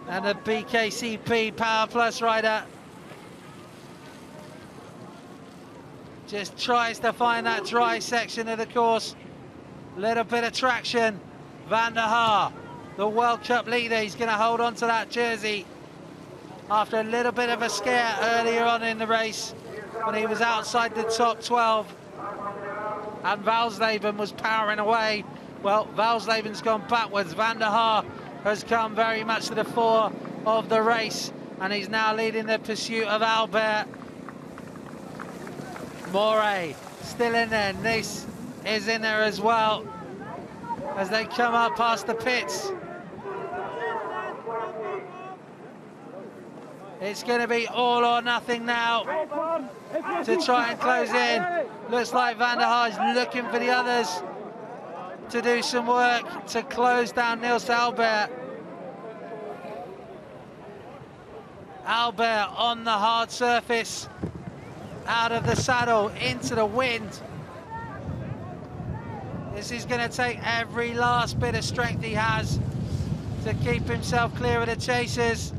And the BKCP Power Plus rider just tries to find that dry section of the course. Little bit of traction. Van der Haar, the World Cup leader, he's going to hold on to that jersey after a little bit of a scare earlier on in the race when he was outside the top 12 and Valsleben was powering away. Well, Valsleben's gone backwards. Van der Haar has come very much to the fore of the race and he's now leading the pursuit of Albert. Moray still in there. Nys is in there as well as they come up past the pits. It's going to be all or nothing now to try and close in. Looks like Van der Haar is looking for the others to do some work to close down Niels Albert. Albert on the hard surface, out of the saddle, into the wind. This is going to take every last bit of strength he has to keep himself clear of the chasers.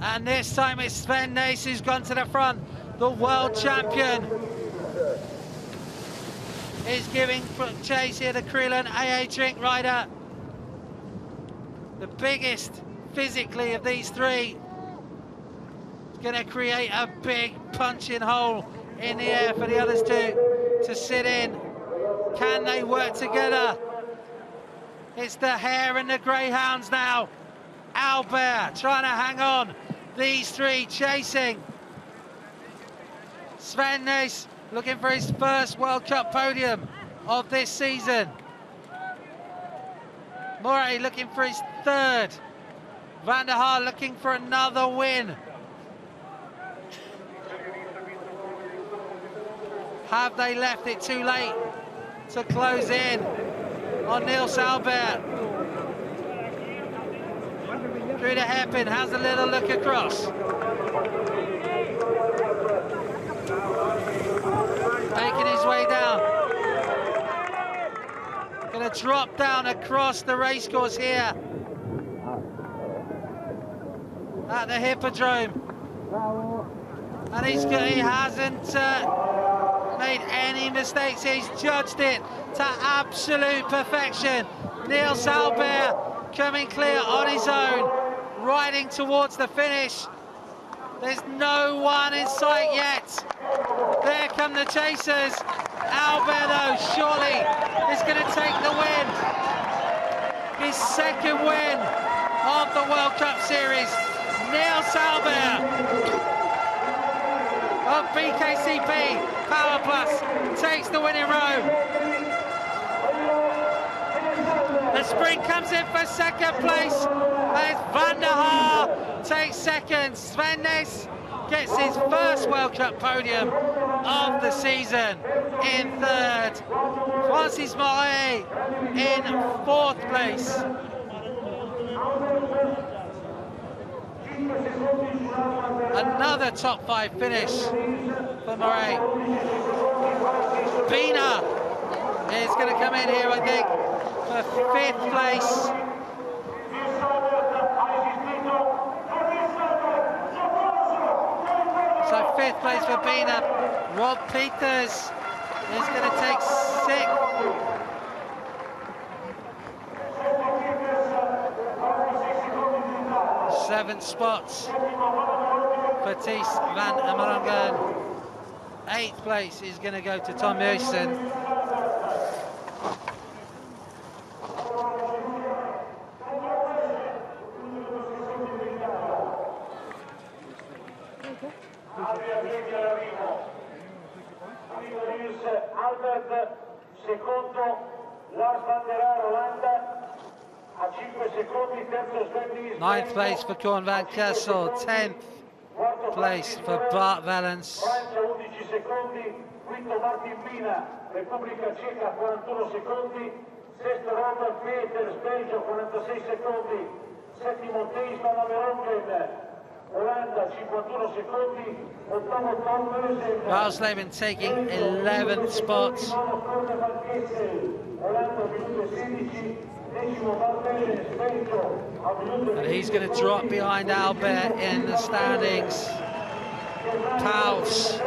And this time it's Sven Nys who's gone to the front. The world champion is giving chase here to Krillin, AA Trink rider. The biggest physically of these three. It's going to create a big punching hole in the air for the others to sit in. Can they work together? It's the hare and the greyhounds now. Albert trying to hang on. These three chasing. Sven Nys looking for his first World Cup podium of this season. Moray looking for his third. Van der Haar looking for another win. Have they left it too late to close in on Niels Albert? Through the hairpin, has a little look across. Making his way down. Going going to drop down across the racecourse here at the Hippodrome. And he hasn't made any mistakes. He's judged it to absolute perfection. Niels Albert coming clear on his own, riding towards the finish. There's no one in sight yet. There come the chasers. Albert, though, surely is going to take the win. His second win of the World Cup Series. Niels Albert of BKCP Power Plus takes the win in Rome. The sprint comes in for second place as Van der Haar takes second. Sven Nys gets his first World Cup podium of the season in third. Francis Moret in fourth place. Another top 5 finish for Moret. Bina is going to come in here, I think, for 5th place. So 5th place for Bina. Rob Peters is going to take 6th. Seventh spots for Ties van Amerongen. 8th place is going to go to Tom Hewson. Albert secondo, Lars van der Haar Olanda a 5 secondi, terzo Sven Nys. 9th place for Corn van Kessel, 10th place for Bart Valens. Francia 11 secondi, quinto Martin Bina, Repubblica Ceca 41 secondi, sesto Robert Peters, Belgio 46 secondi, settimo Ties van Amerongen, Olanda 51 secondi, ottavo Tom Hewson. Valsleben taking 11th spots. And he's going to drop behind Albert in the standings. Pauls,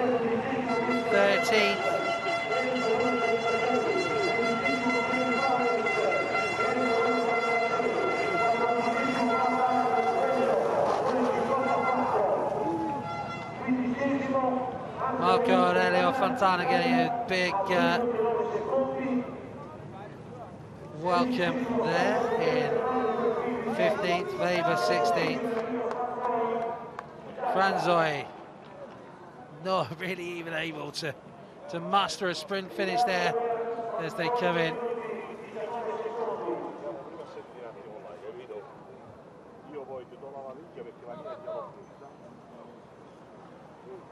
13th. Marco Aurelio Fontana getting a big welcome there in 15th, Weber 16th. Franzoy not really even able to muster a sprint finish there as they come in.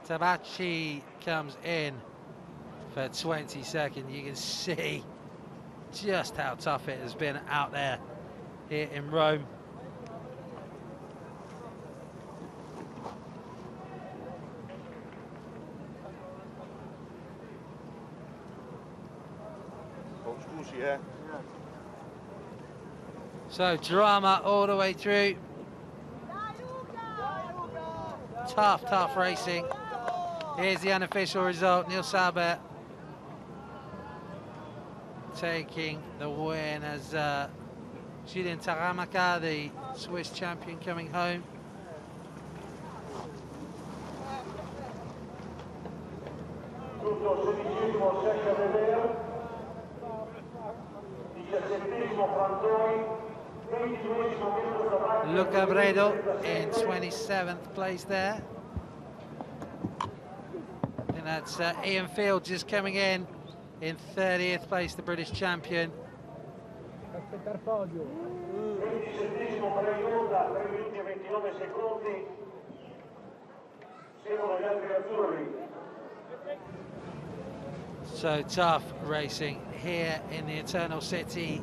Tabacci comes in for 22nd. You can see just how tough it has been out there here in Rome. So drama all the way through. Tough racing. Here's the unofficial result. Niels Albert taking the win as Julien Taramaka, the Swiss champion, coming home. Luca Bredo in 27th place there. And that's Ian Field just coming in 30th place, the British champion. So tough racing here in the Eternal City.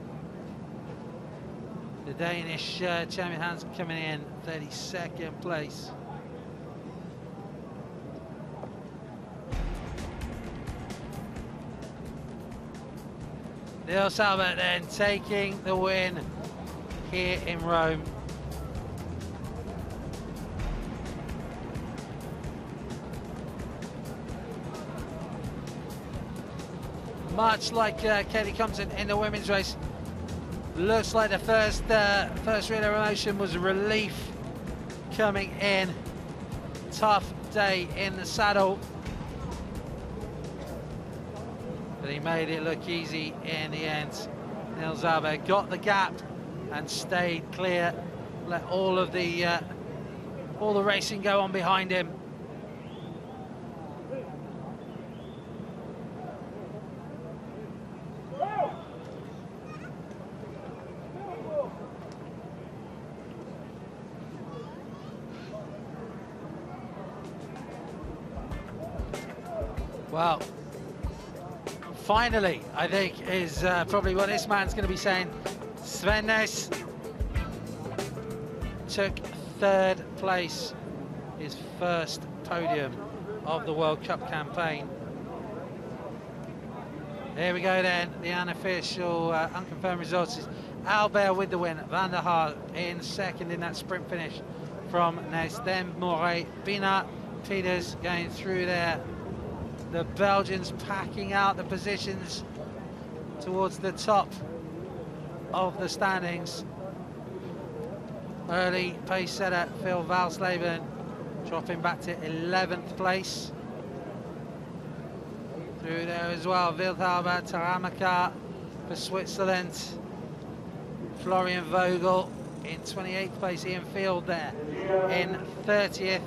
The Danish champion Hans coming in 32nd place. Nils Albert then taking the win here in Rome. Much like Kelly Compton in the women's race, looks like the first relay emotion was relief coming in. Tough day in the saddle, but he made it look easy in the end. Nils Albert got the gap and stayed clear, let all the racing go on behind him. Well, finally, I think, is probably what this man's going to be saying. Sven Nys took 3rd place, his first podium of the World Cup campaign. Here we go then, the unofficial, unconfirmed results is Albert with the win, Van der Haar in 2nd in that sprint finish from Nys, then Moret, Bina, Peters going through there. The Belgians packing out the positions towards the top of the standings. Early pace setter Phil Valsleben dropping back to 11th place. Through there as well, Wildhaber, Taramaka for Switzerland. Florian Vogel in 28th place, Ian Field there in 30th.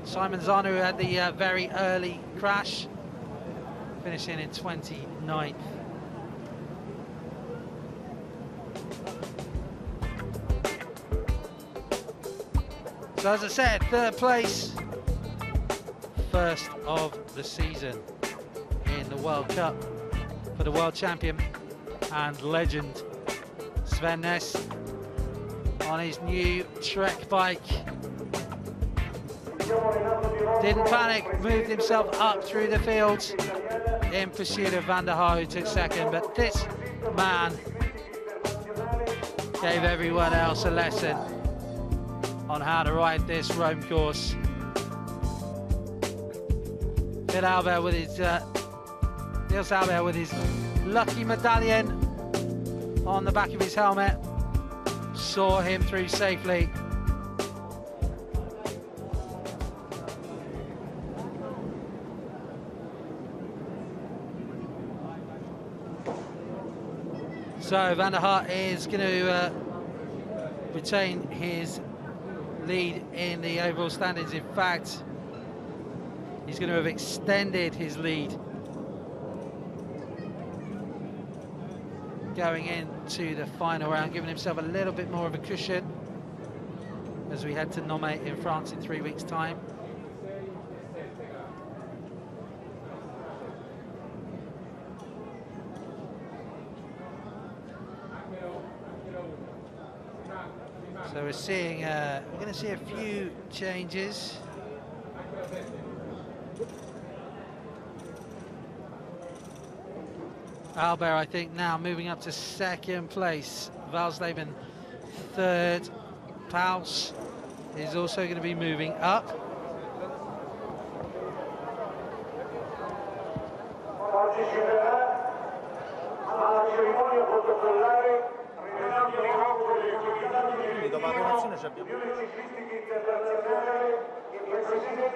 Simon Zana, who had the very early crash, finishing in 29th. So as I said, 3rd place, first of the season in the World Cup for the world champion and legend Sven Nys on his new Trek bike. Didn't panic, moved himself up through the fields in pursuit of Van der Haar, who took 2nd, but this man gave everyone else a lesson on how to ride this Rome course. Nils Albert with his lucky medallion on the back of his helmet saw him through safely. So Van der Haar is going to retain his lead in the overall standings. In fact, he's going to have extended his lead going into the final round, giving himself a little bit more of a cushion as we head to Nome in France in 3 weeks' time. So we're seeing, we're going to see a few changes. Albert, I think, now moving up to 2nd place. Valsleben 3rd. Pauls is also going to be moving up.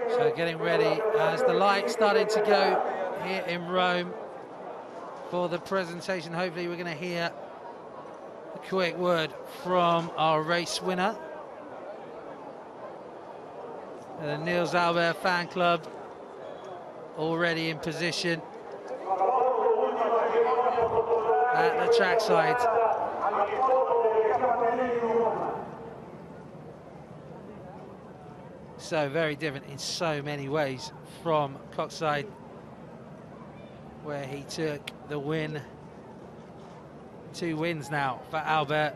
So getting ready as the lights starting to go here in Rome for the presentation. Hopefully we're going to hear a quick word from our race winner. The Nils Albert fan club already in position at the trackside. So very different in so many ways from Coxside, where he took the win. 2 wins now for Albert.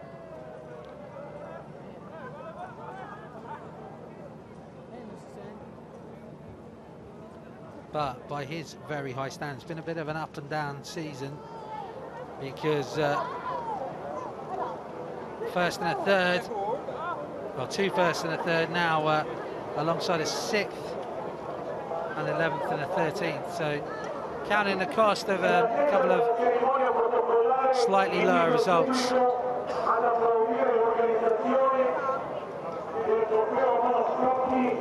but by his very high standards. It's been a bit of an up and down season because first and a third, well, 2 firsts and a third now, alongside a 6th and 11th and a 13th. So counting the cost of a couple of slightly lower results.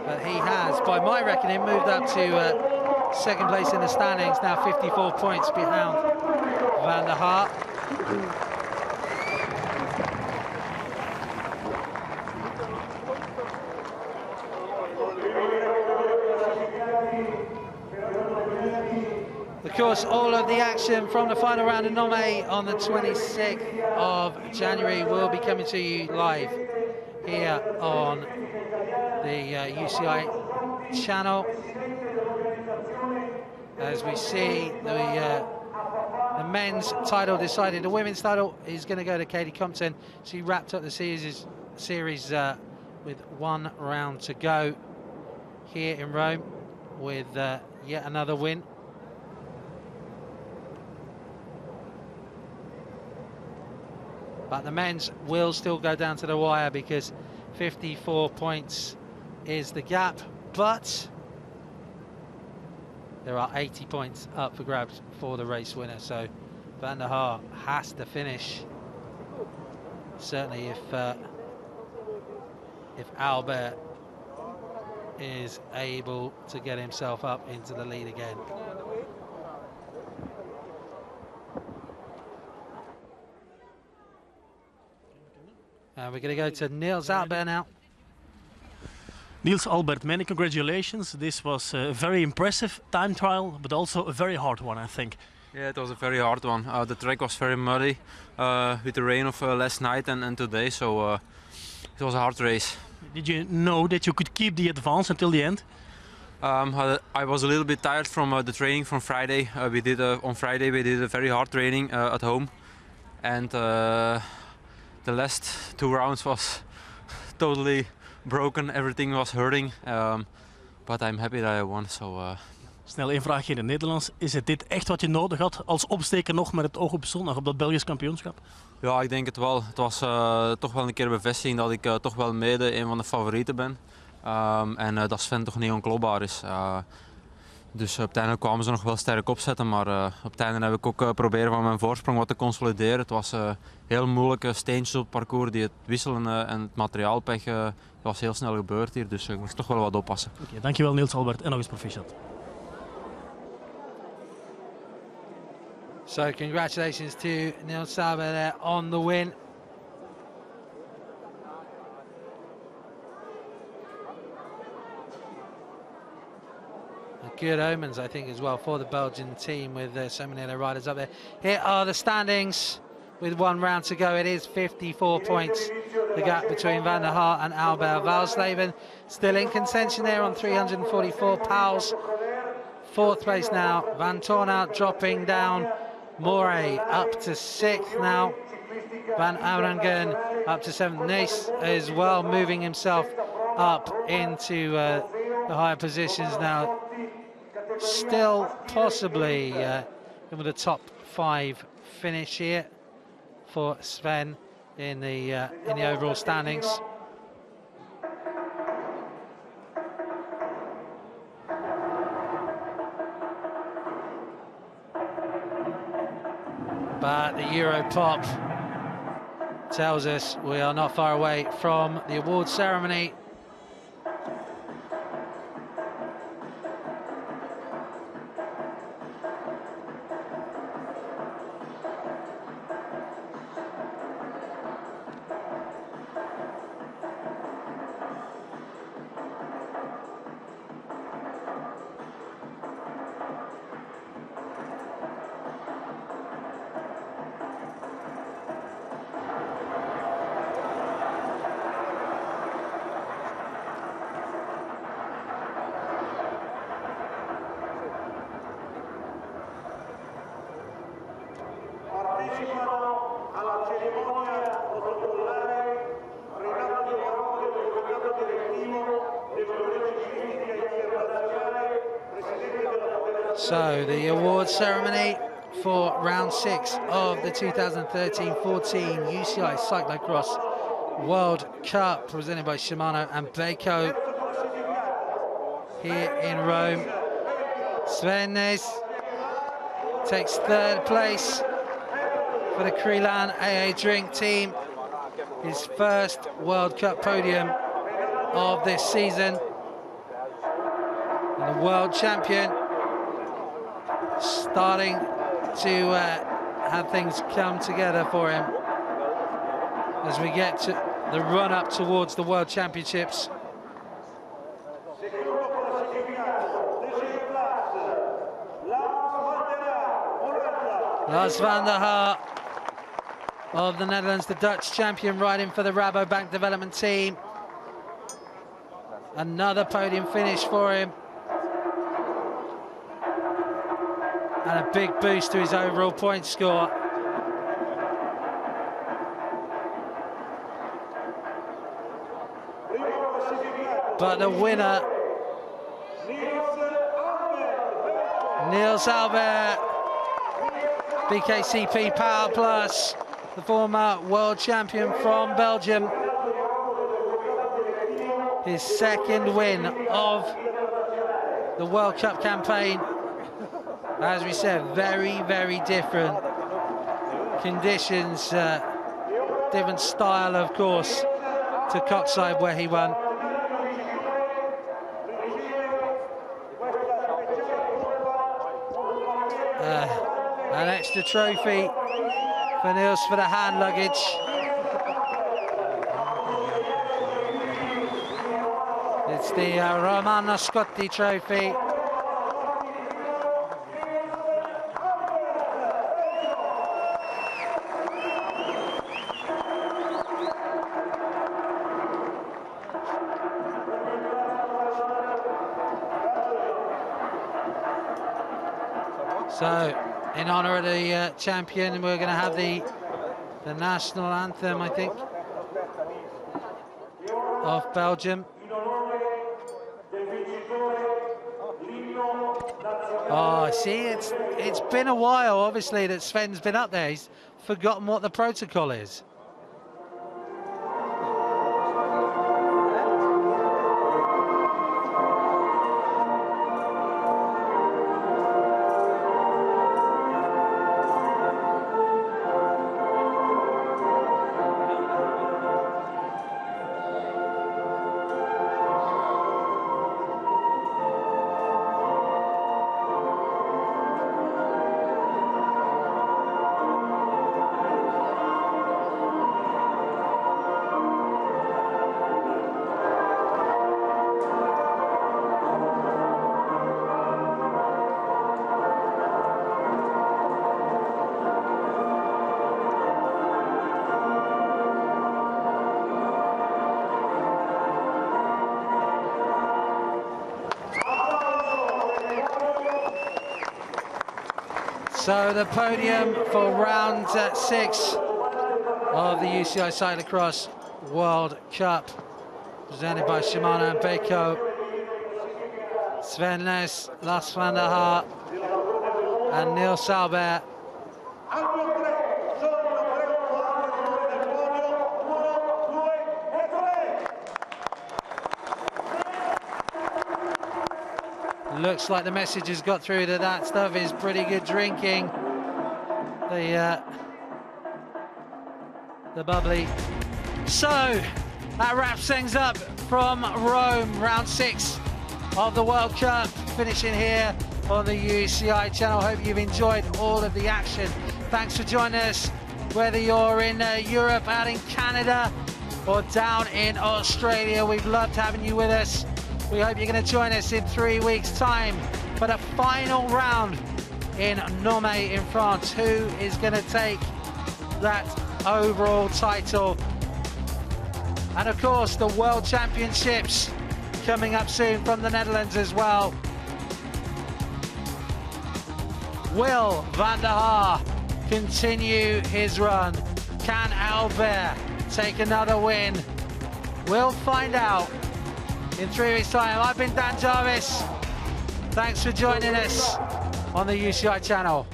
But he has, by my reckoning, moved up to 2nd place in the standings, now 54 points behind Van der Haar. Of course, all of the action from the final round of Nome on the 26th of January will be coming to you live here on the UCI channel, as we see the men's title decided. The women's title is going to go to Katie Compton. She wrapped up the series with 1 round to go here in Rome with yet another win. But the men's will still go down to the wire because 54 points is the gap, but there are 80 points up for grabs for the race winner. So Van der Haar has to finish. Certainly if Albert is able to get himself up into the lead again. We're going to go to Niels Albert now. Niels Albert, many congratulations. This was a very impressive time trial, but also a very hard one, I think. Yeah, it was a very hard one. The track was very muddy with the rain of last night and today, so it was a hard race. Did you know that you could keep the advance until the end? I was a little bit tired from the training from Friday. On Friday we did a very hard training at home, and the last 2 rounds was totally broken. Everything was hurting, but I'm happy that I won. So. Snel één vraagje in het Nederlands. Is het dit echt wat je nodig had als opsteker nog met het oog op zondag op dat Belgisch kampioenschap? Ja, ik denk het wel. Het was toch wel een keer bevestiging dat ik toch wel mede een van de favorieten ben. En dat Sven toch niet onklopbaar is. Dus op het einde kwamen ze nog wel sterk opzetten, maar op het einde heb ik ook proberen van mijn voorsprong wat te consolideren. Het was heel moeilijke steentjes op het parcours, die het wisselen en het materiaalpech was heel snel gebeurd hier, dus ik moest toch wel wat oppassen. Oké, dankjewel Niels Albert en nog eens proficiat. So congratulations to Niels Albert there on the win. Good omens, I think, as well for the Belgian team with so many of their riders up there. Here are the standings with 1 round to go. It is 54 points, the gap between Van der Haar and Albert Valsleven. Still in contention there on 344. Pauwels, 4th place now. Van Tornout dropping down. Morey up to 6th now. Van Arangen up to 7th. Nace as well, moving himself up into the higher positions now. Still possibly with a top 5 finish here for Sven in the overall standings. But the Europop tells us we are not far away from the award ceremony. Presidente della So the award ceremony for round 6 of the 2013-14 UCI Cyclo-Cross World Cup, presented by Shimano and Beko here in Rome. Sven Nys takes 3rd place for the Krelan AA Drink team, his first World Cup podium of this season. And the world champion starting to have things come together for him as we get to the run up towards the World Championships. Lars van der Haar of the Netherlands, the Dutch champion, riding for the Rabobank development team. Another podium finish for him. And a big boost to his overall point score. But the winner, Niels Albert, BKCP Power Plus, the former world champion from Belgium. His 2nd win of the World Cup campaign. As we said, very, very different conditions, different style, of course, to Coxside where he won. An extra trophy for Niels for the hand luggage. It's the Romano Scotti trophy. So, in honour of the champion, we're going to have the national anthem, I think, of Belgium. Oh, see, it's been a while, obviously, that Sven's been up there. He's forgotten what the protocol is. So the podium for round 6 of the UCI Cyclo-Cross World Cup, presented by Shimano and Beko. Sven Nys, Lars van der Haar and Niels Albert. Looks like the message has got through that stuff is pretty good drinking. The bubbly. So that wraps things up from Rome, round 6 of the World Cup, finishing here on the UCI channel. Hope you've enjoyed all of the action. Thanks for joining us, whether you're in Europe, out in Canada, or down in Australia. We've loved having you with us. We hope you're going to join us in 3 weeks' time for the final round in Nome in France. Who is going to take that overall title? And of course, the World Championships coming up soon from the Netherlands as well. Will van der Haar continue his run? Can Albert take another win? We'll find out in 3 weeks' time. I've been Dan Jarvis. Thanks for joining us. on the UCI channel.